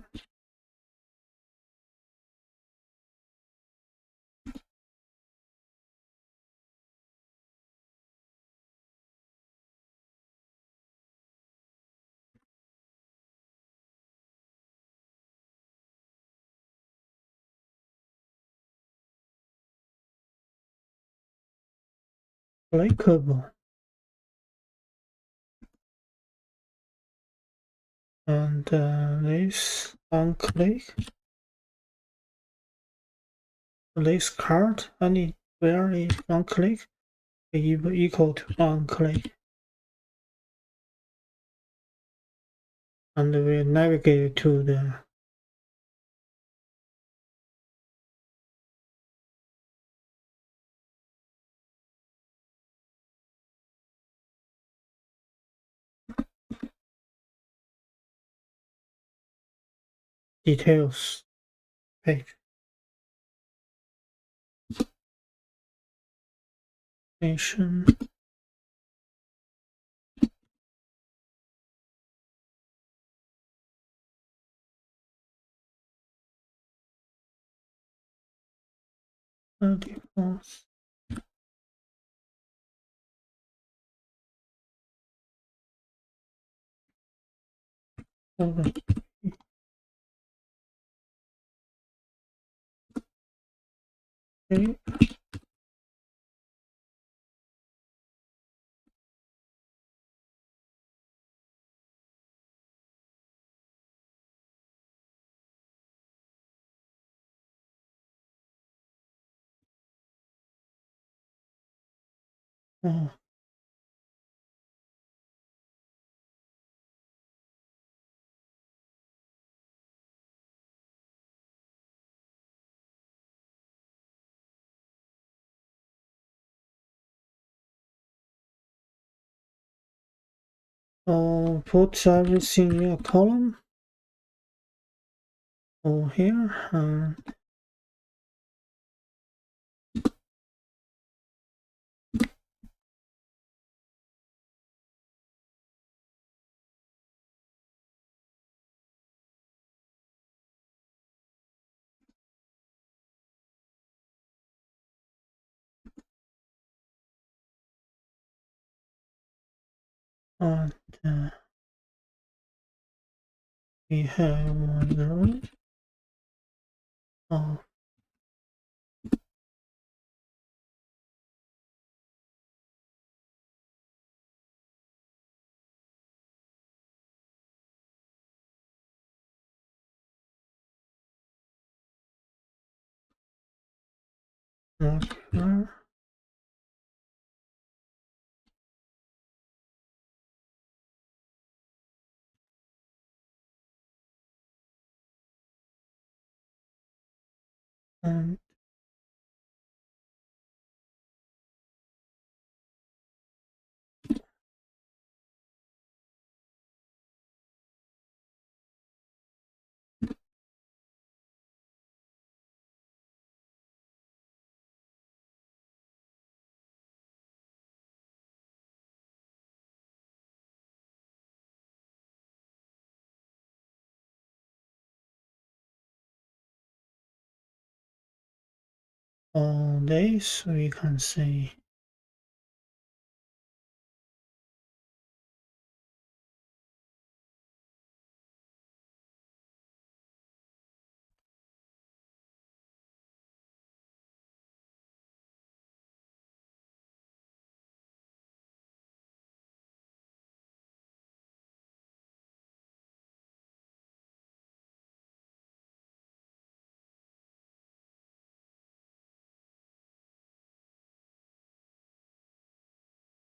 clickable, and this on click this card anywhere is on click equal to on click, and we navigate to the details page. Nation defaults. Okay. Oh, put everything in a column over here, and we have one row of Okay. And all this we can say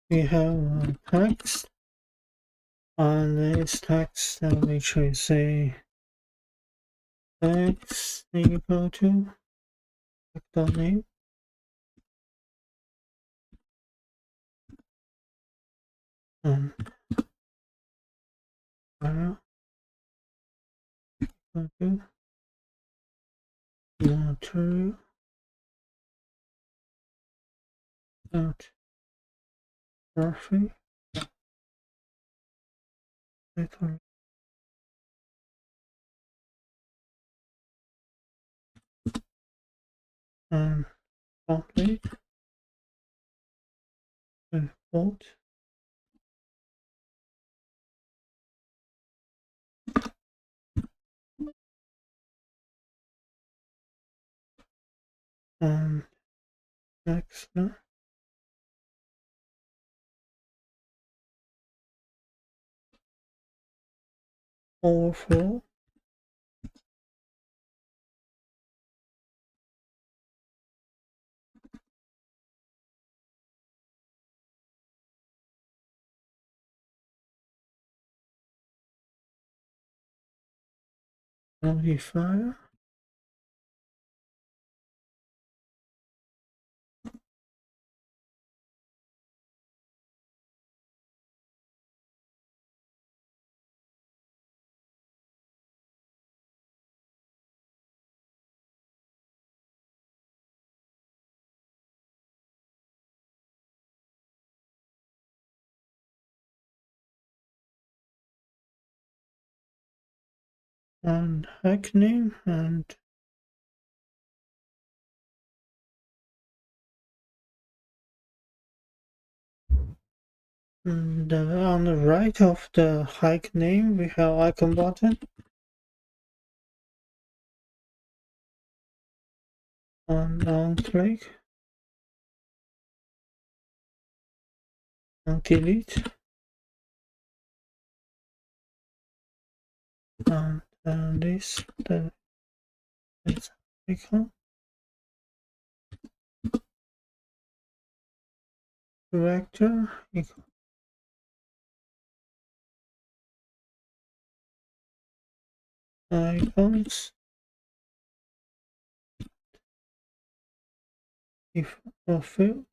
we have text, and this text we should say text equal to text name, and file equal to material dot graphic and complete default and next overflow modifier and hack name and on the right of the hike name we have icon button, and on click and delete, and this icon director icons if field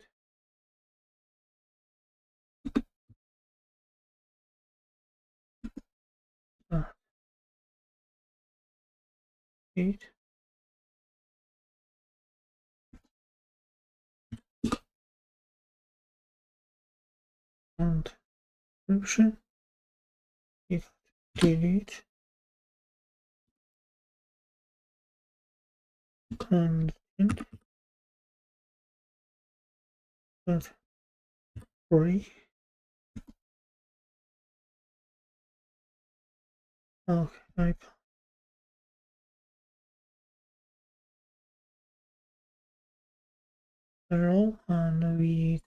uh, it and description if delete and but free. Okay, arrow, and we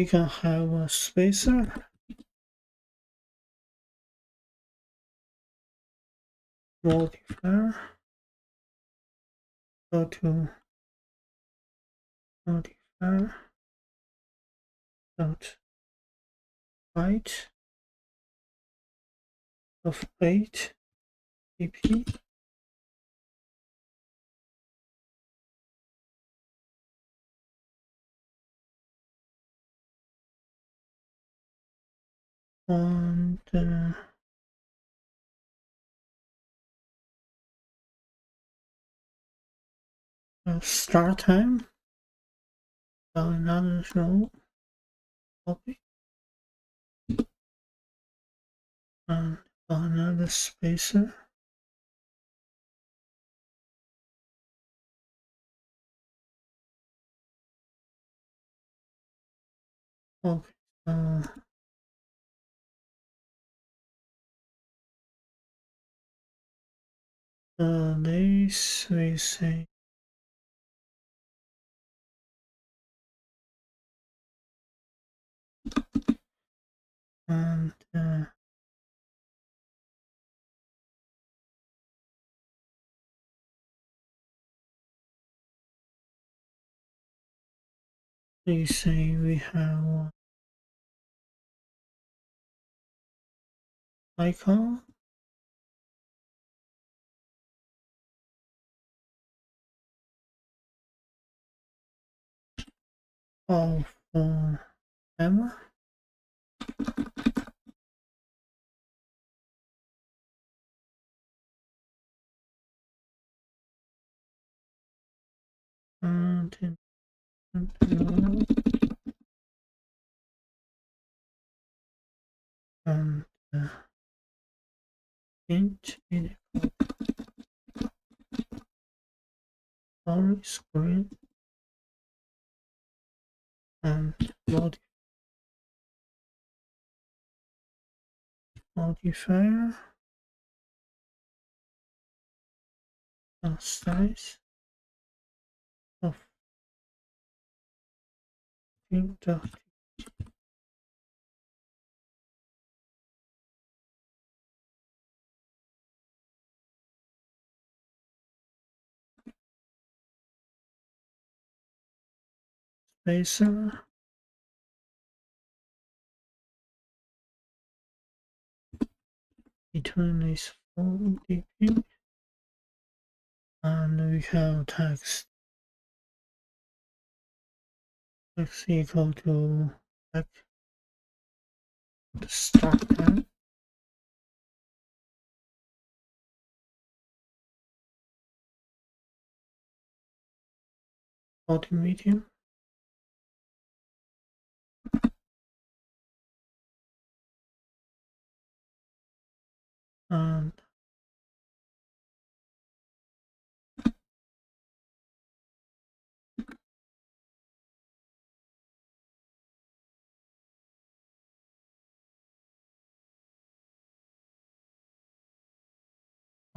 can have a spacer modifier, go to modifier dot height of 8 pp, and start time, another row, copy, and another spacer. Okay, this we say and we say we have one icon of hammer, and and int in color screen and modifier size of dot spacer between is 4 dp, and we have text equal to like the start time, body medium, and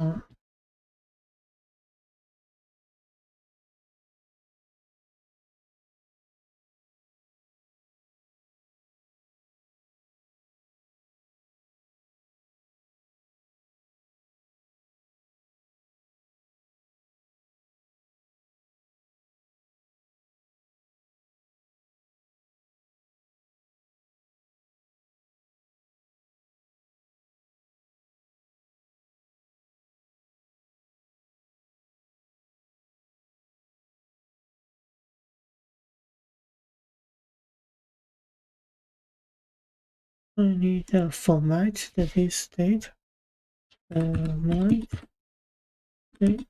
uh, I need a format that is state my state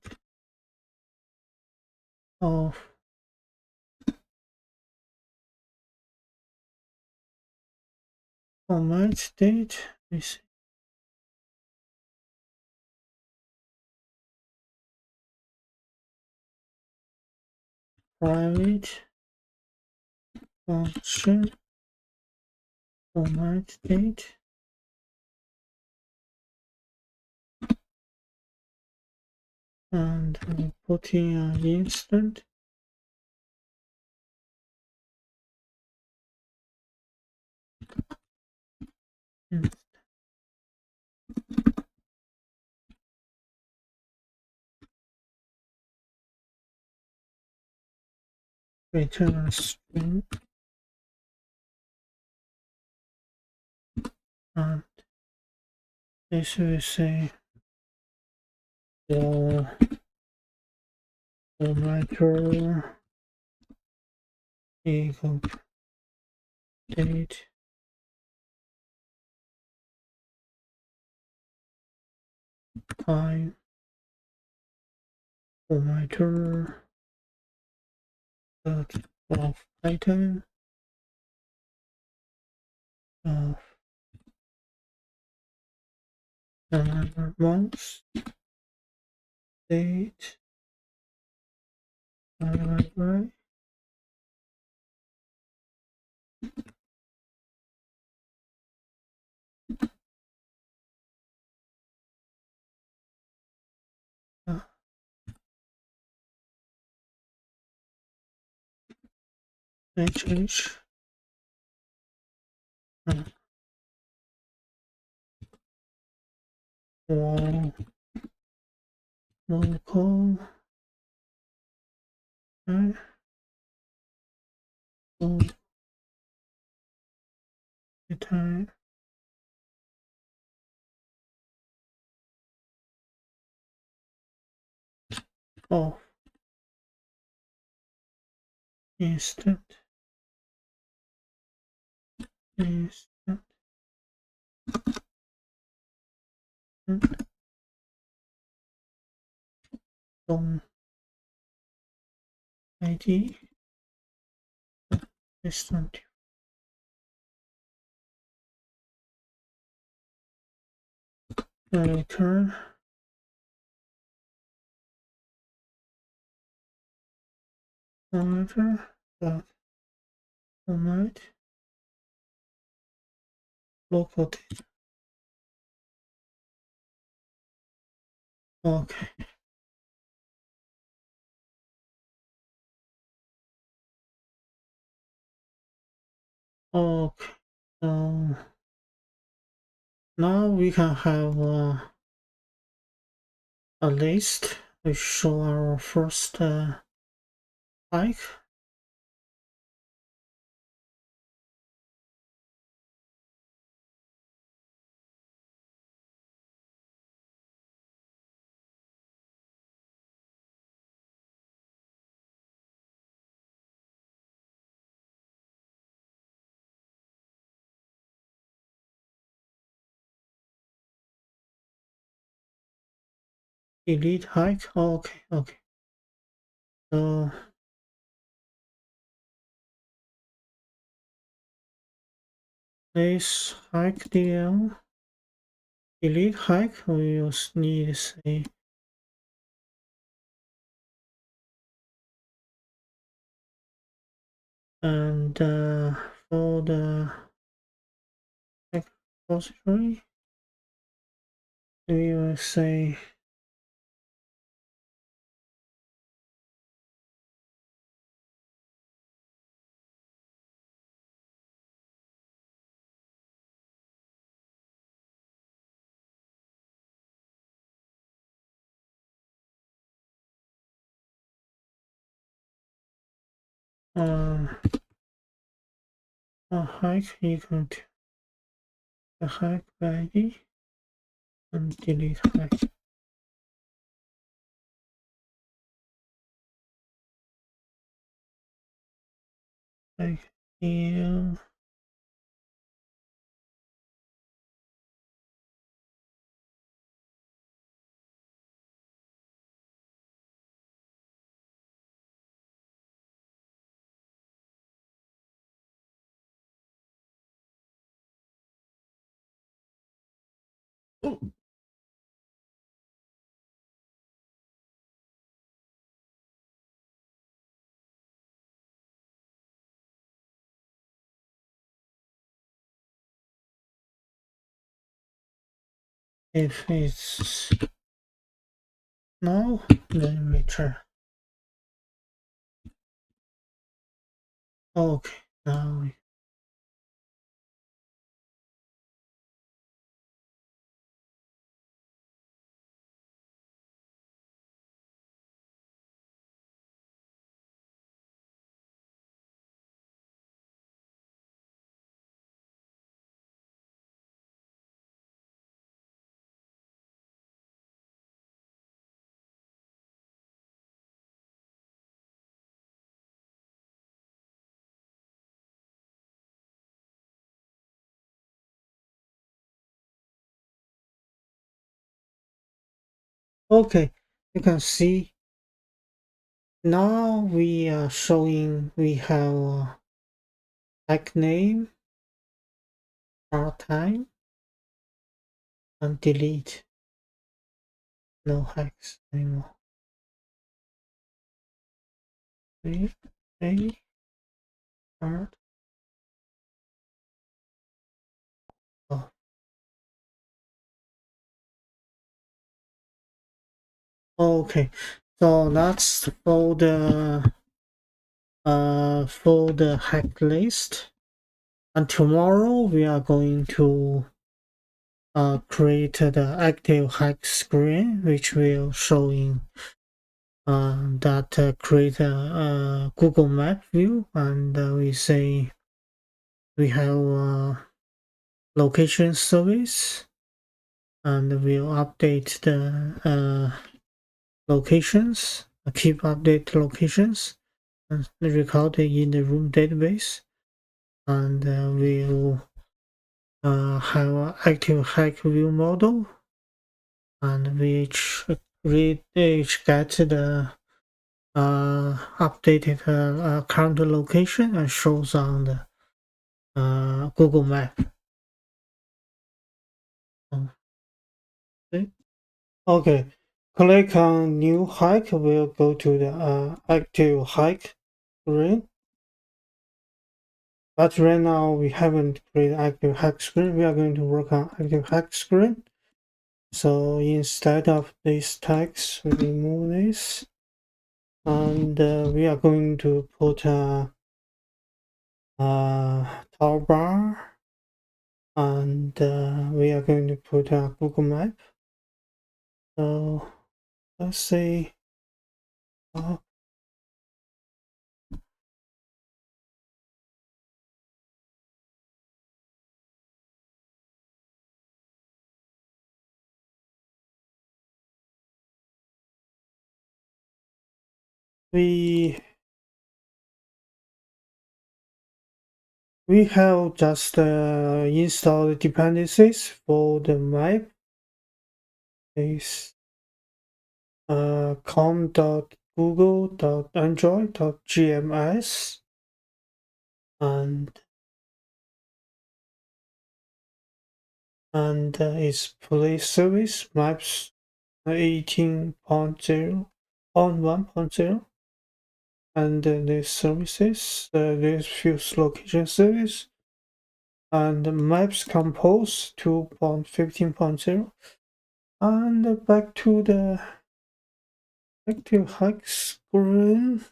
of format state is private function format state and putting an instant return a string, and this will say the formatter equal date time formatter dot of item of months date right. I change wall local and the time of instant instant dom ID instant return monitor dot format local data. Okay. Okay. So now we can have a list which show our first hike. Delete hike. Okay. Okay. So this hike DL delete hike we will need say and for the repository we will say a hike equal to the hike ID and delete hike. Hike DL if it's no, then return. Okay, now Okay, you can see now we are showing we have hack name, start time, and delete. No hacks anymore. A start. Oh, okay, so that's for the hack list. And tomorrow we are going to create the active hack screen, which will showing that create a Google Map view, and we say we have location service, and we'll update the locations, keep update locations, and record it in the room database, and we'll have an active hack view model, and which get the updated current location and shows on the Google Map. Okay. Okay. Click on new hike. We'll go to the active hike screen. But right now we haven't created active hack screen. We are going to work on active hack screen. So instead of this text, we remove this, and we are going to put a toolbar, and we are going to put a Google Map. So let's say we have just installed dependencies for the map. Is com.google.android.gms, and its play service maps 18.0.1.0, and these services, this fuse location service, and maps compose 2.15.0, and back to the active hack screen.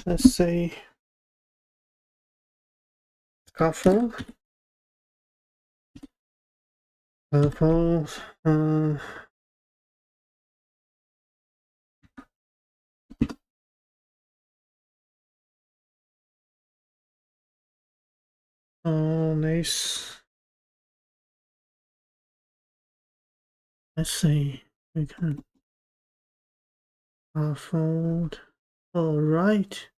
Let's say scaffold. Scaffold. Nice. Let's see. We can scaffold. All right.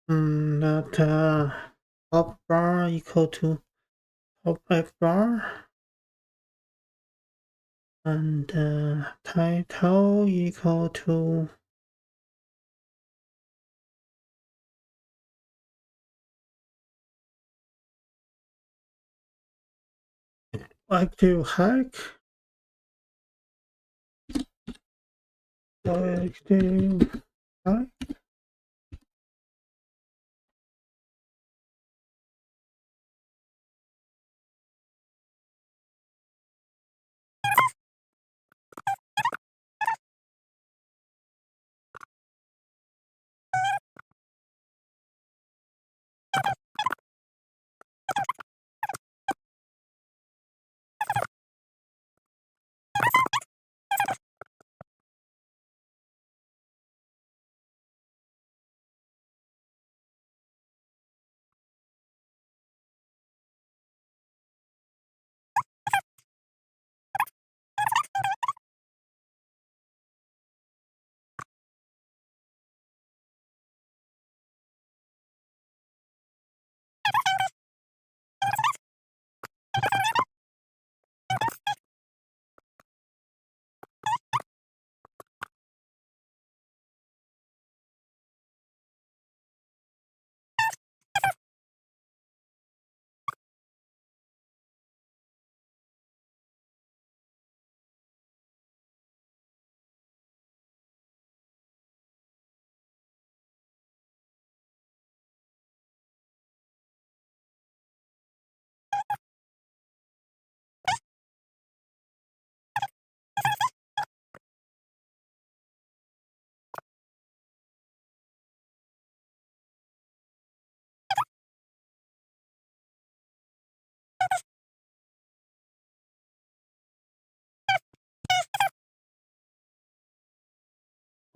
That top bar equal to top F bar, and title equal to active hack. Active hack.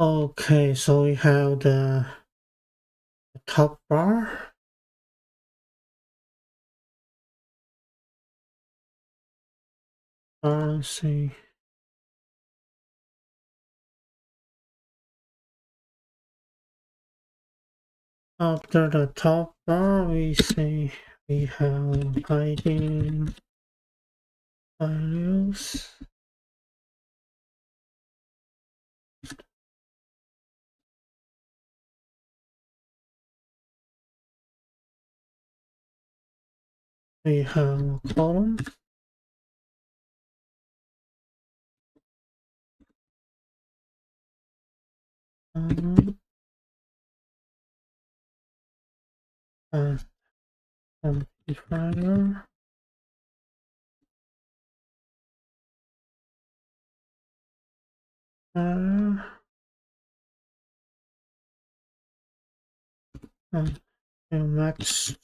Okay, so we have the top bar. Let's see. After the top bar, we say we have hiding values. We have a column. And definer. And max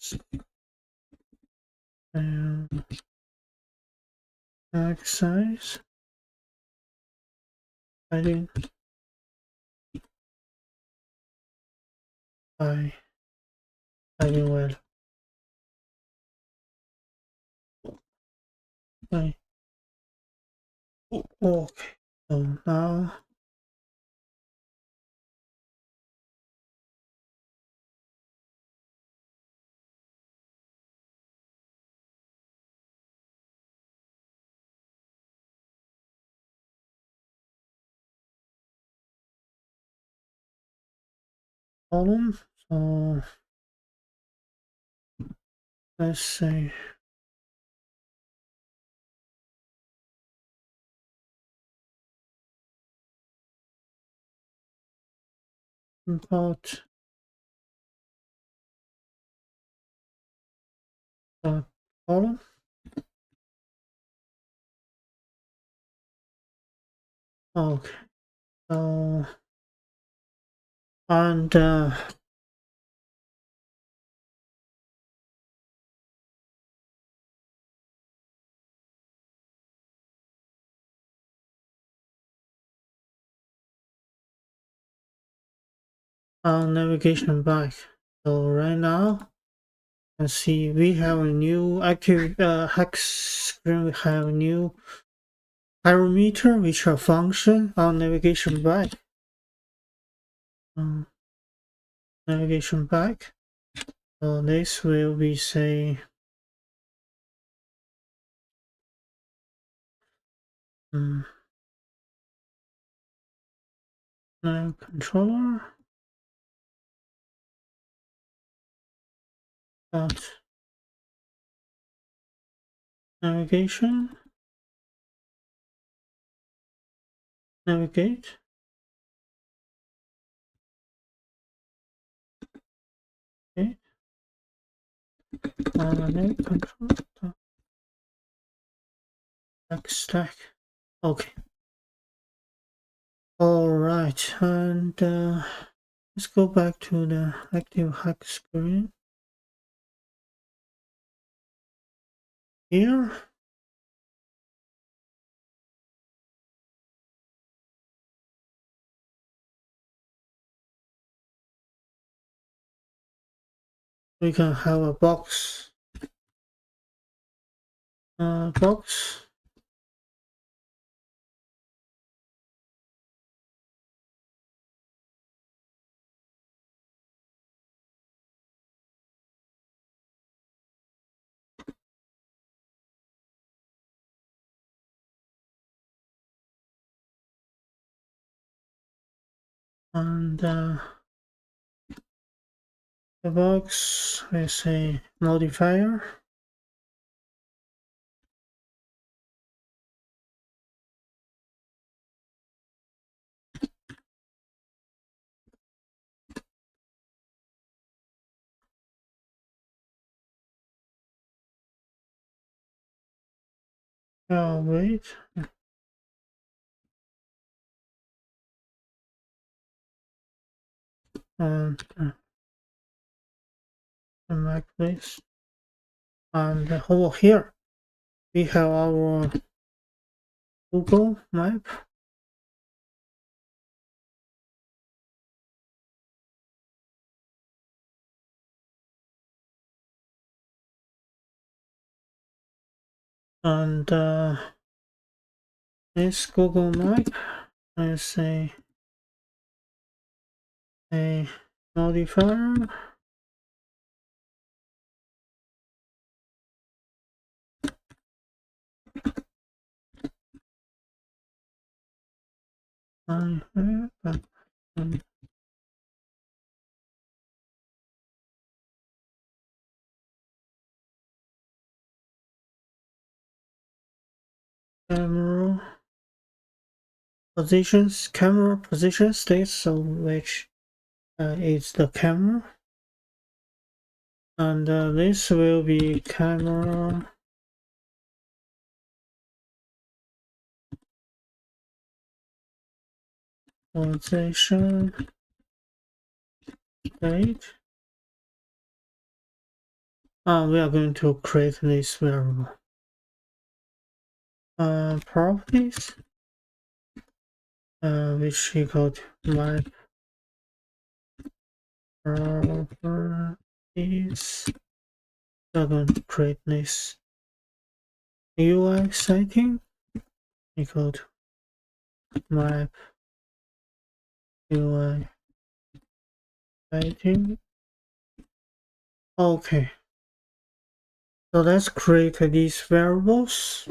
max size. I think I think well. I okay. So now column. So let's say import column. Okay. So and navigation back. So right now, let's see, we have a new active hex screen. We have a new parameter, which are function on navigation back. Navigation back. So this will be say nav controller dot navigate. Okay. Nav control stack. Okay. All right, and let's go back to the active hack screen. Here, we can have a box. Box. And the box is a modifier. Oh, wait. And back this. And over here, we have our Google map. And this Google Map is a modifier. Camera position state, so which is the camera, and this will be camera position state. We are going to create this variable. Properties, which equal to my properties. We're going to create this UI setting equal to map UI setting. Okay, so let's create these variables.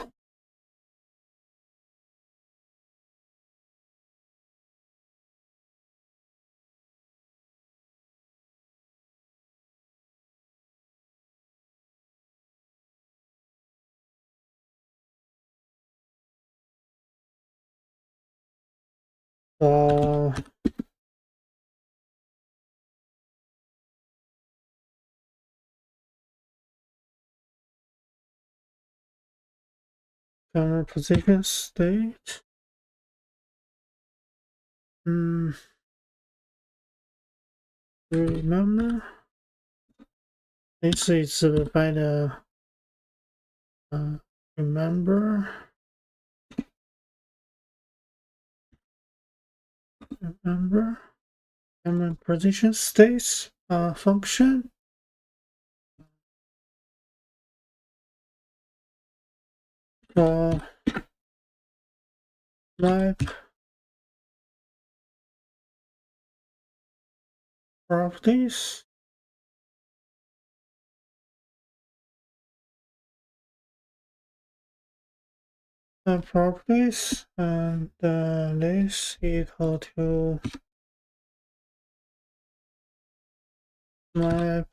For camera position state, remember this is by the remember camera position states function. For map properties, and this equal to map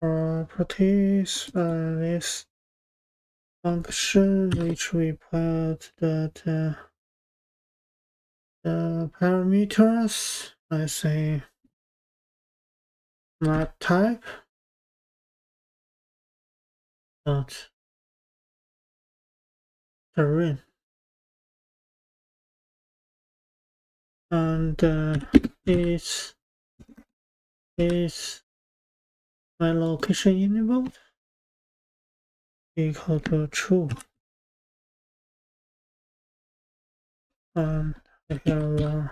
properties, this function which we put that the parameters, let's say map type dot terrain, and is my location enabled equal to true, and I have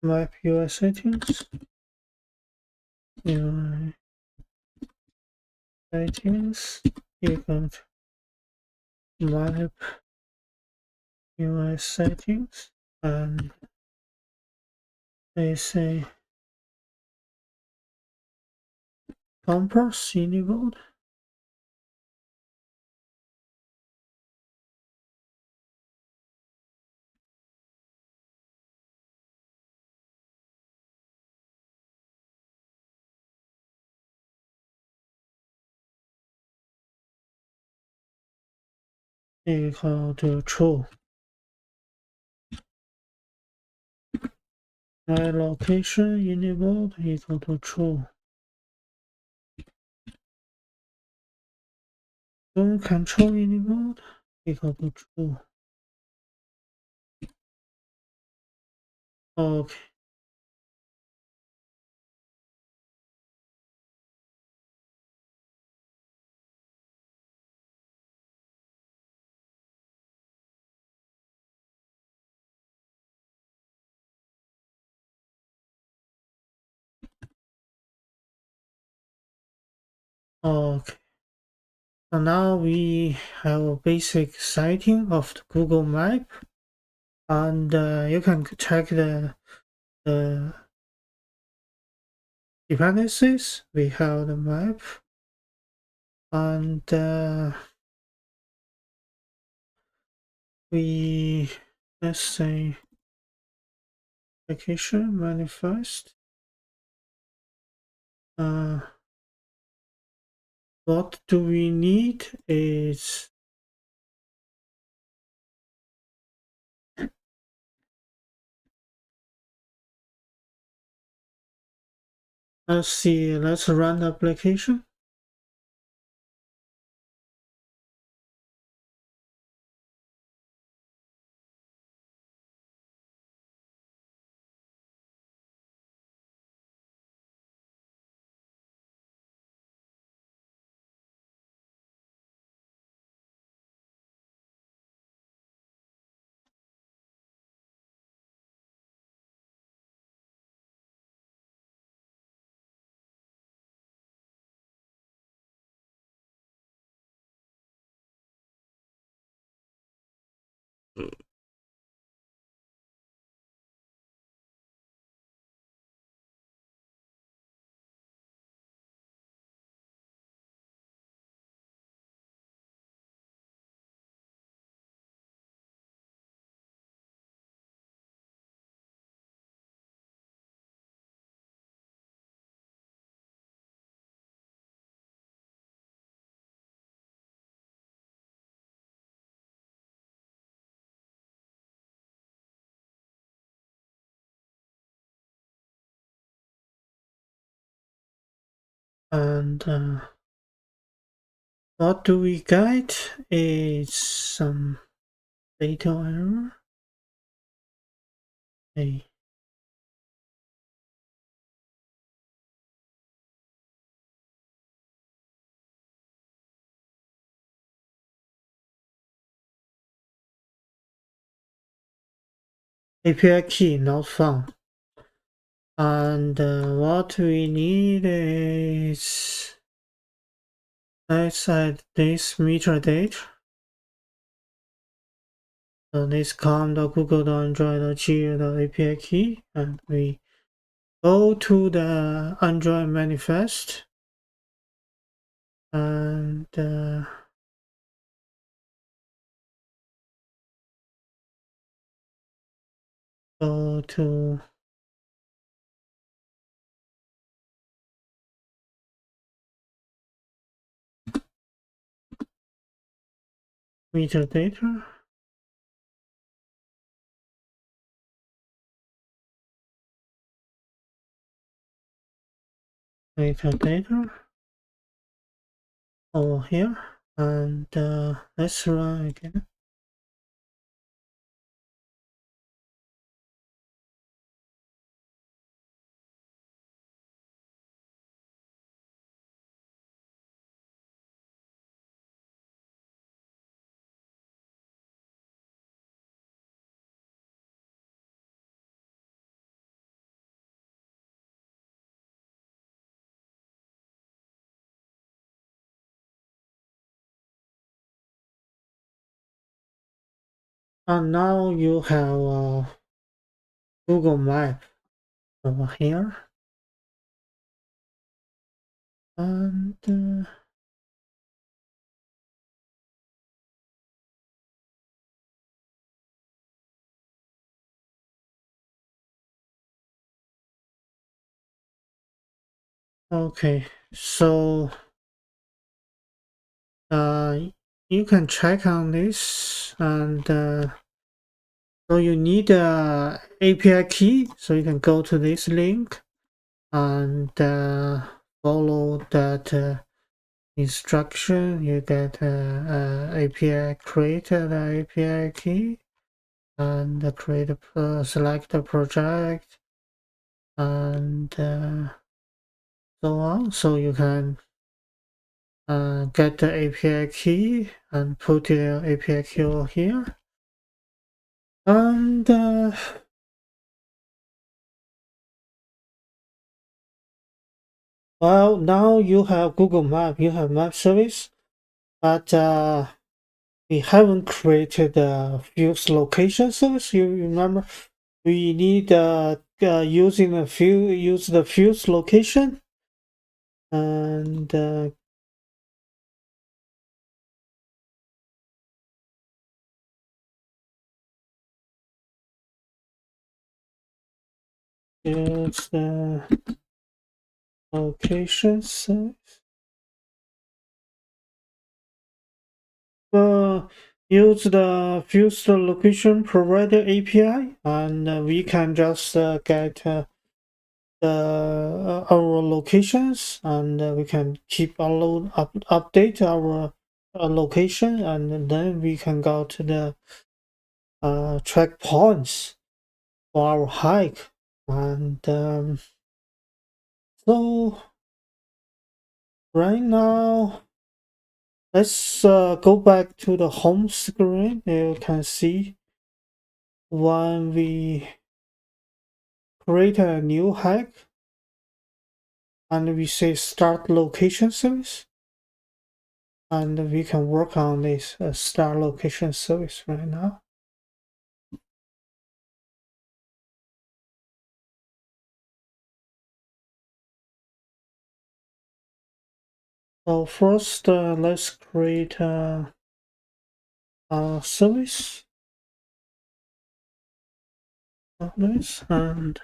map UI settings, UI settings equal to map UI settings, and they say compass enabled. Equal to true. My location enabled equal to true. Zone control enabled equal to true. Okay. Okay. So now we have a basic setting of the Google Map, and you can check the dependencies. We have the map, and we, let's say, application manifest. What do we need is, let's see, let's run the application. And what do we get is some data error. A API key not found. And what we need is, let's add this meter date. So this com.google.android.geo.api key, and we go to the Android manifest, and go to meter data. Metadata over here, and let's run again. And now you have Google Map over here, and okay, so you can check on this, and so you need a API key, so you can go to this link and follow that instruction. You get API, create the API key, and create select a project, and so on. So you can get the API key and put the API key over here, and Well, now you have Google Map, you have map service, but we haven't created a fuse location service. You remember we need use the fuse location and use the location service. Uh, Use the fuse location provider API, and we can just get our locations, and we can keep update our location, and then we can go to the track points for our hike. And so right now, let's go back to the home screen. You can see when we create a new hike and we say start location service, and we can work on this start location service right now. So first, let's create a service of this, and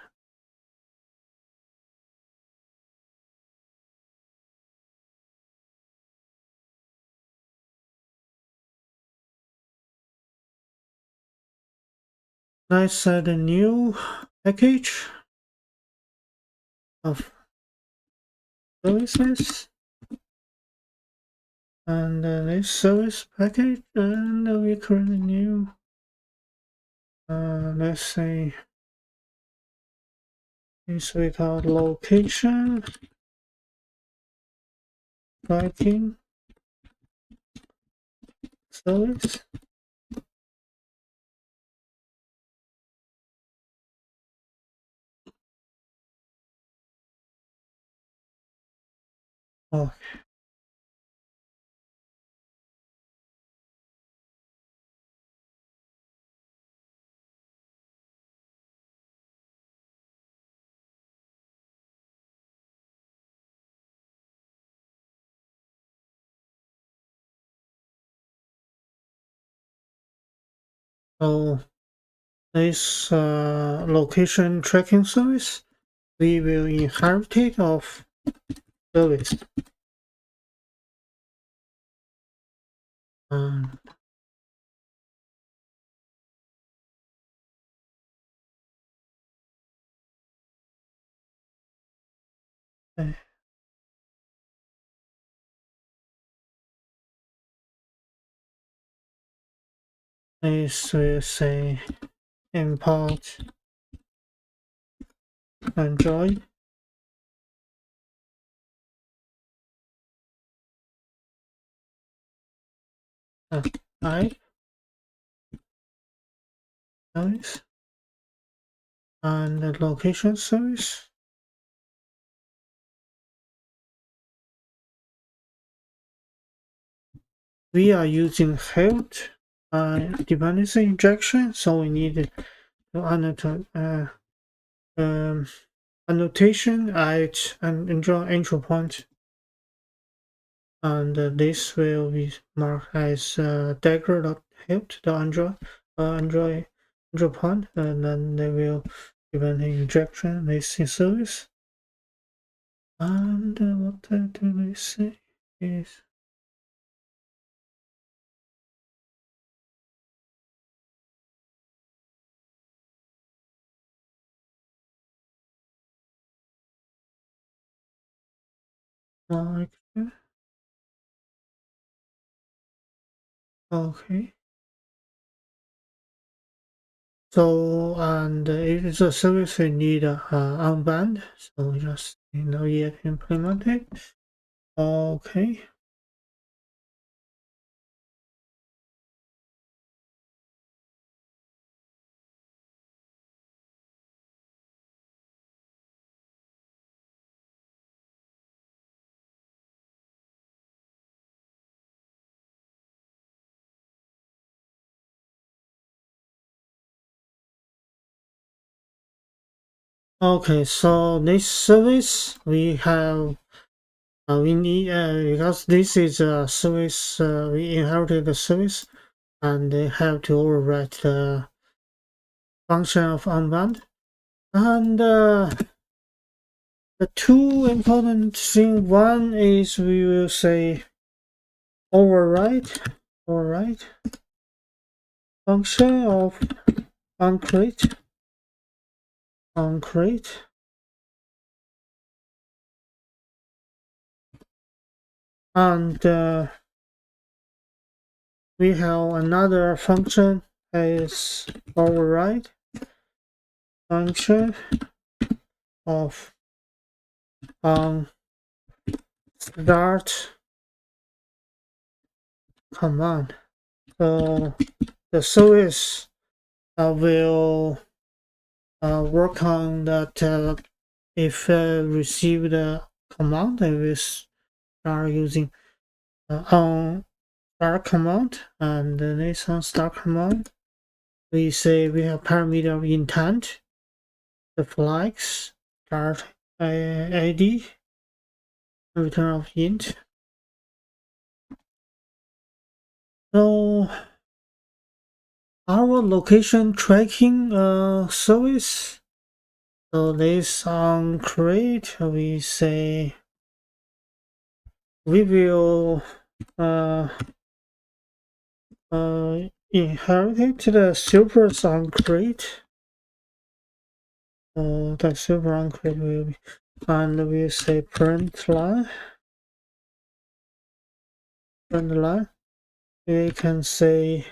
let's add a new package of services, and this service package, and we create a new, let's say, this without location, tracking service. Oh, so this location tracking service, we will inherit it of service. Um, eh, this will say import Android. Type service and the location service. We are using health dependency injection, so we need to annotate annotation at an entry point, and this will be marked as dagger.help the Android point, and then they will prevent the injection this service. And what do they say is like okay. So, and it is a service we need unbanned, so just yet implemented. Okay. Okay, so this service we have we need because this is a service we inherited the service and they have to overwrite the function of unbound. And the two important things, one is we will say override function of onCreate and we have another function is override function of start command. So the service will work on that. If receive the command, it will start using on start command, and the next on start command we say we have parameter of intent, the flags start id, return of int. So our location tracking service, so this on create we say we will inherited the supers on create. The super on create will be, and we say print line. We can say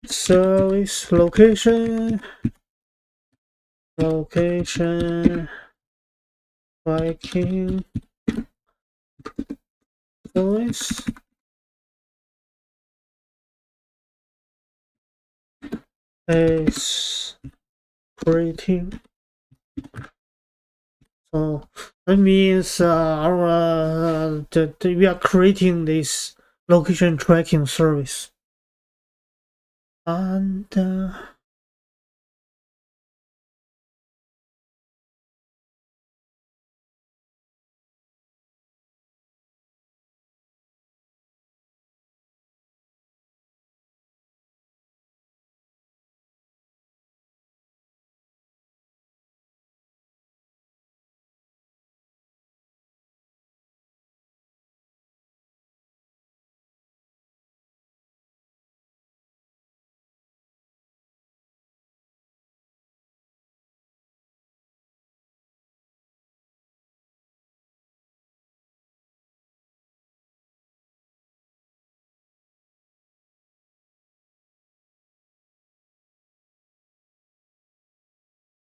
service location Viking service is creating. So that means we are creating this location tracking service, and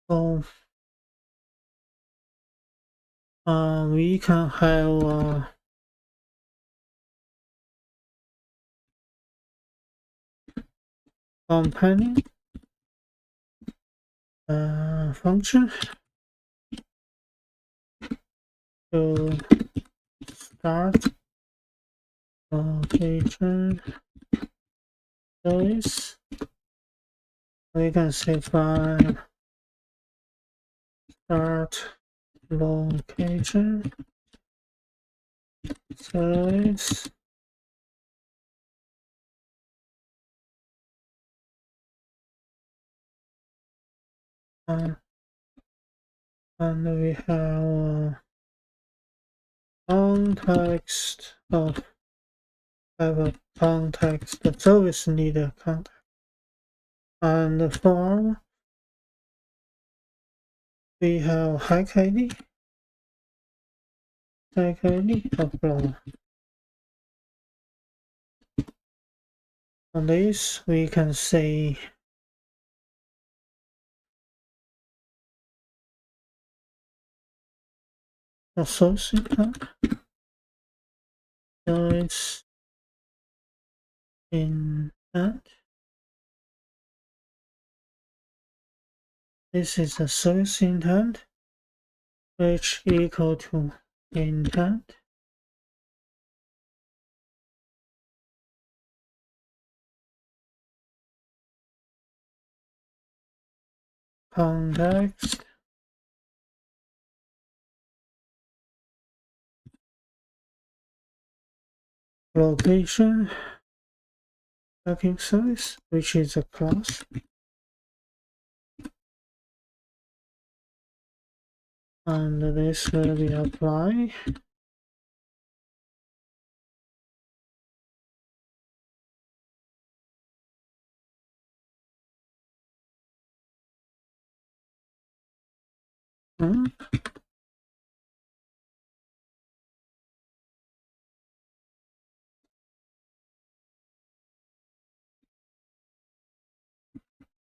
so we can have companion function to start location service. We can say file start location service and we have context of have a context. The service need a context and the form we have hack ID of blah. On this we can say associate service intent. This is a service intent which equal to intent context location tracking service, which is a class, and this will be apply.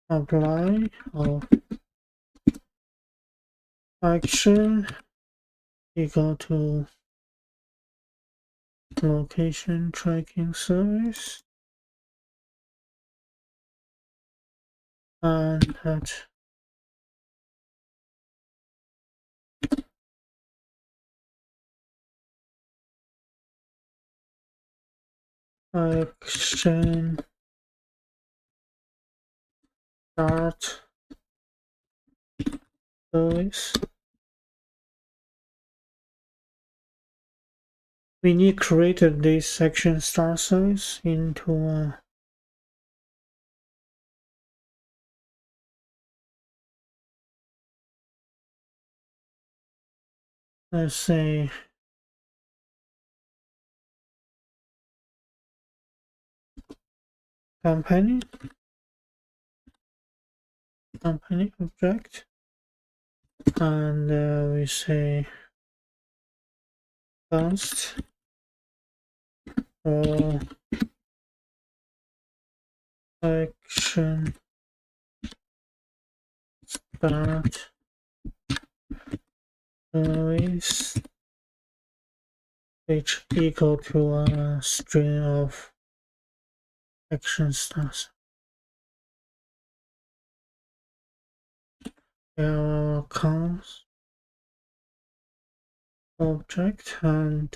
Apply of action equal to location tracking service, and that action start service. We need created this section start service into a let's say company object, and we say const or action start service, which equal to a string of action stars. Const object, and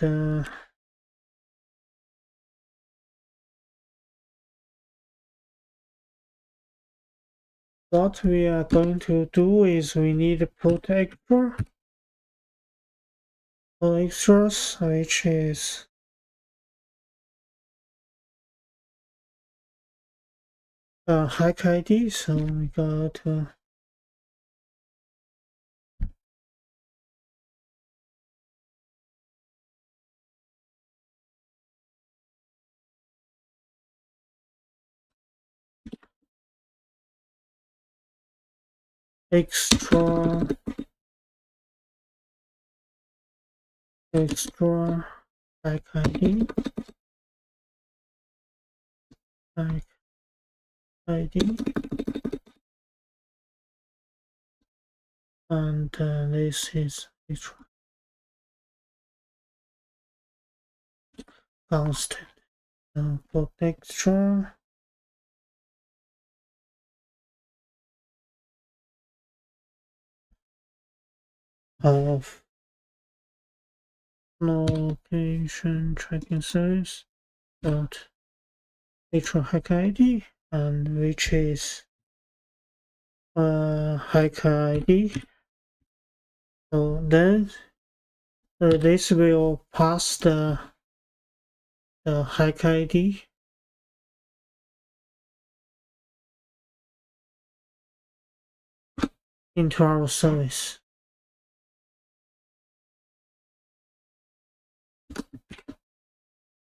what we are going to do is we need to put extras, which is hack ID. So we go to extra hack ID, hack ID, and this is extra constant. Put extra of location tracking service dot extra hack ID, and which is hack ID. So then this will pass the hack ID into our service.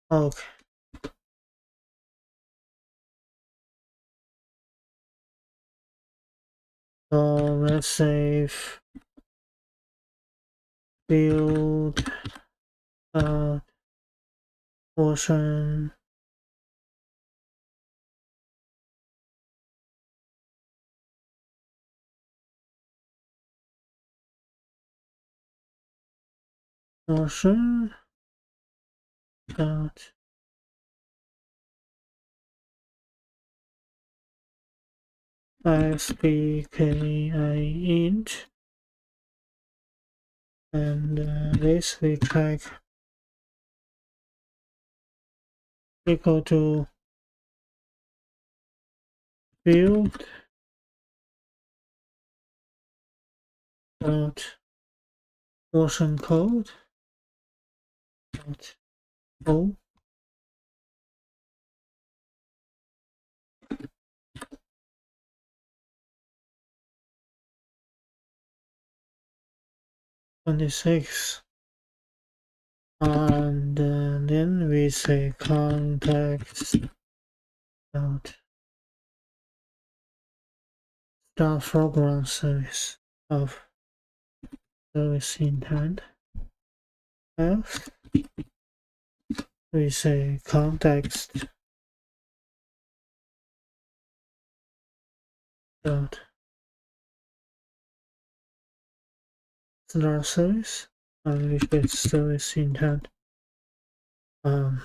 Okay. So let's save build portion dot int, and this we check equal to build dot version code dot o (26), and then we say context dot start foreground service of service intent. F, we say context dot start service, and we get service intent. And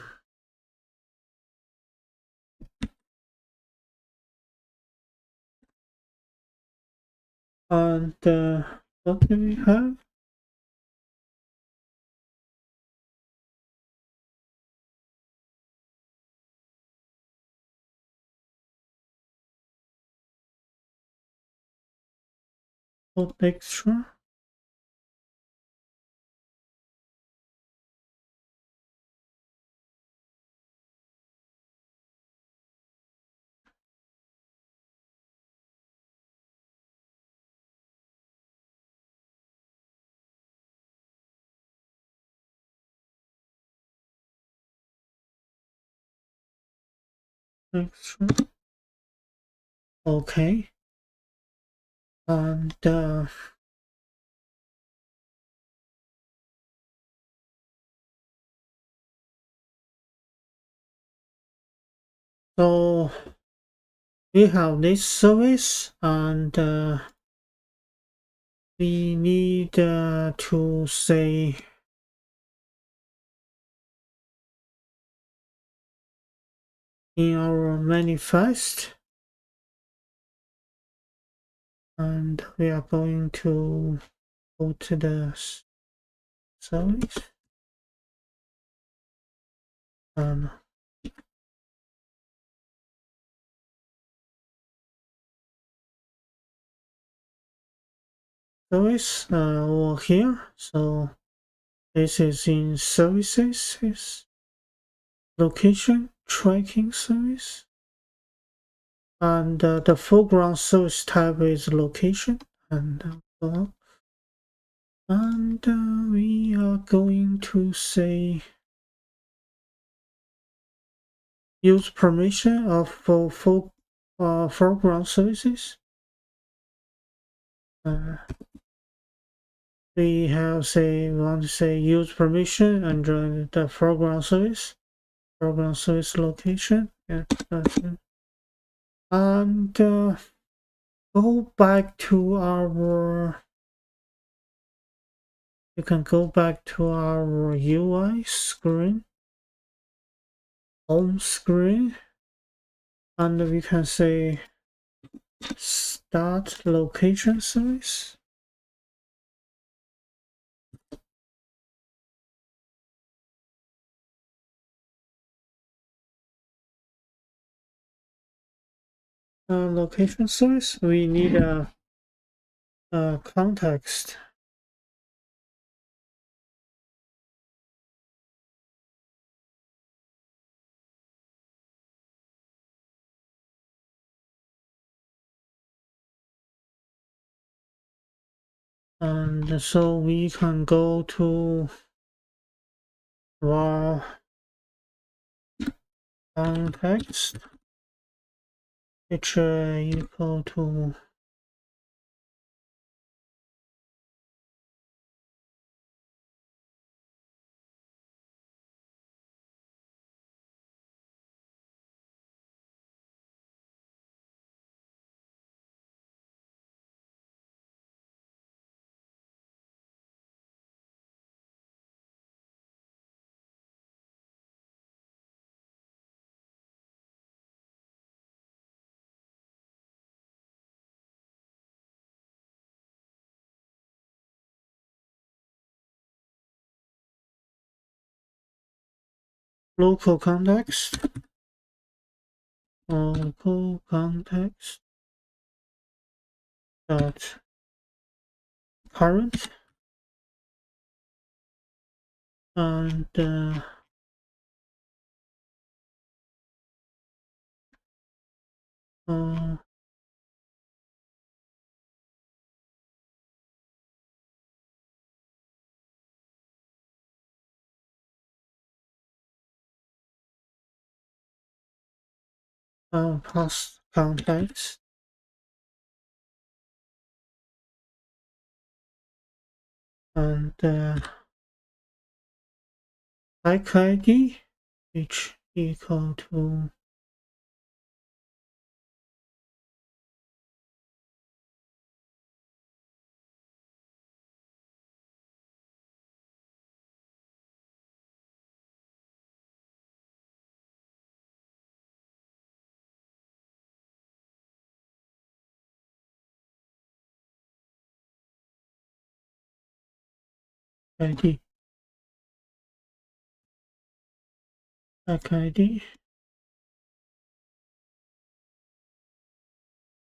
what do we have? Code texture. Texture. Okay. And so we have this service, and we need to say in our manifest, and we are going to go to the service and service over here. So this is in services, is location tracking service, and the foreground service type is location, and so on. And we are going to say use permission of foreground services. We want to say use permission and join the foreground service location. Yeah, that's it. And go back to our. You can go back to our UI screen, home screen, and we can say start location service. Location service, we need a context. And so we can go to var context, which equal to local context, dot current, and past context, and bike ID, which equal to ID, bike ID,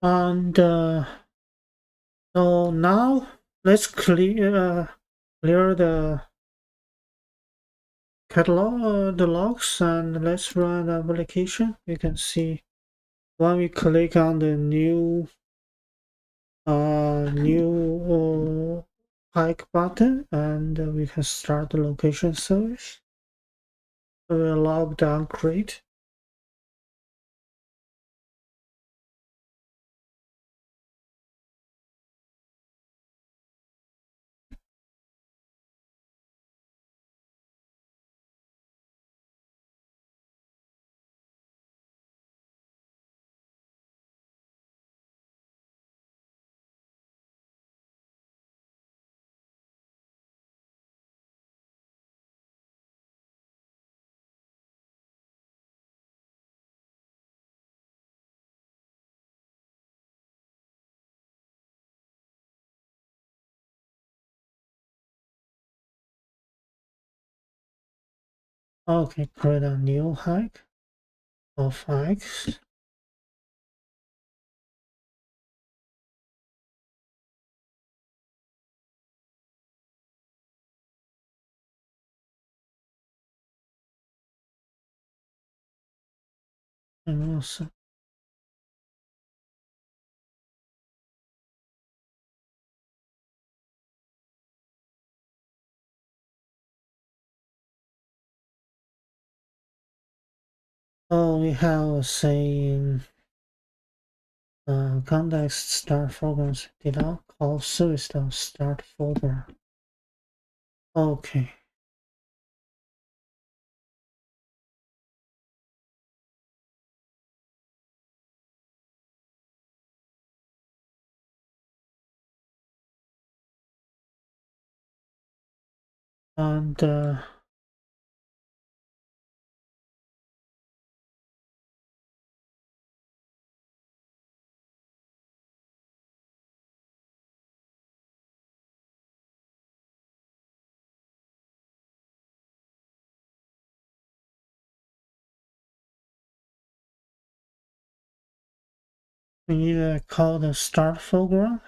and so now let's clear the catalog, the logs, and let's run the application. You can see when we click on the new hike button, and we can start the location service. We will log down create. Okay, create a new hike of hikes. And also we have saying context start programs did not call service start program. Okay. And we need to call the start program.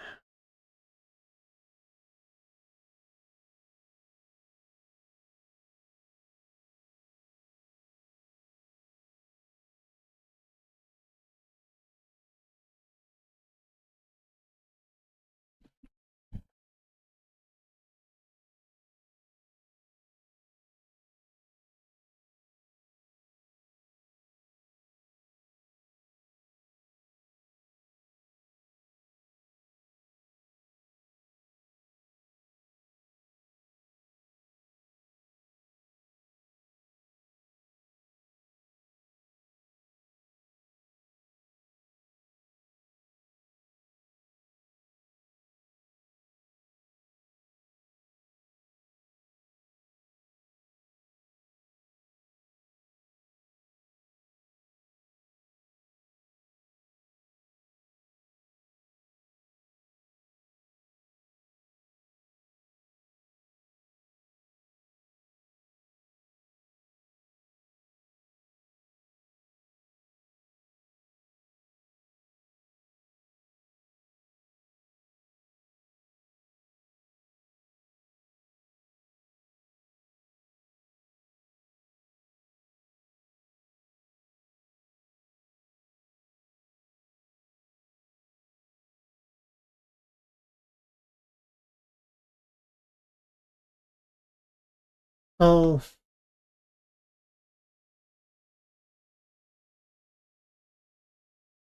Oh,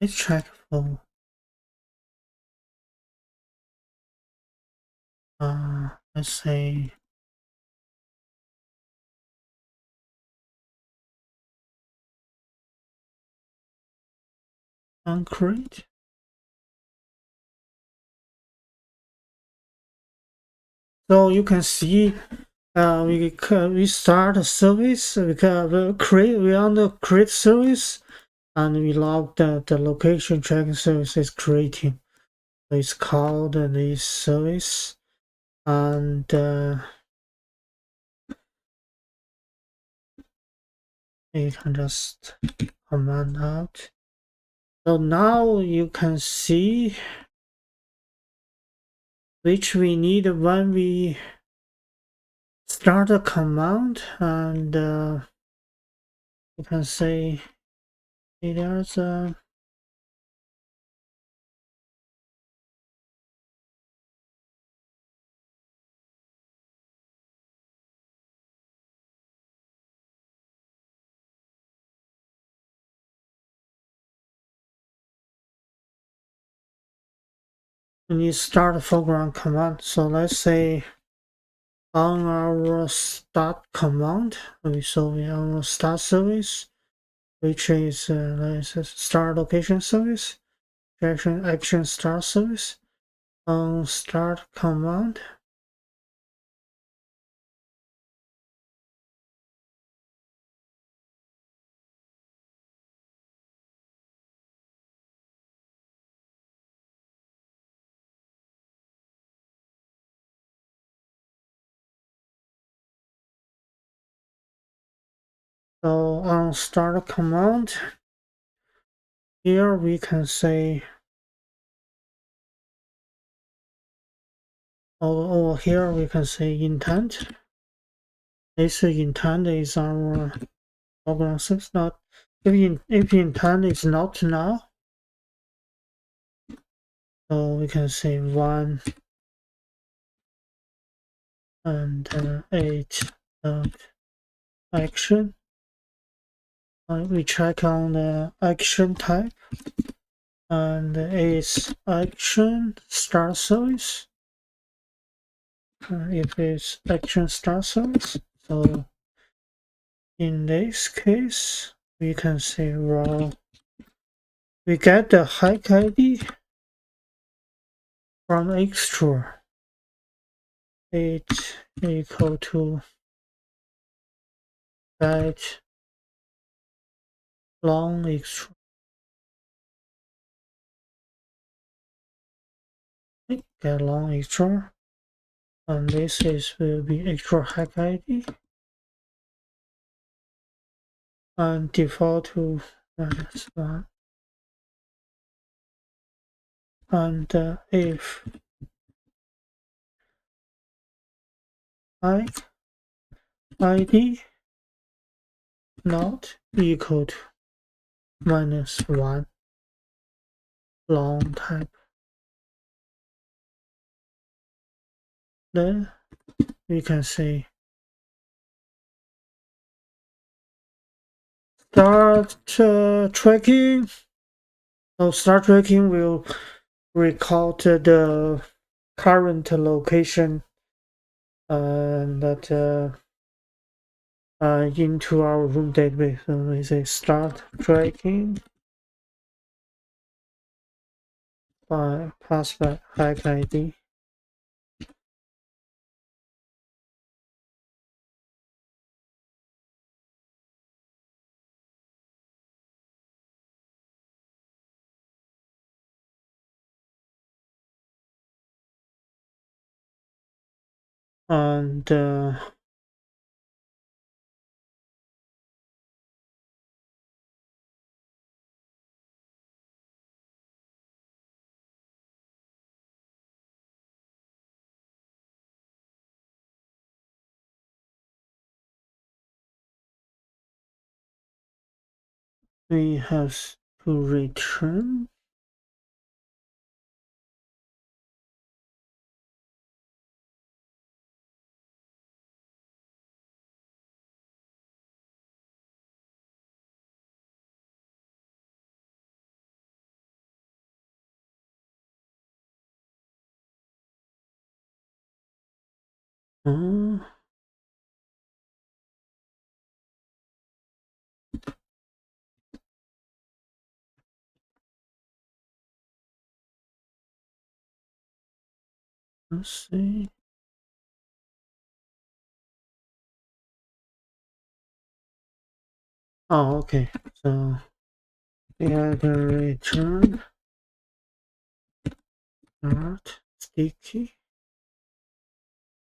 let's check for let's say concrete. So you can see we start a service, we want to create service, and we log the location tracking service is creating. So it's called this service, and you can just command out. So now you can see which we need when we start a command, and you can say there's a we need start a foreground command. So let's say on our start command, so we have our start service, which is let's say start location service, action start service. On start command, so on start command, here we can say, over here we can say intent. This intent is our program service. Not if intent is not now, so we can say 1 and 8 action. We check on the action type, and it's action start service. If it's action start service, so in this case we can say raw. We get the hike ID from extra. It equal to get long extra. Get long extra, and this is will be extra hack ID, and default to -1. And if hack ID not equal to -1 long type, then we can say start tracking. So start tracking will record the current location that into our room database. So we say start tracking by pass by hack ID. And we have to return Uh, let's see. Oh, okay. So we have the return not sticky.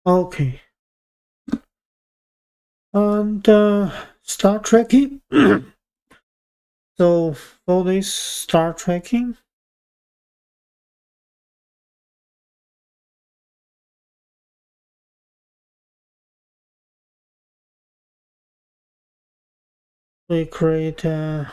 Okay. And start tracking. So for this start tracking, we create a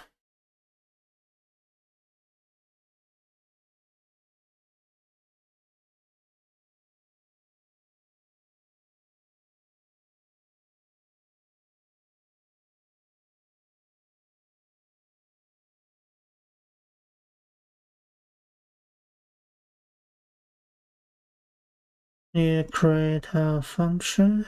function.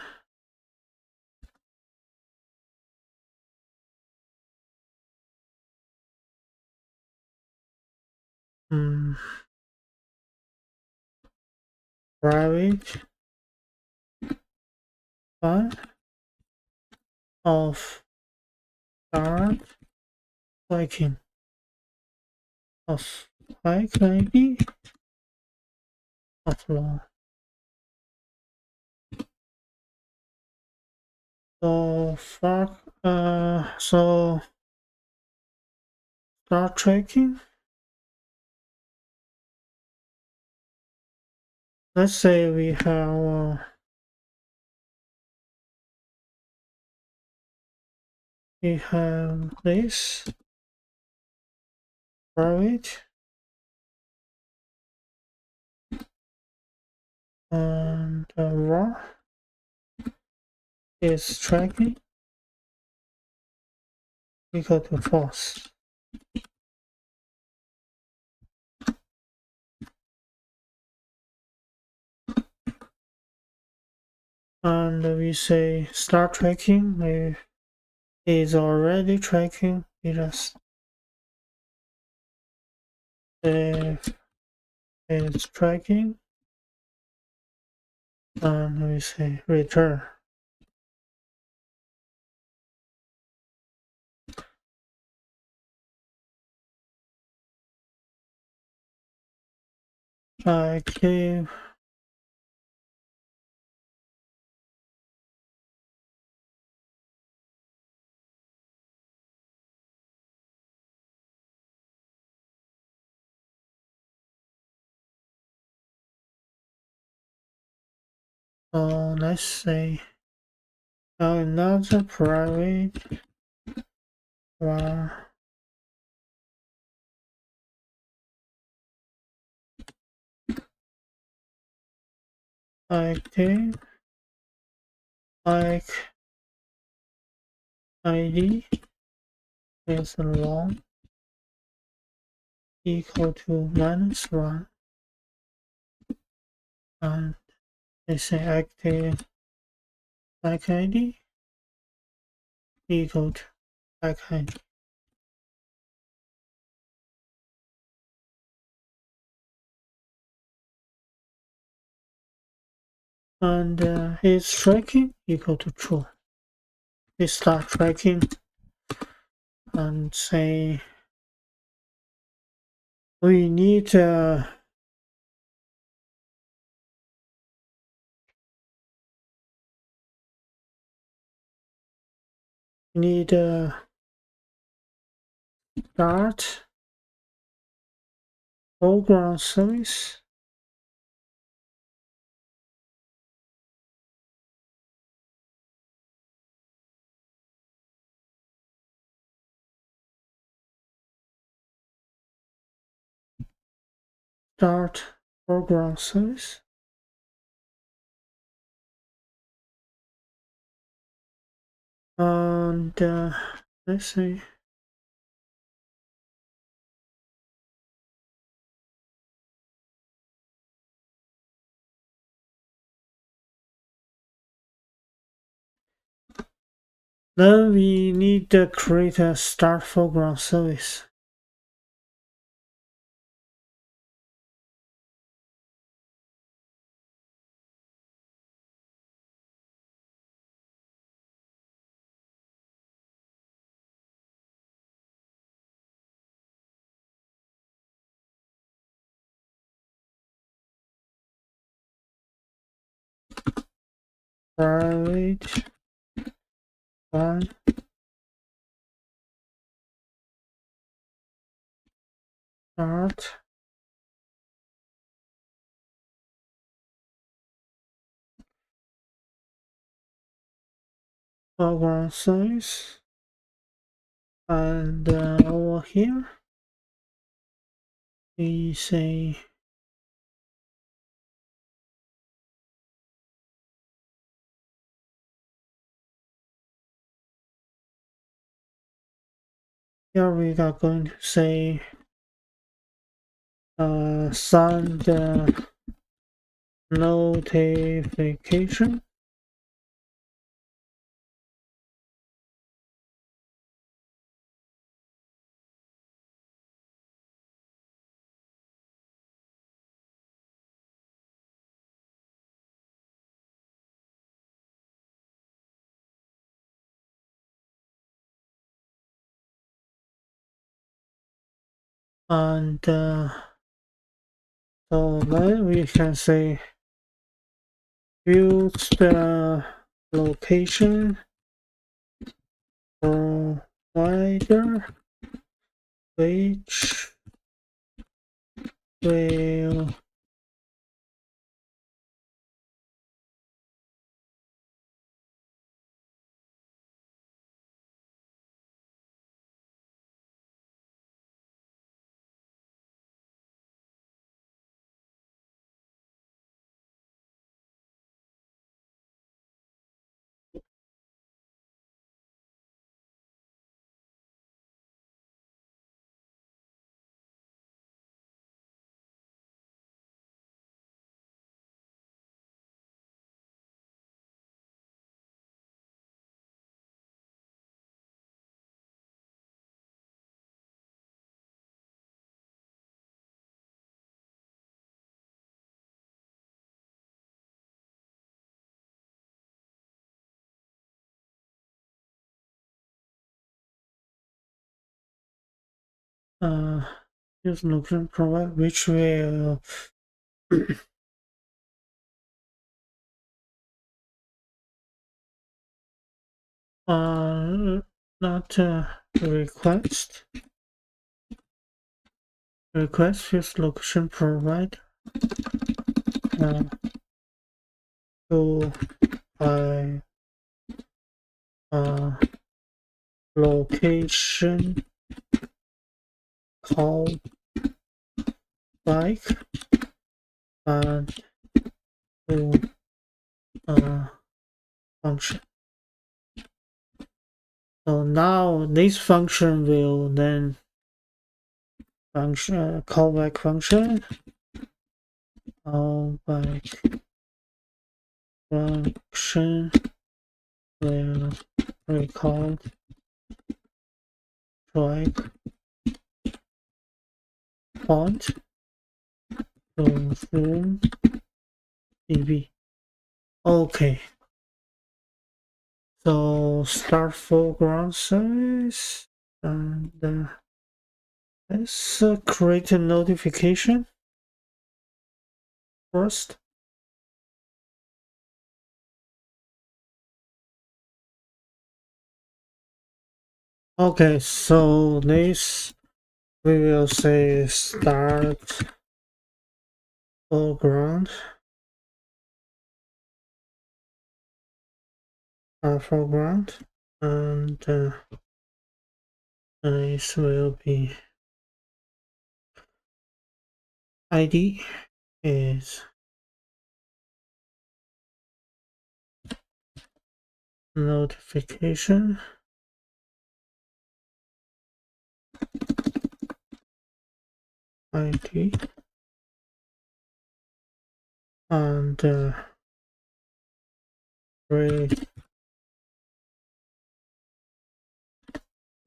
Private file of start tracking of like maybe upload. So start tracking. Let's say we have this private and raw is tracking equal to false. And we say start tracking is already tracking. We just say it's tracking and we say return. Active let's say another private var active like id is long equal to -1 and they say active like id equal to like id. And is tracking equal to true. We start tracking and say we need start foreground service start foreground service and let's say Then we need to create a start foreground service. Private one start foreground service, and over here we say here we are going to say send the notification. And so then we can say use the location provider which will uh, use location provider which will not request use location provider uh, to by location call back and to function. So now this function will then function callback function callback function will record track point to zoom db. Okay, so start foreground service and let's create a notification first. Okay, so this we will say start foreground foreground, and this will be ID is notification ID, and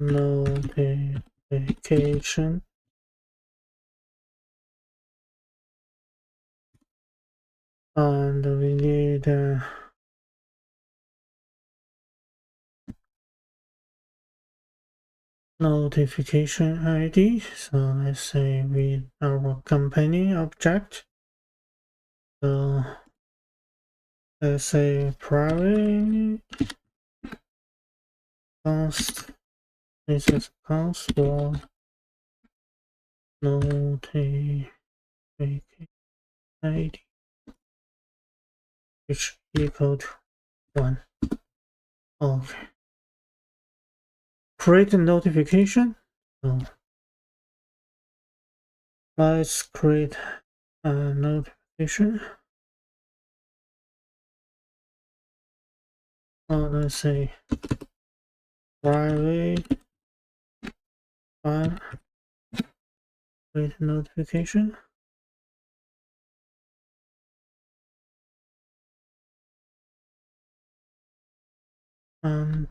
notification and we need notification ID. So let's say with our company object. So let's say private const. This is const for notification ID, which equal to 1. Okay. Create a notification. So let's create a notification. Let's say private file create notification. And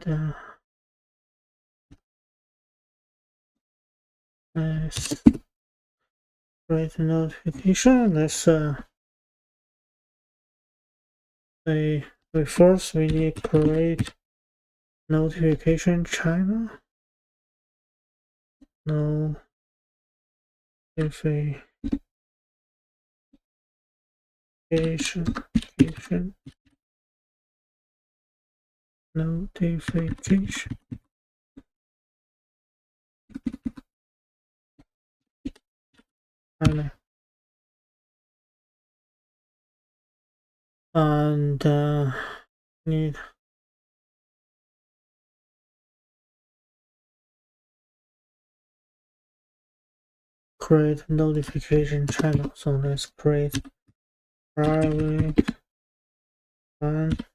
let's create a notification. Let's say first we need create notification channel. Notification notification channel. And need create notification channel. So let's create private and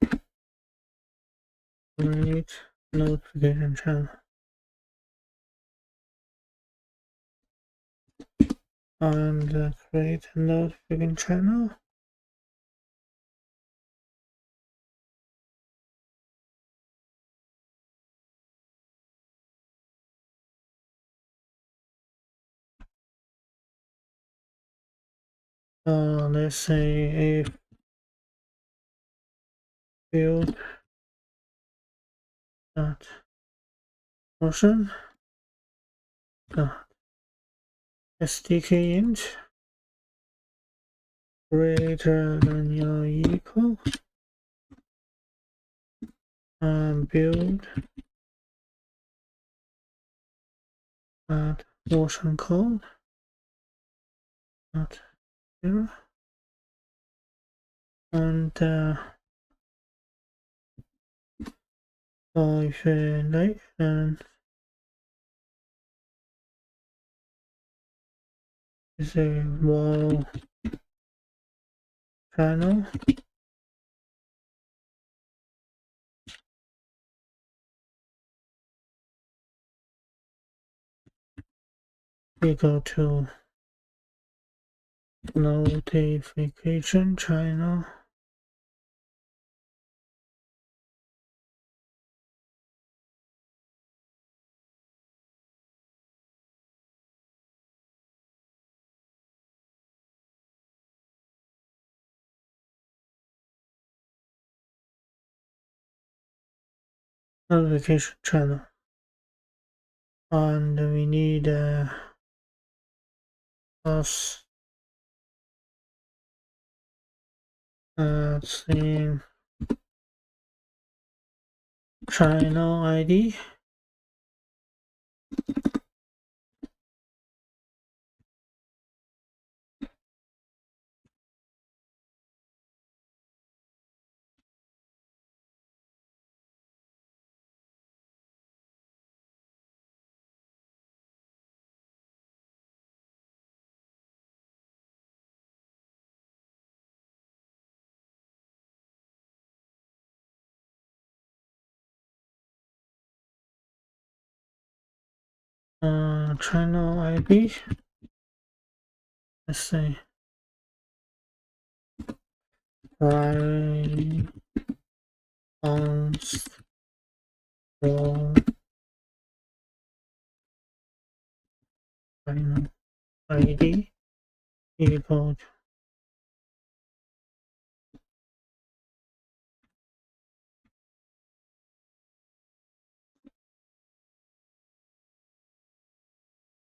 create notification channel. And create notification channel. Let's say if build that function SDK int greater than or equal and build that version code at 0 and if you like then is a wall channel equal to notification channel notification channel. And we need plus same channel ID channel ID. Let's say right on channel ID equal to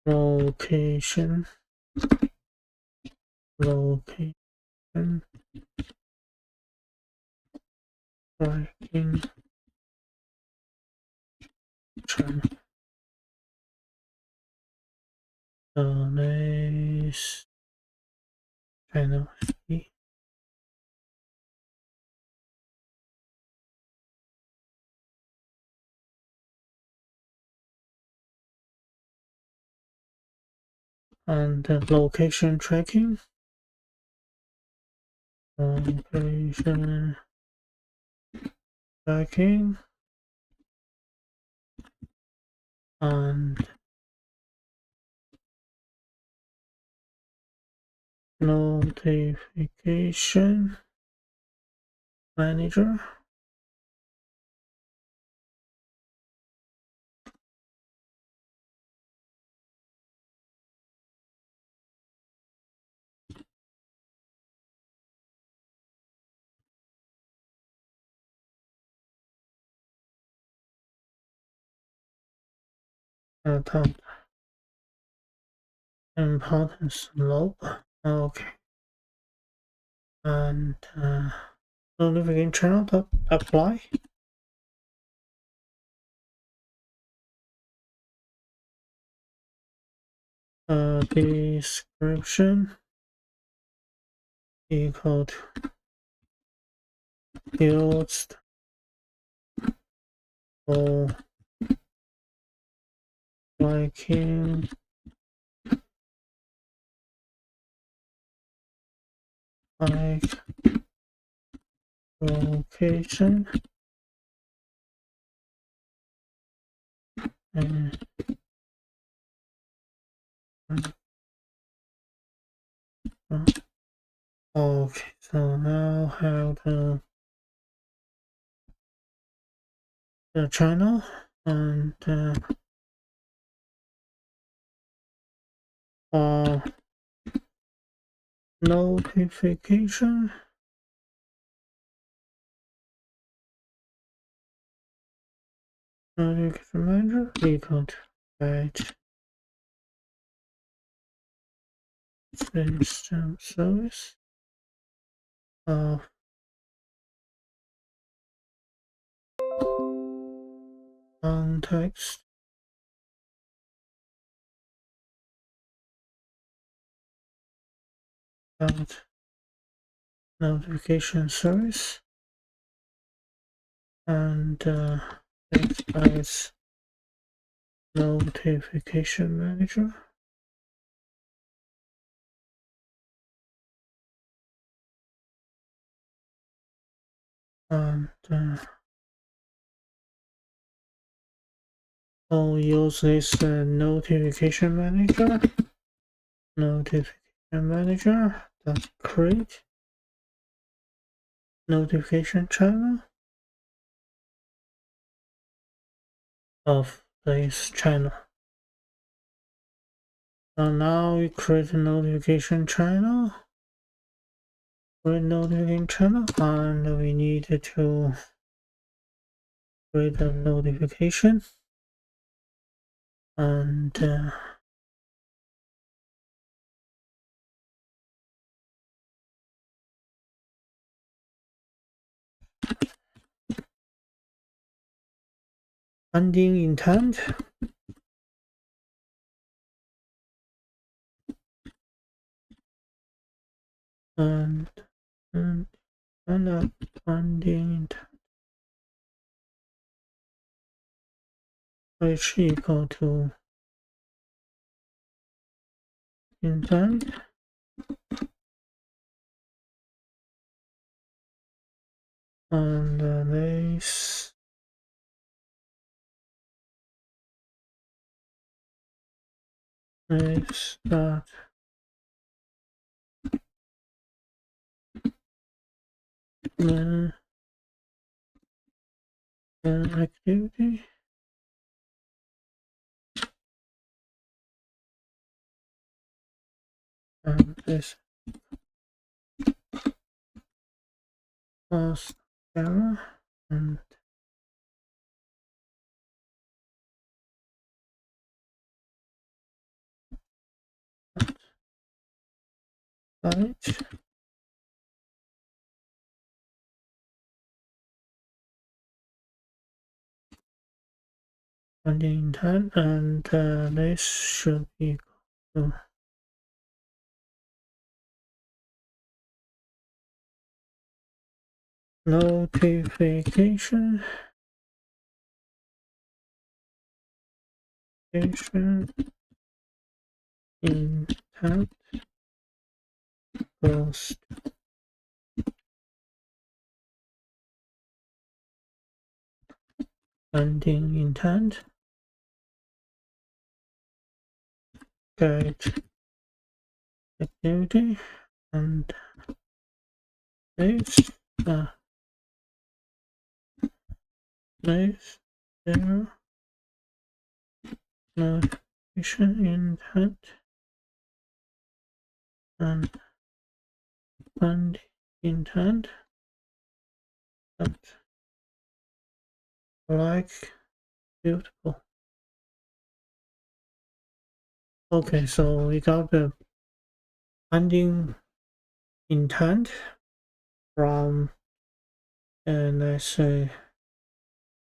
location tracking channel. This channel C and location tracking and notification manager. Top importance low. Okay. And notification channel apply. Description equal to used for liking like location and okay, so now have the channel and notification manager equal to batch system service of context dot notification service and as notification manager and I'll use this notification manager that create notification channel of this channel. So now we create a notification channel, and we need to create a notification and ending intent and ending intent which equal to intent and this that activity and this plus error and right and the intent, and this should be equal to notification intent post ending intent get activity, and this this there notification intent and intent and like beautiful. Okay, so we got the ending intent from let's say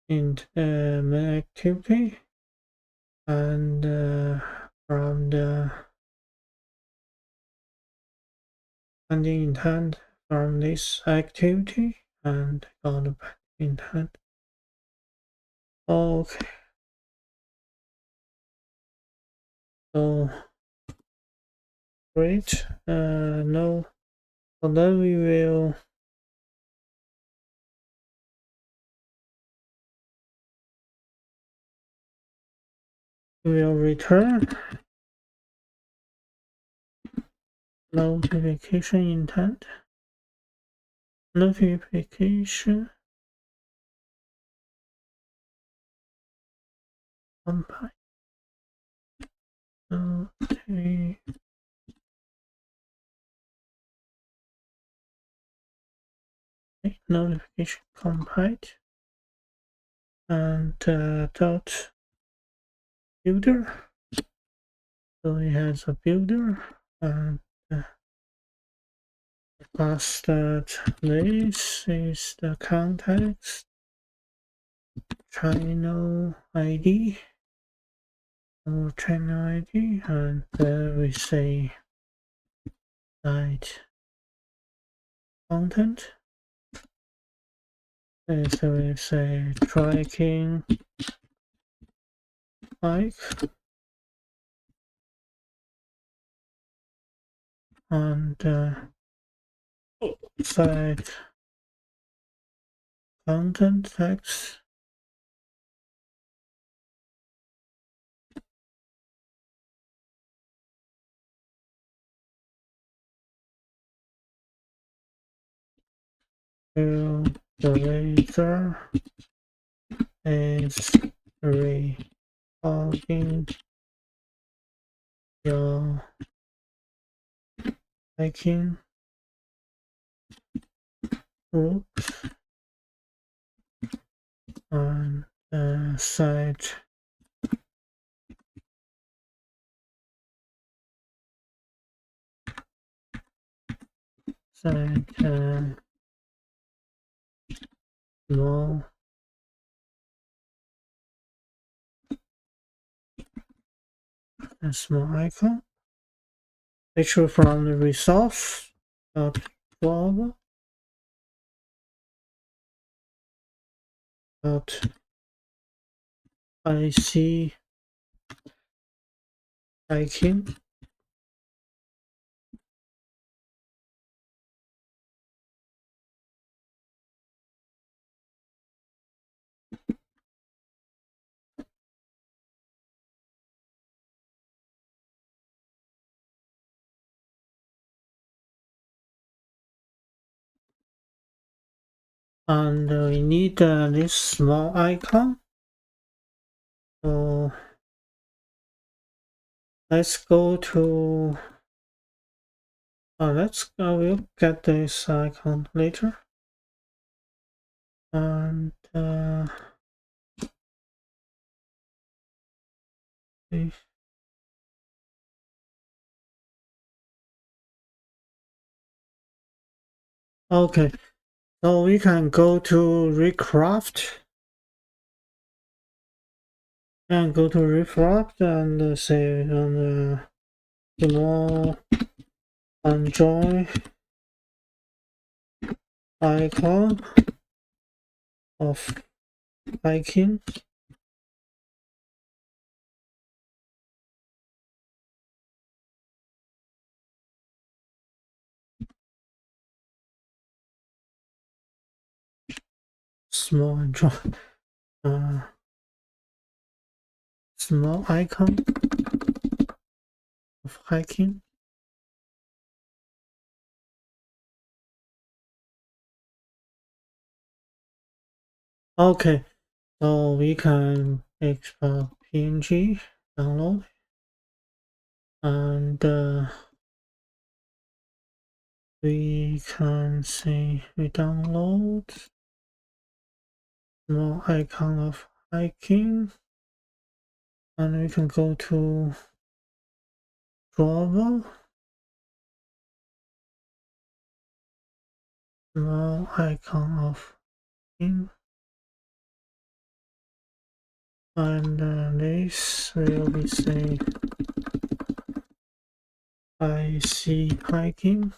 in main activity, and from the ending intent from this activity, and got the intent. Okay, so great. No, so then we will return notification intent, notification compile, notification compiled, and dot builder. So it has a builder, and pass that this is the context channel ID or channel ID, and we say site content. And so we say tracking like, and site content text to the laser is recording your hiking group, and site small a small icon. Picture from the resource dot global dot IC hiking, and we need this small icon. So let's go to we'll get this icon later. And okay, so we can go to recraft and go to recraft and say on the small enjoy icon of hiking. Small enjoy small icon of hiking. Okay, so we can export PNG, download, and we can see we download small icon of hiking, and we can go to drawable, small icon of hiking, and this will be say I see hiking.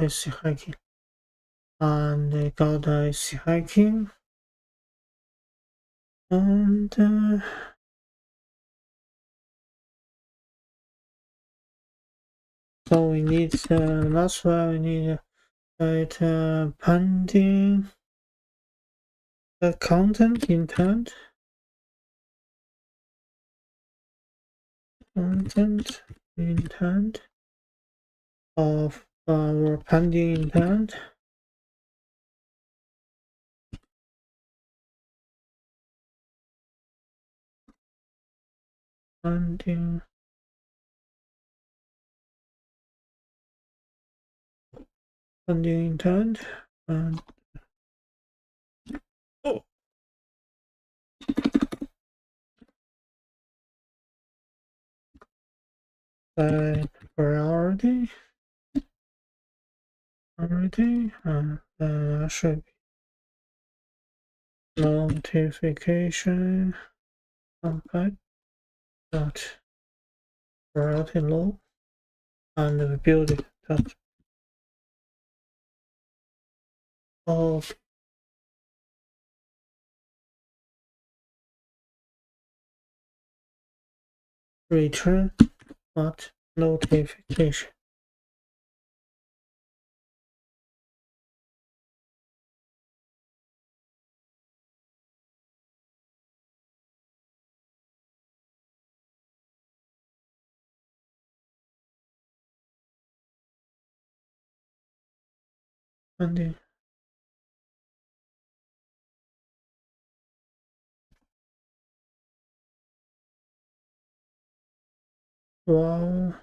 I see hiking, and I got I see hiking, and so we need that's why we need pending the content intent of our pending intent pending intent and priority and then should be notification compact dot priority low, and we build it that of return but notification. And then wow,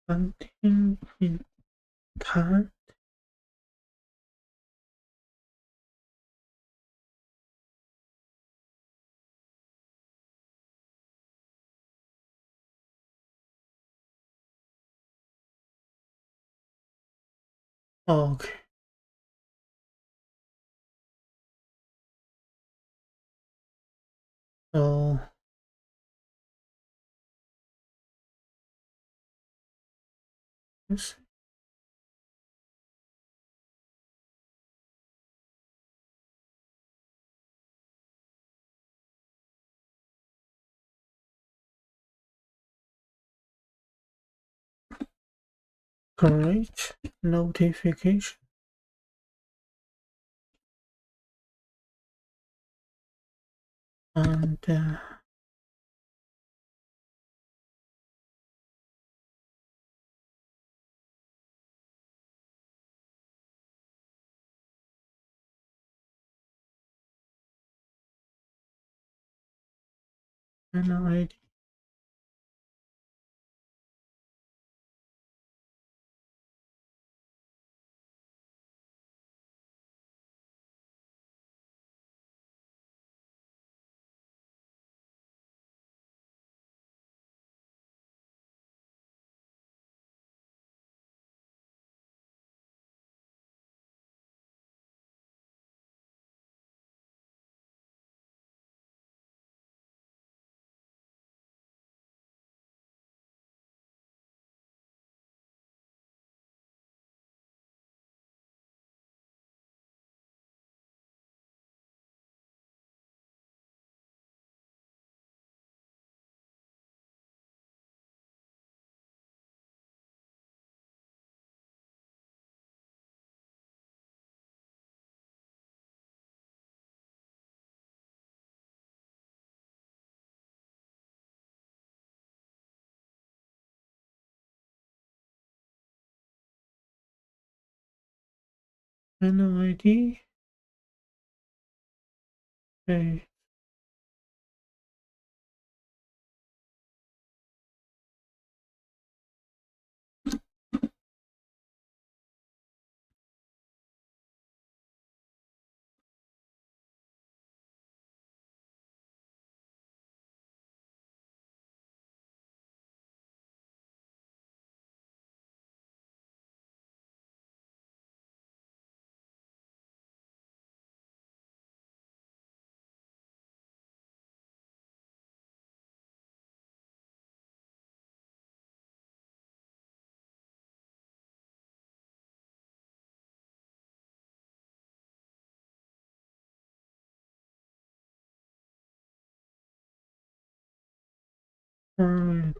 pending intent. Okay, so yes, create notification and channel ID. Channel ID. Okay. Alright.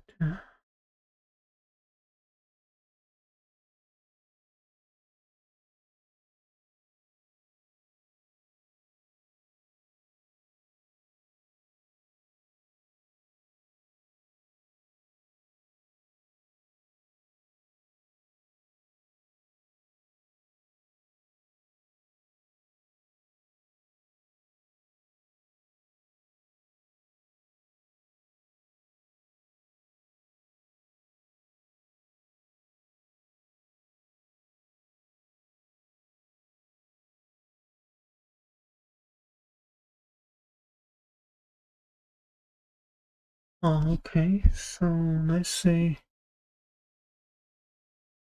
Okay, so let's see.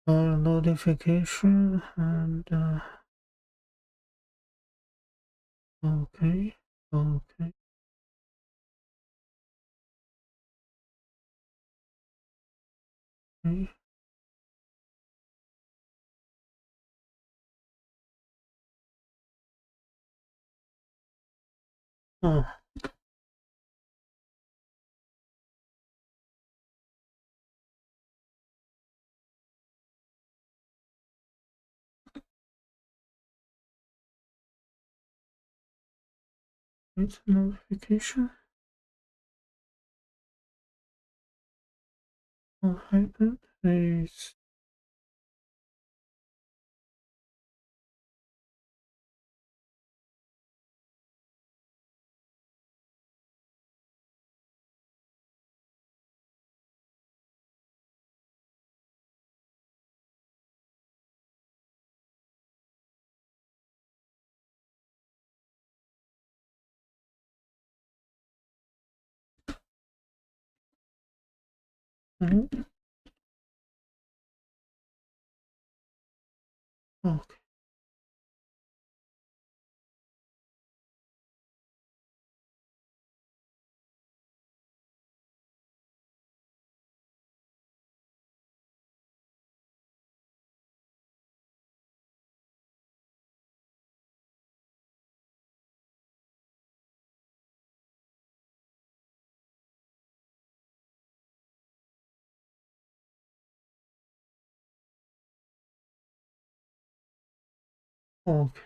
Notification and okay, okay, okay. Oh, it's notification. What happened is oh, okay. Okay.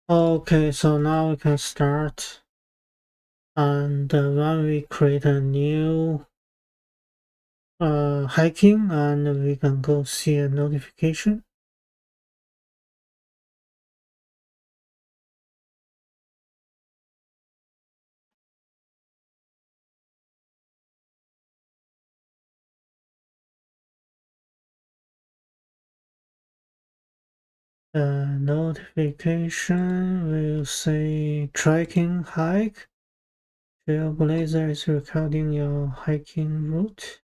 Okay, so now we can start. And when we create a new hiking, and we can go see a notification. The notification will say tracking hike. TrailBlazer is recording your hiking route.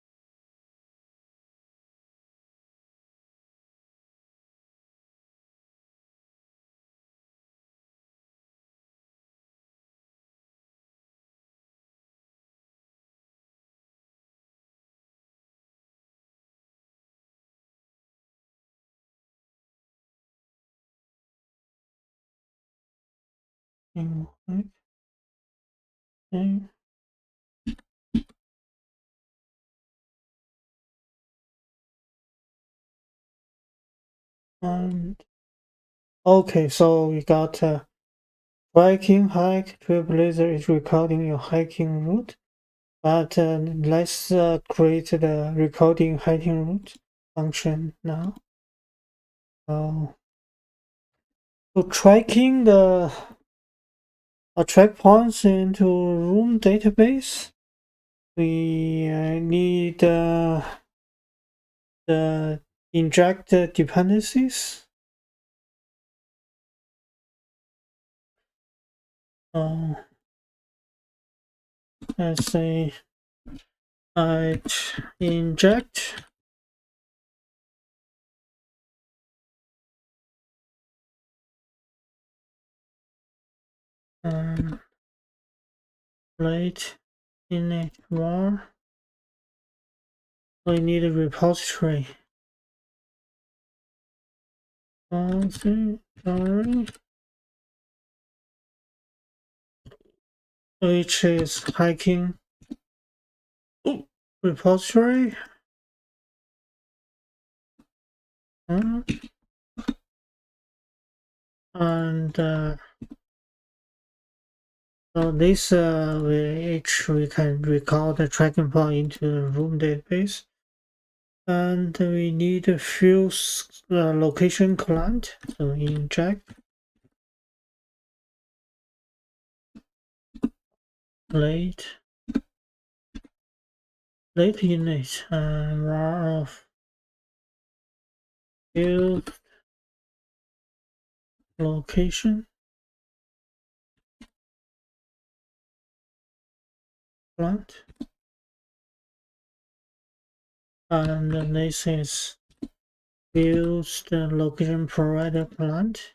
Okay. And okay, so we got hiking hike. TrailBlazer is recording your hiking route. But let's create the recording hiking route function now. So tracking the track points into room database, we need the inject dependencies. Let's say I inject late init var. We need a repository. Sorry. Which is hiking repository. And so this which we can record the tracking point into the room database. And we need a few location command. So inject late init and var of field location plant, and this is use the location provider plant,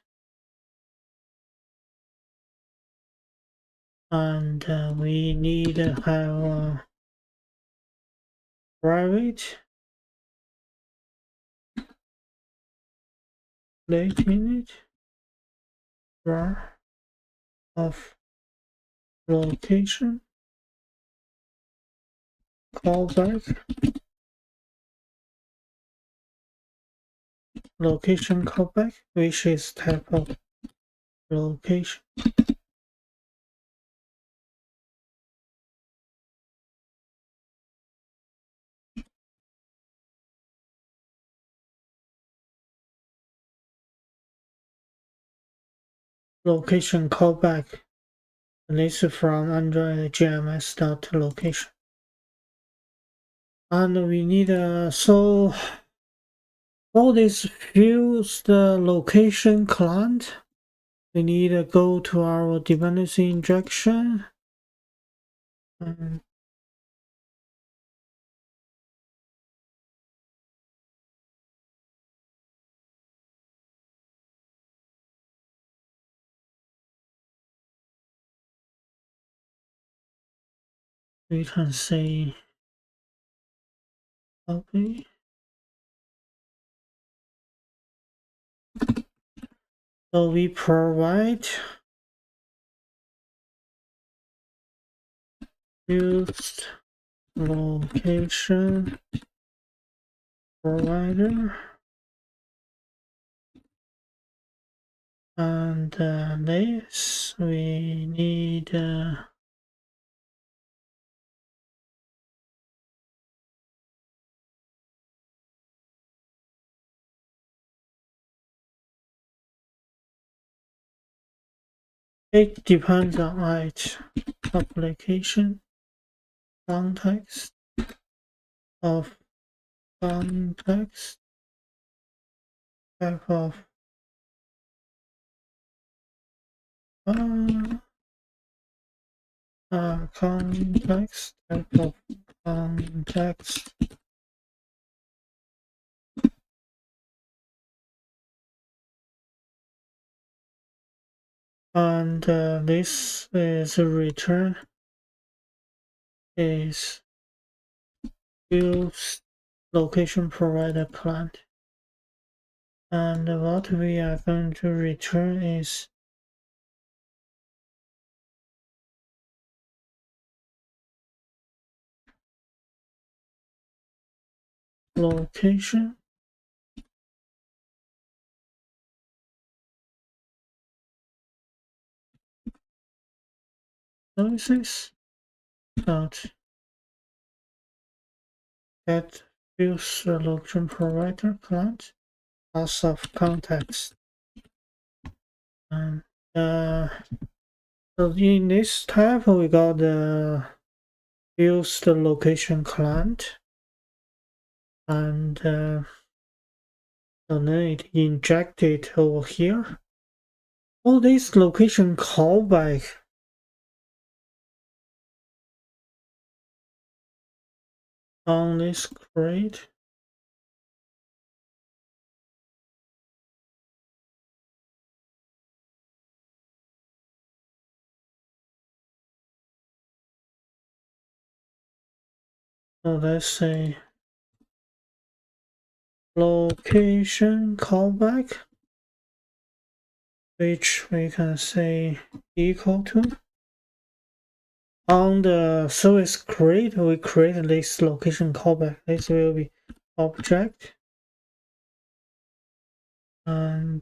and we need to have a private late init var of location callback location callback, which is type of location. Location callback, and this is from Android gms.location. And we need so all this fuse the location client. We need to go to our dependency injection. And we can say copy. So we provide used location provider, and this we need it depends on it application context of context type of context, type of context, and this is a return is use location provider client, and what we are going to return is location services dot get use location provider client as of context. And so in this type we got the use the location client, and then it injected over here. All this location callback on this crate. So let's say location callback, which we can say equal to. On the service crate, we create this location callback. This will be object, and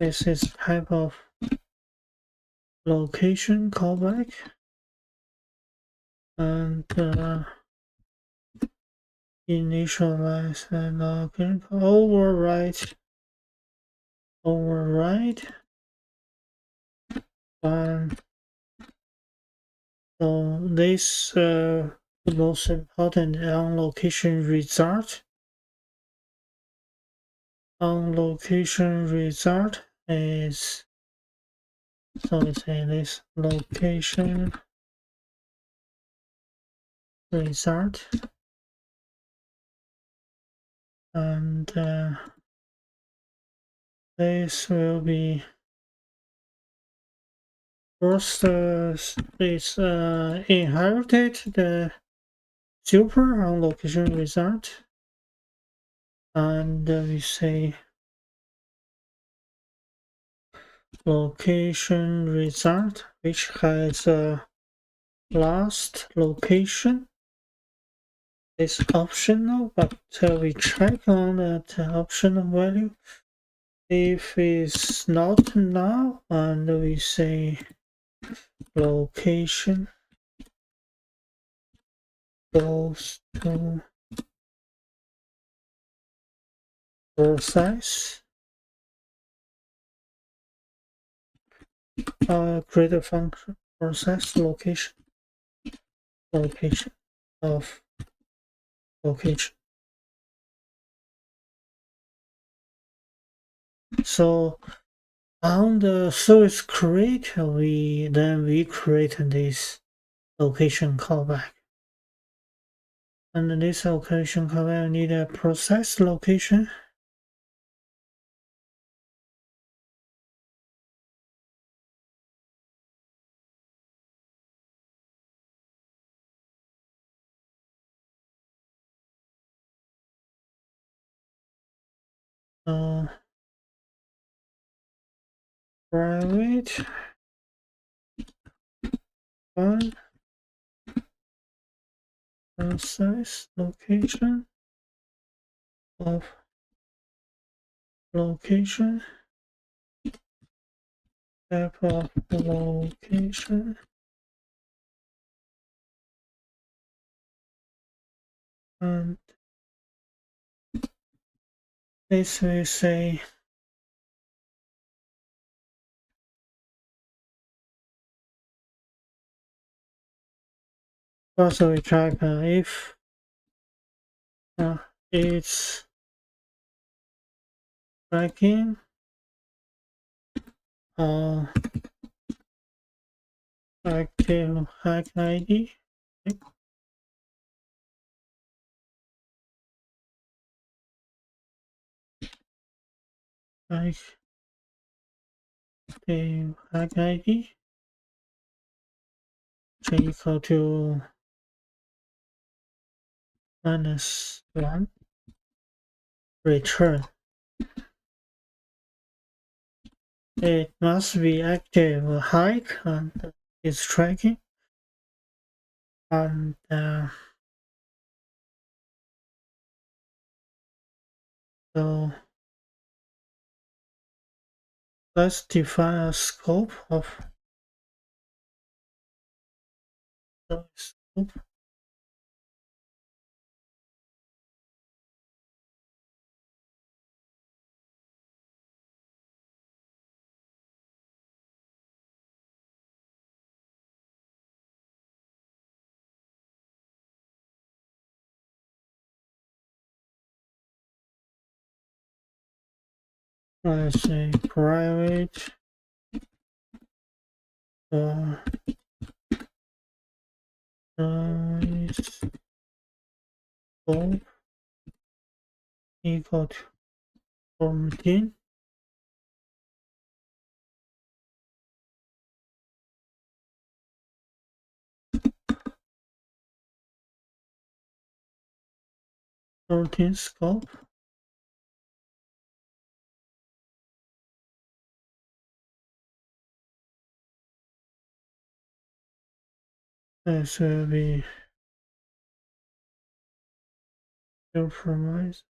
this is type of location callback, and initialize and location override, and so this the most important on location result. On location result is, so we say this location result, and this will be first is inherited the super on location result, and we say location result which has last location is optional, but we check on that optional value. If it's not now, and we say location goes to process, create a function process location of location. So on the service create, we create this location callback, and this location callback need a process location. Private one process location of location type of location, and this will say also we check if it's tracking active hack ID. Active hack ID is equal to -1 return. It must be active hike and it's tracking, and so let's define a scope of the scope. Let's say private size scope equal to 14. Scope. This will be compromise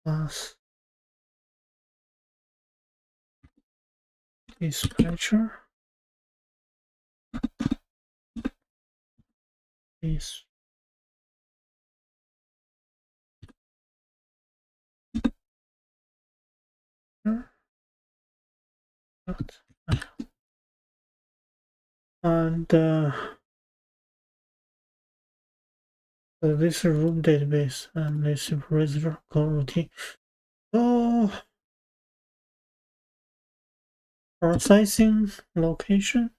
plus dispatcher is and so this is room database and this is reservoir routine. So processing location,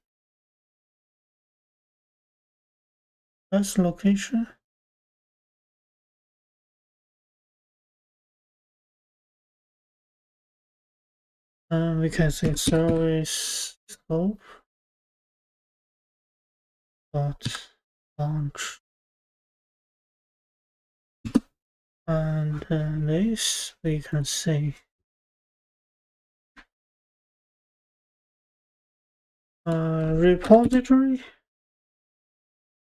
that's location. And we can say service scope dot launch, and this we can say repository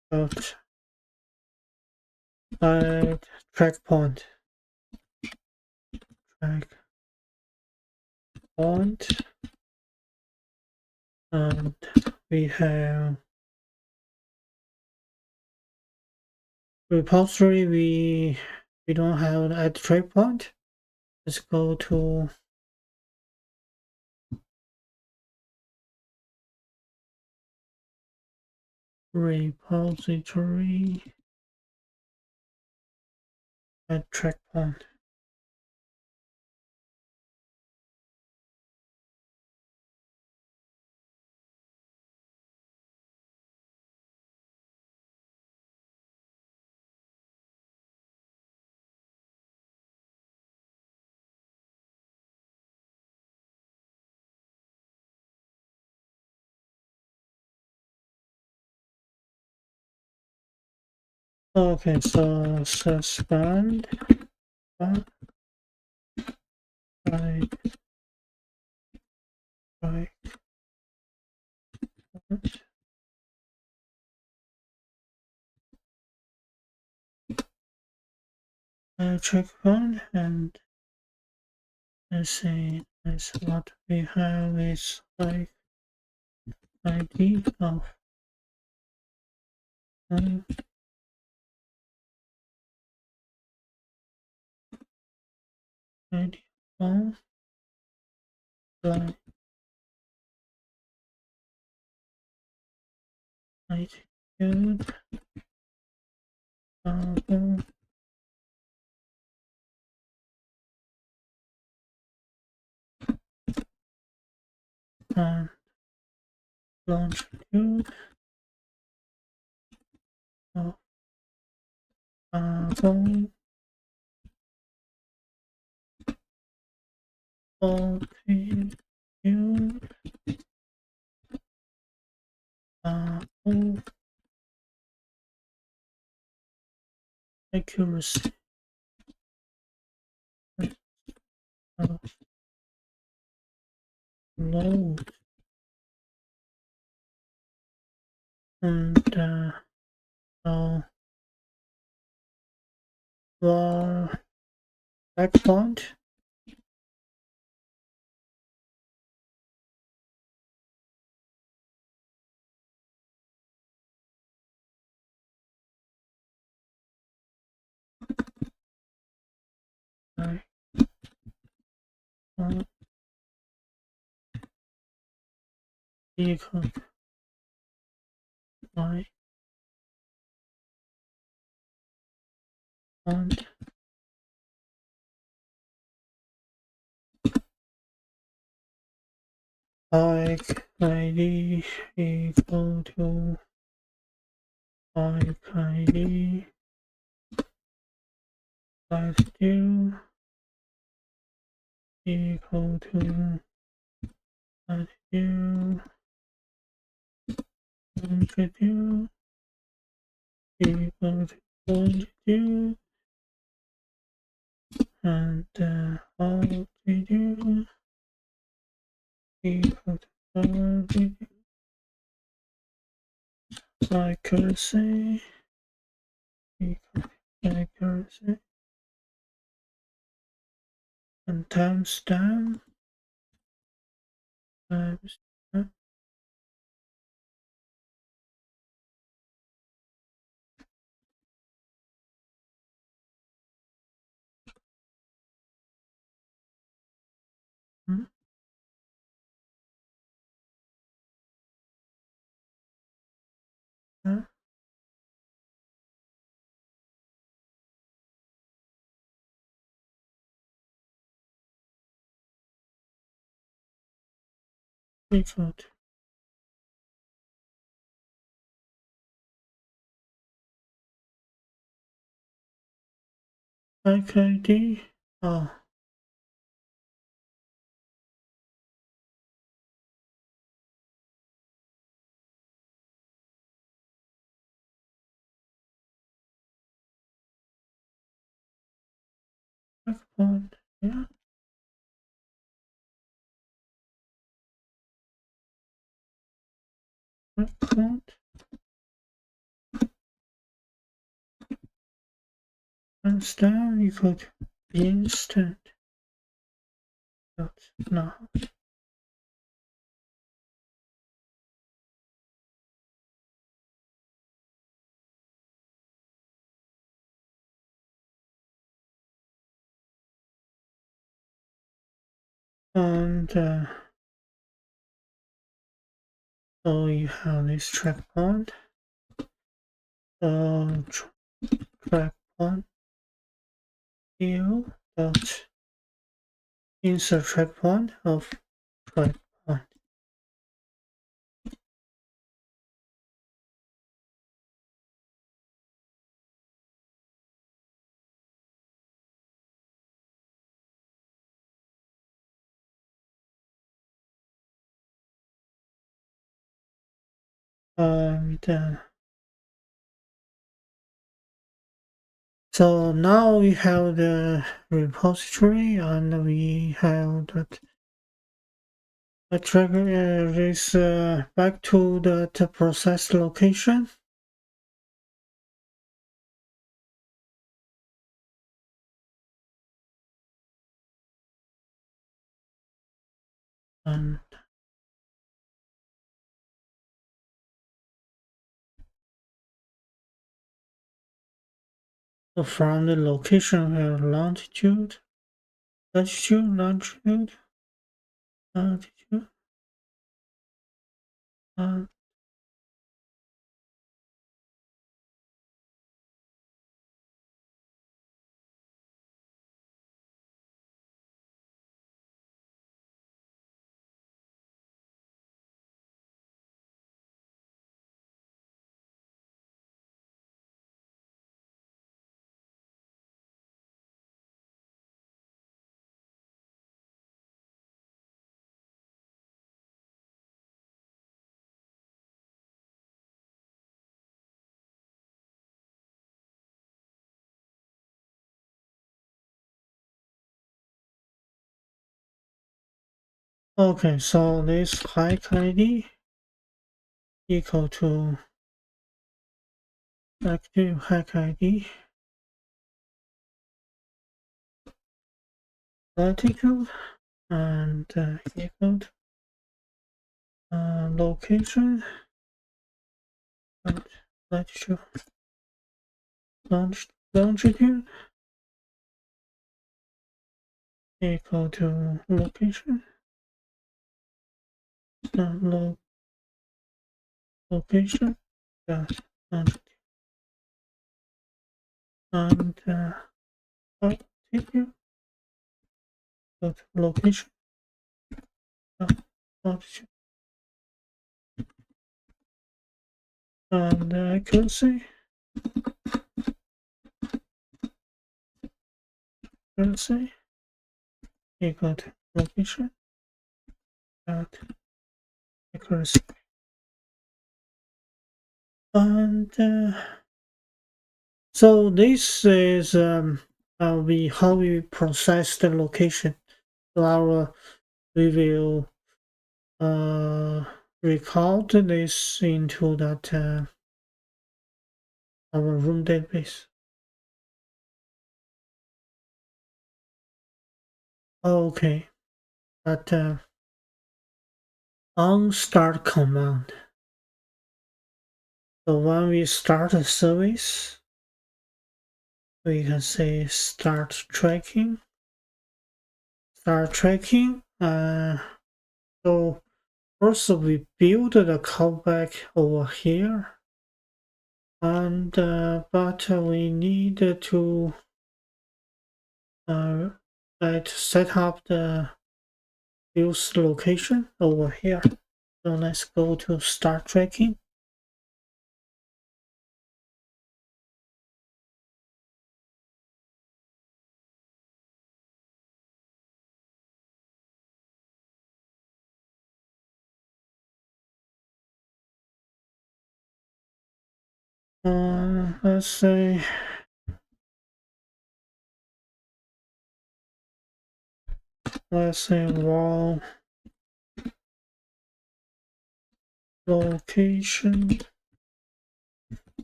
dot track point and we have repository. We don't have at track point. Let's go to repository at track point. Okay, so suspend right checkpoint, and let's see, that's what we have is like ID of ID of like altitude and longitude of going altitude of accuracy of load and the backbone I equal y and like id equal to like id latitude equal to latitude longitude equal to longitude and altitude equal to altitude accuracy equal to accuracy and timestamp times equal to IKD backbone yeah backbone timestamp equal to instant dot now and so you have this track point track point field dot insert track point of track point and so now we have the repository and we have that I track this back to the process location and so from the location where longitude, latitude, longitude, latitude, and Okay, so this hike ID equal to active hike ID latitude and equal to location and latitude longitude equal to location location dot longitude and altitude dot location dot longitude and accuracy equal to location dot accuracy and so this is how we process the location. So we will record this into that our room database. Okay, but on start command. So when we start a service, we can say start tracking. So first we build the callback over here, and but we need to set up the use location over here. So let's go to start tracking. Let's say wall location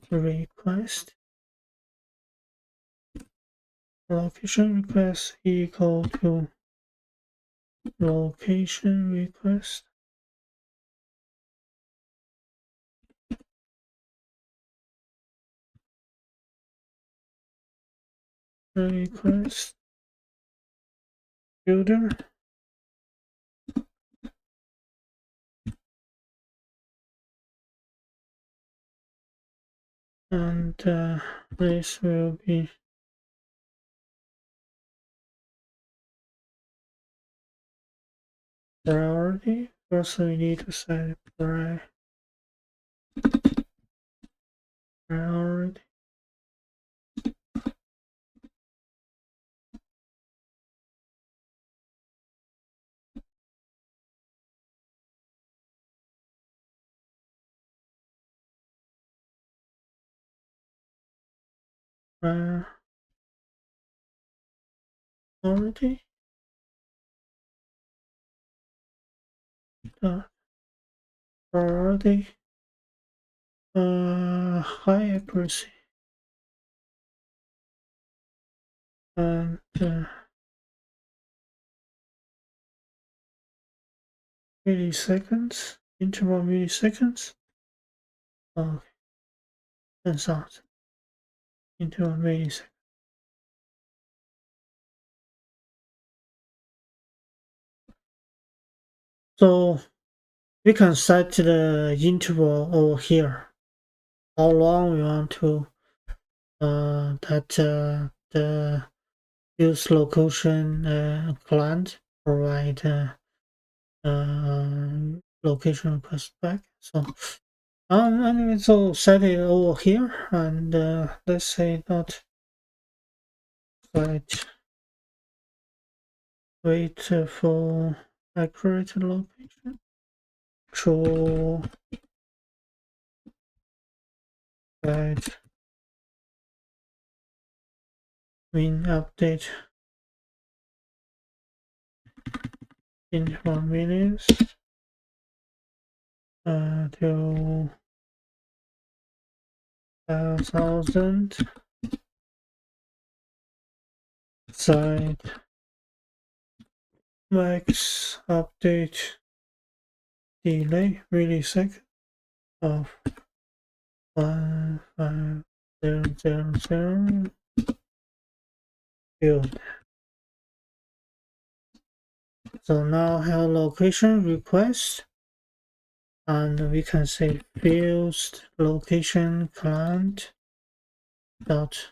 request equal to location request builder and this will be priority. First we need to set priority priority priority high accuracy and milliseconds, interval milliseconds. Okay, 10,000 interval milliseconds. So we can set the interval over here. How long we want to the use location client provide location request back. So anyway, so set it over here and let's say not quite wait for accurate location. True guide min update inconvenience to 1000 site max update delay millisecond of 15000 field. So now have location request, and we can say fields location client dot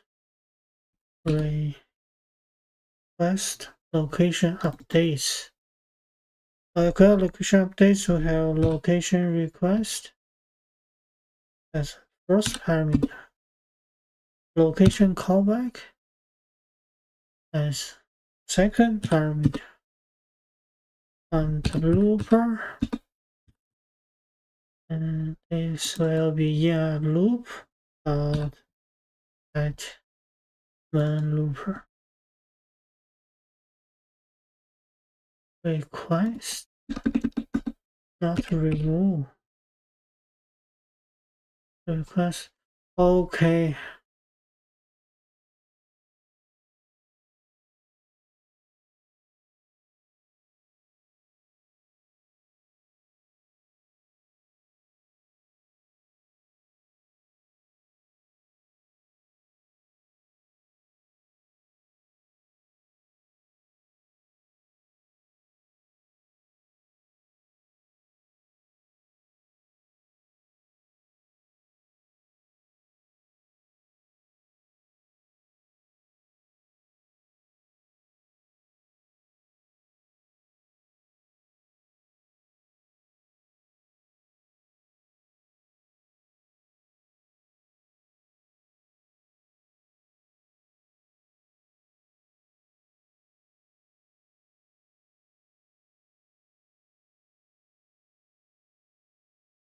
request location updates. Okay, location updates will have location request as first parameter, location callback as second parameter, and looper, and this will be a loop at main looper request not remove request. Okay,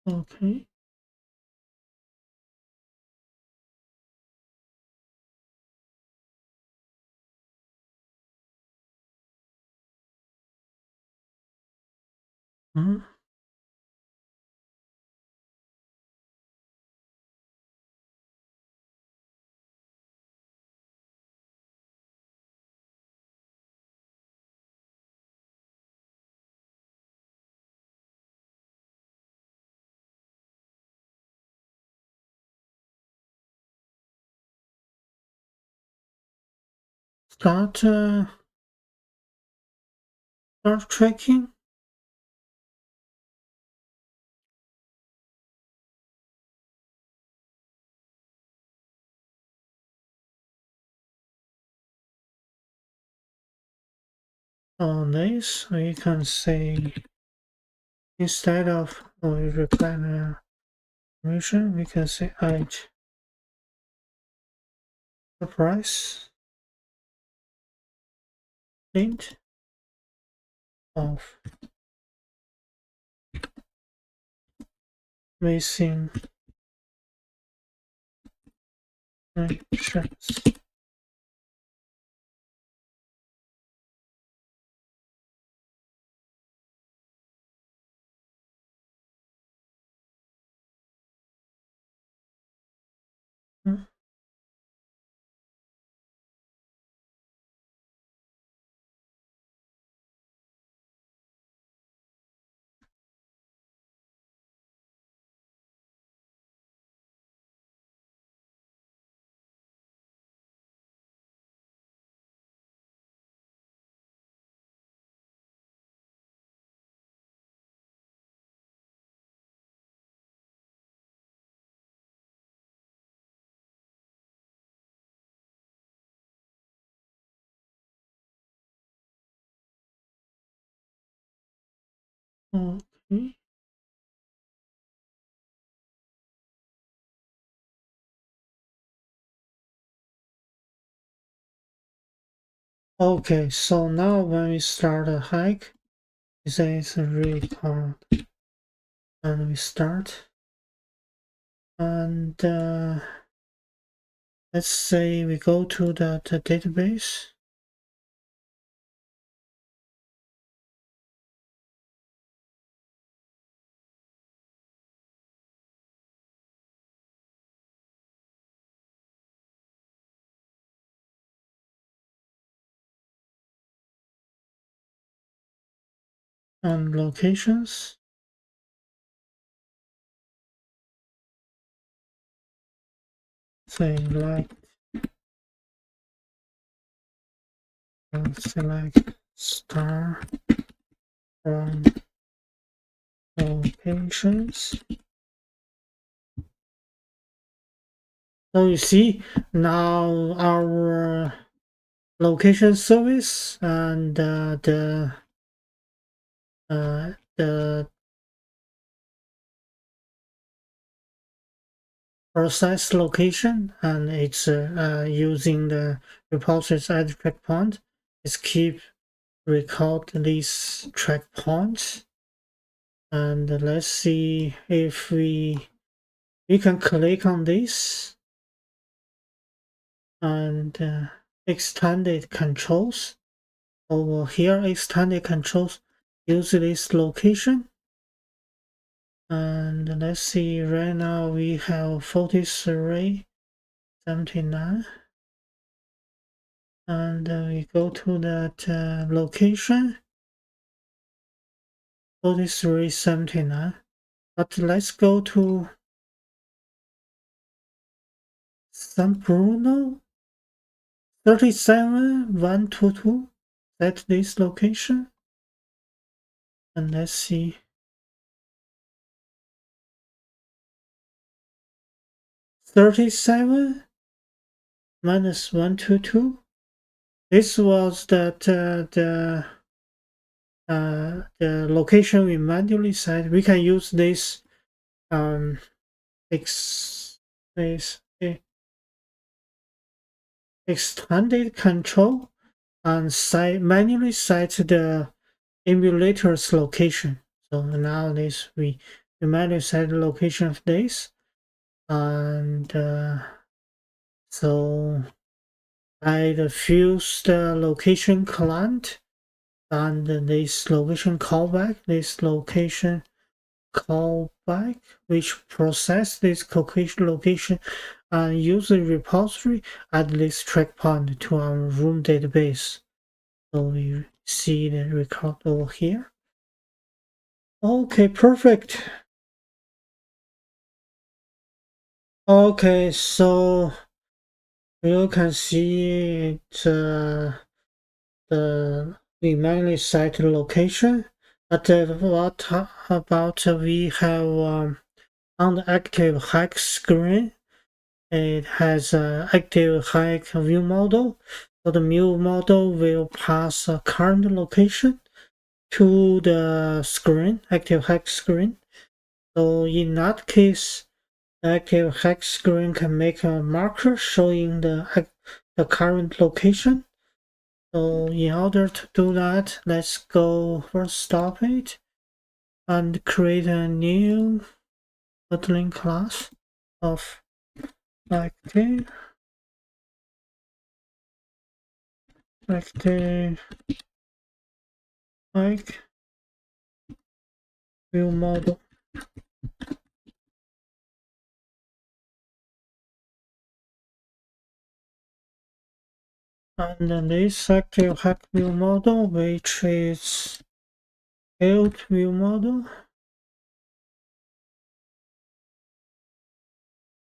okay. Hmm. Start start tracking. On this, we can say instead of we require information, we can say add the price print of missing actions. Okay. Okay, so now when we start a hike, we say it's a record, and we start, and let's say we go to the database, and locations. Say like select star from locations. So you see now our location service and the process location, and it's using the repository's add track point. It's keep record these track points, and let's see if we can click on this and extended controls. Over here, extended controls use this location. And let's see, right now we have 4379. And we go to that location, 4379. But let's go to San Bruno, 37122. At this location. And let's see. 37 minus 122. This was the location we manually set. We can use this this extended control and manually set the emulator's location. So now this we manually set the location of this, and so I fuse the location client and this location callback, which process this location and use the repository add this track point to our room database. So we see the record over here. Okay, perfect. Okay, so you can see we mainly set the location, but what about we have on the active hack screen? It has an active hack view model. So the view model will pass a current location to the screen, active hack screen. So in that case, the active hack screen can make a marker showing the current location. So in order to do that, let's go first stop it and create a new Kotlin class of active like view model. And then this active hack view model, which is build view model.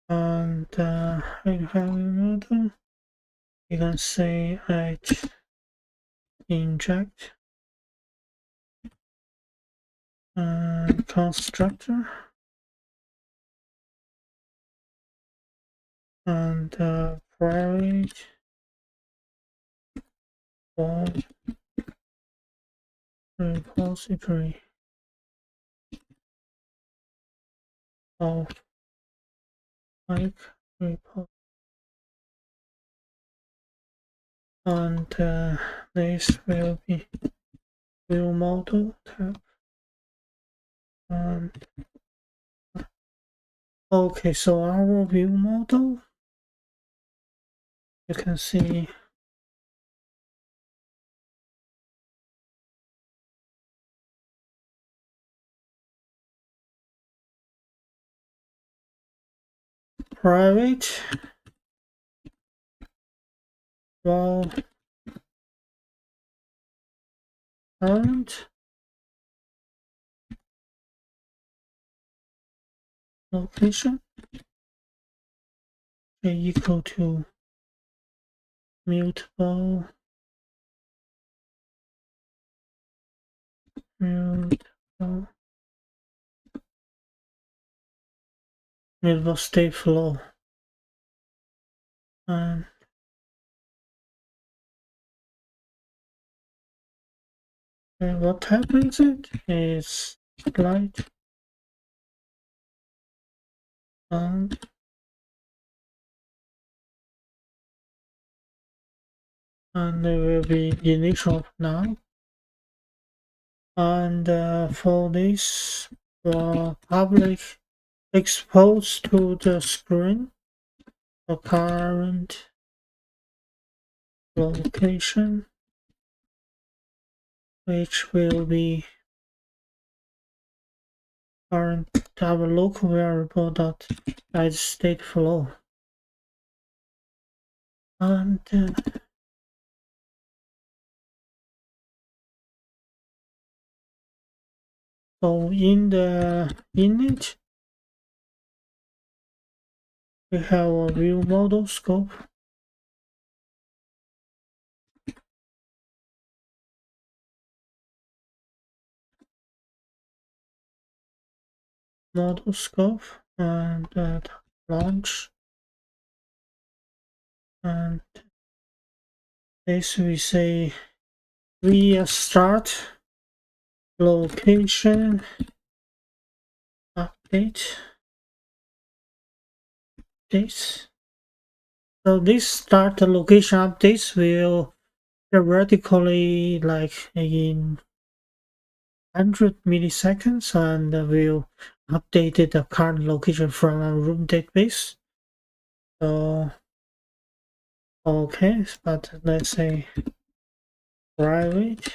And view model, you can say at inject constructor and private for repository of like repo, and this will be view model tab. And okay, so our view model, you can see private while current location equal to mutable state flow. And what happens is light and there will be initial now. And for this public exposed to the screen, the current location, which will be current our local variable dot as state flow. And so in the init, we have a view model scope. Model scope and launch, and this we say we start location update this. So this start location updates will theoretically like in 100 milliseconds and will update the current location from a room database. So okay, but let's say private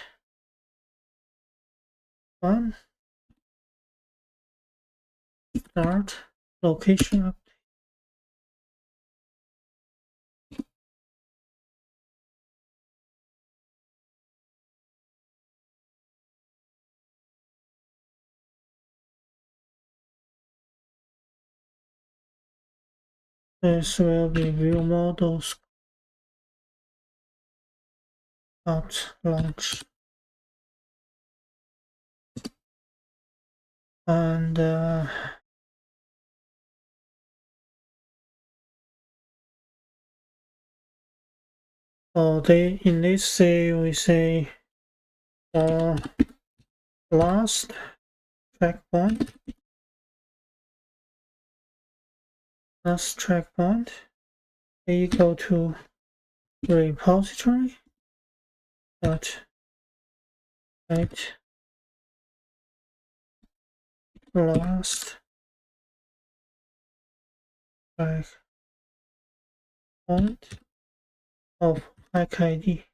one start location update. This will be view models dot launch, and so they in this say we say last checkpoint equal to repository dot get last checkpoint of hack ID,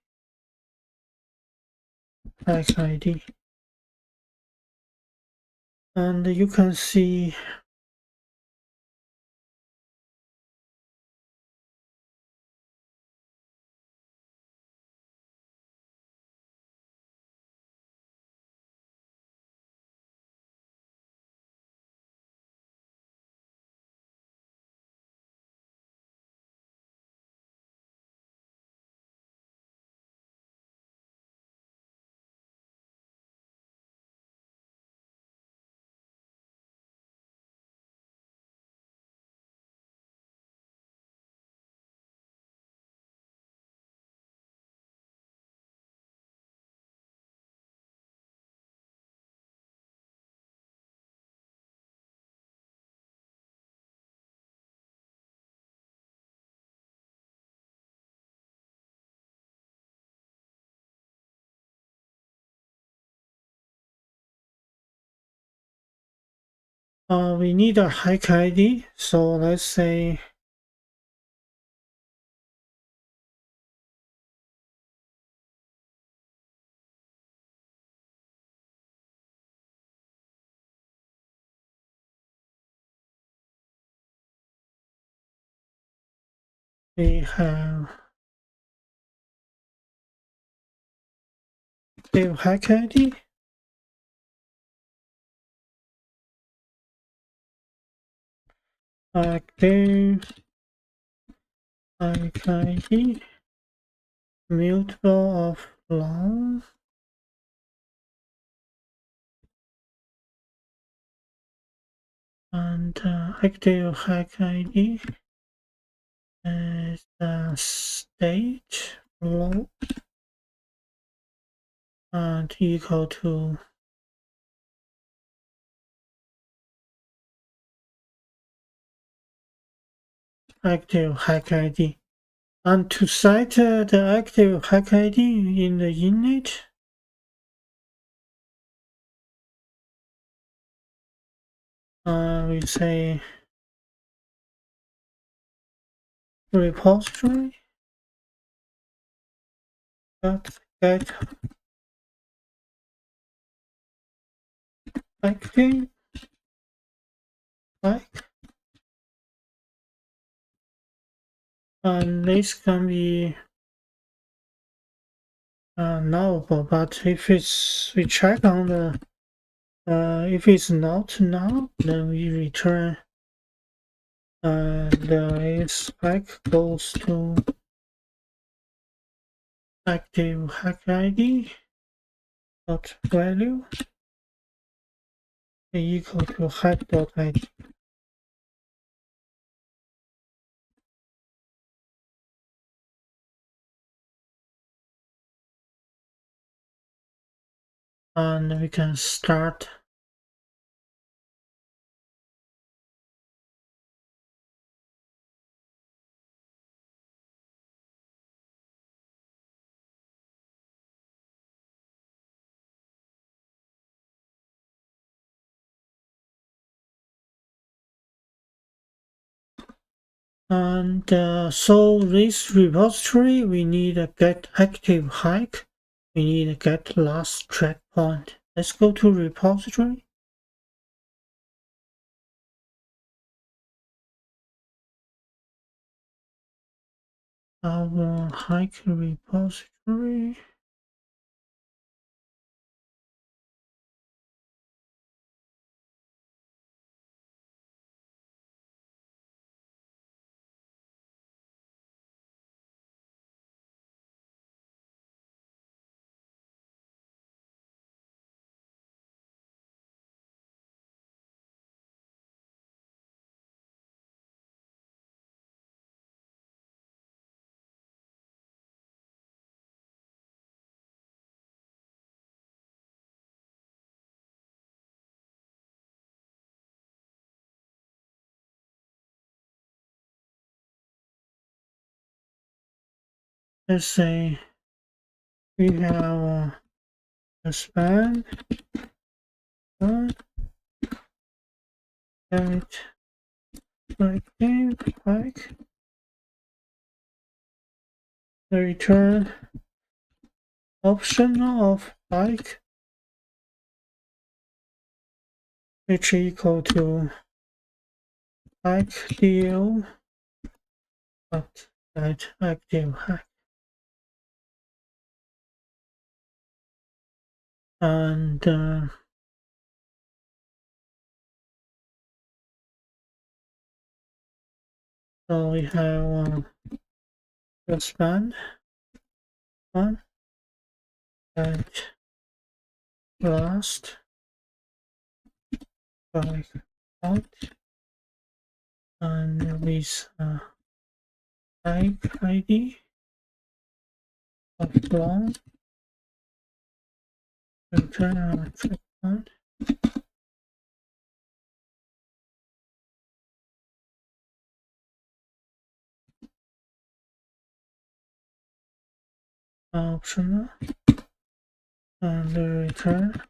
and you can see we need a hack ID, so let's say we have the hack ID active ID mutable of long and active hack ID is the state float and equal to active hack ID. And to set the active hack ID in the init, we say repository dot get active hack, and this can be nullable. But if we check on the if it's not null, then we return the spec goes to active hack ID dot value equal to hack dot ID. And we can start and so this repository we need a get active hack, we need a get last track point. Let's go to repository. Our hack repository. Let's say we have a span one get active hack, the return optional of hack, which equal to hack deal dot get active hack. And so we have the span one and last like out and with type ID of long return our checkpoint optional and the return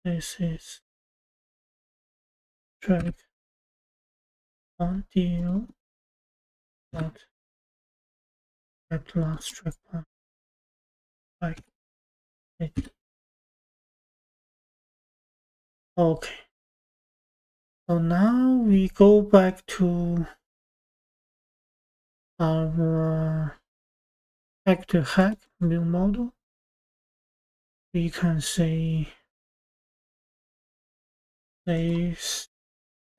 this is track on deal dot at last checkpoint like it. Okay, so now we go back to our active hack view model. We can say this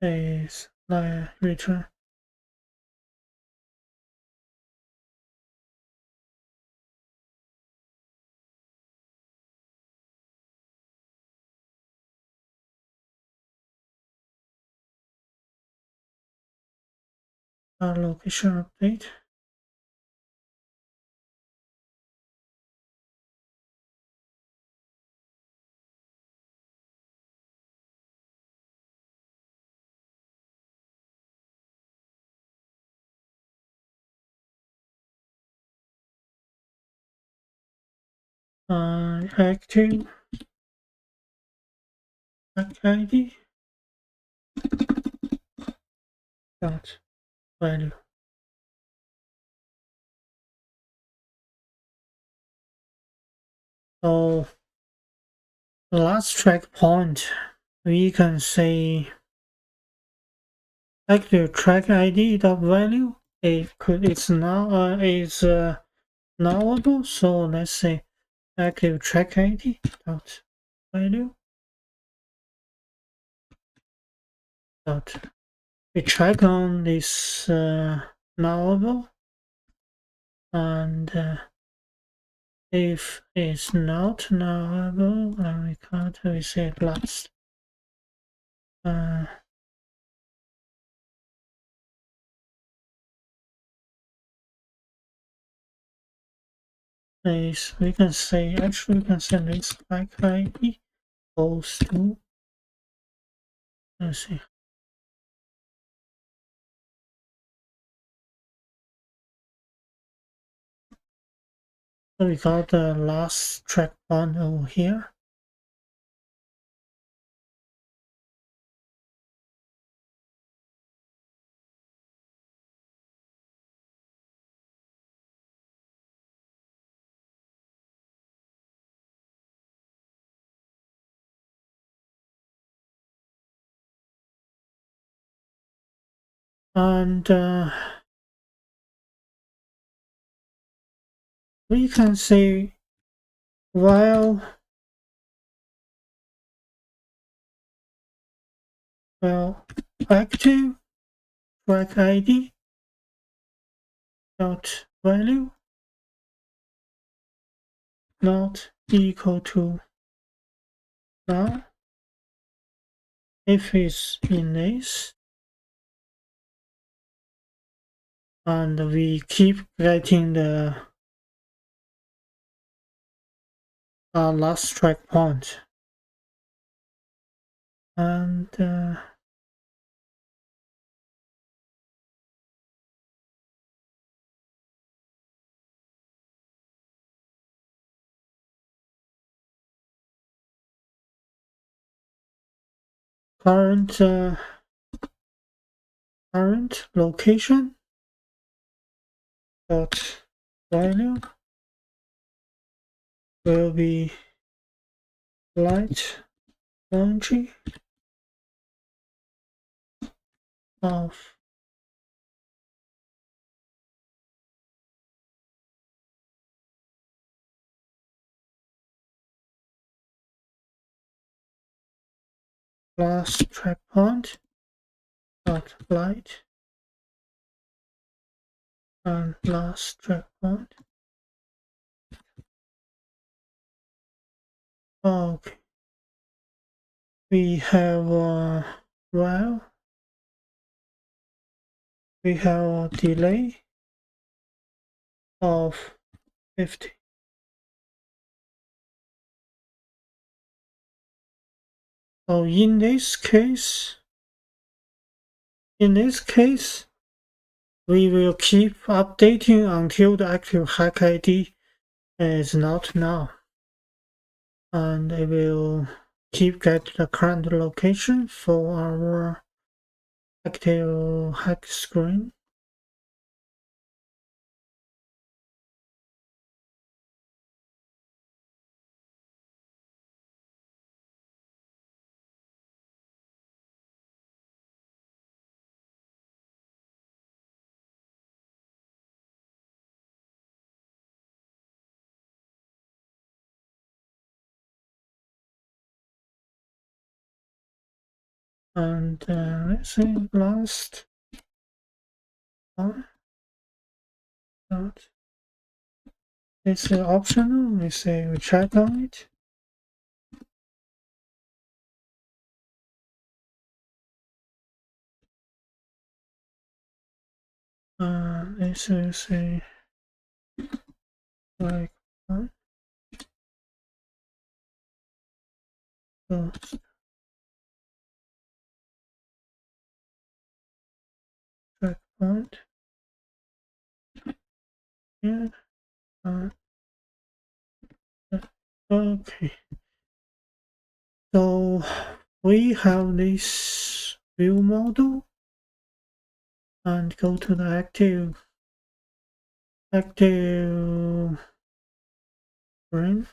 is the return. Location update. Active ID dot value. So last track point, we can say active track ID dot value. It's now is nullable. So let's say active track ID dot value dot. We check on this nullable, and if it's not nullable, and we can't reset last. Is we can say actually we can send this back ID goes to, let's see. So we got the last track point over here. And we can say while active track ID dot value not equal to now. If it's in this, and we keep getting the last track point, and current location dot value will be light laundry of last track point dot light and last track point. Okay, we have well, we have a delay of 50. So in this case, we will keep updating until the active hack ID is not now, and it will keep get the current location for our active hack screen. And let's say last one. It's optional. We say we check on it. This is a like one. Close checkpoint. Yeah. Okay. So we have this view model and go to the active frame.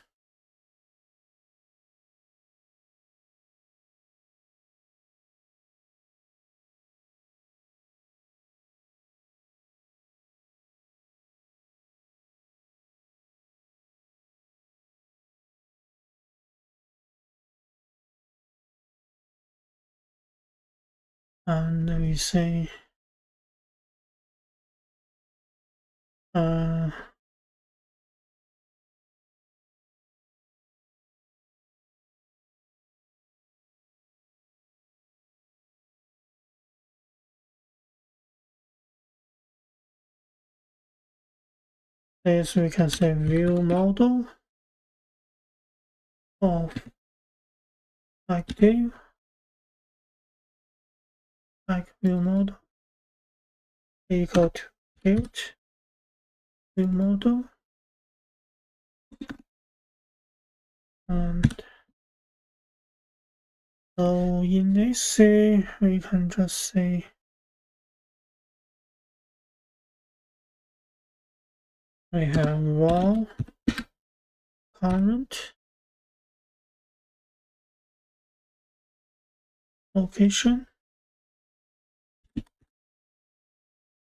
And we say this we can say view model of active view model equal to build view model, and so in this we can just say we have wall current location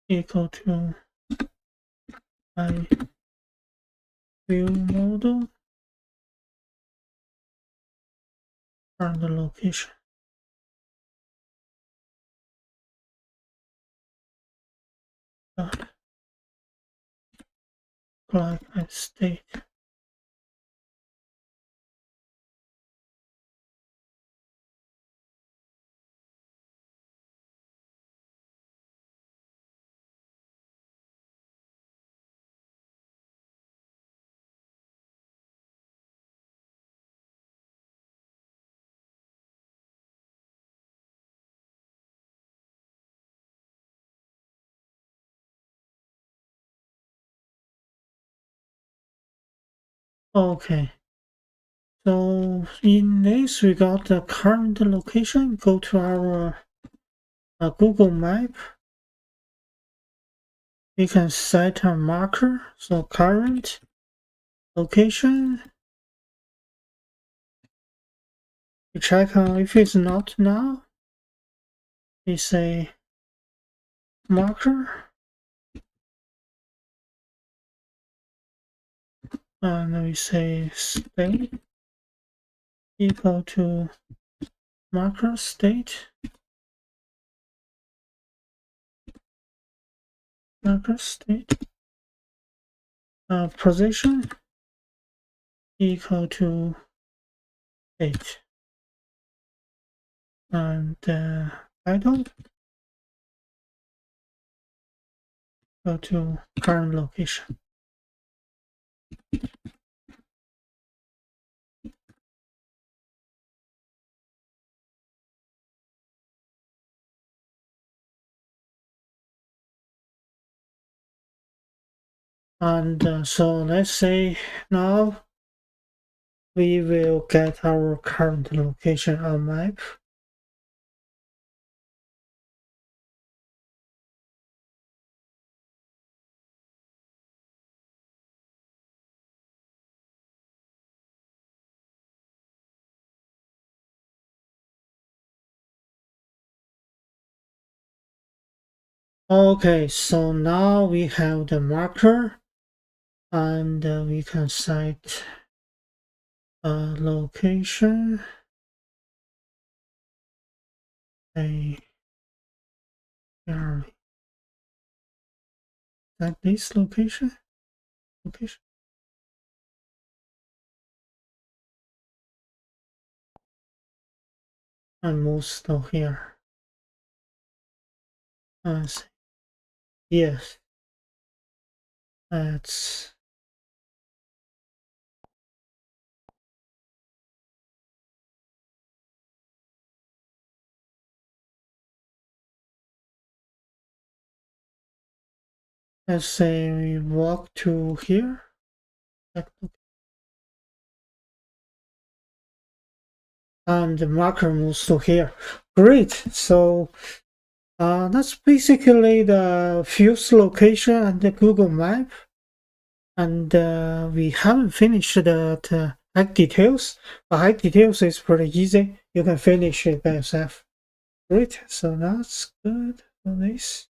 equal to my view model and the location dot flag and state. Okay, so in this we got the current location. Go to our Google Map. We can set a marker, so current location. We check if it's not now. We say marker, and we say state equal to marker state. Marker state position equal to 8, and title equal to current location. And so let's say now we will get our current location on map. Okay, so now we have the marker, and we can set a location a gallery. Like this location, and move to here. Yes, let's say we walk to here. And the marker moves to here. Great. So that's basically the fuse location and the Google Map. And we haven't finished the hike details. But hike details is pretty easy. You can finish it by yourself. Great. So that's good for this.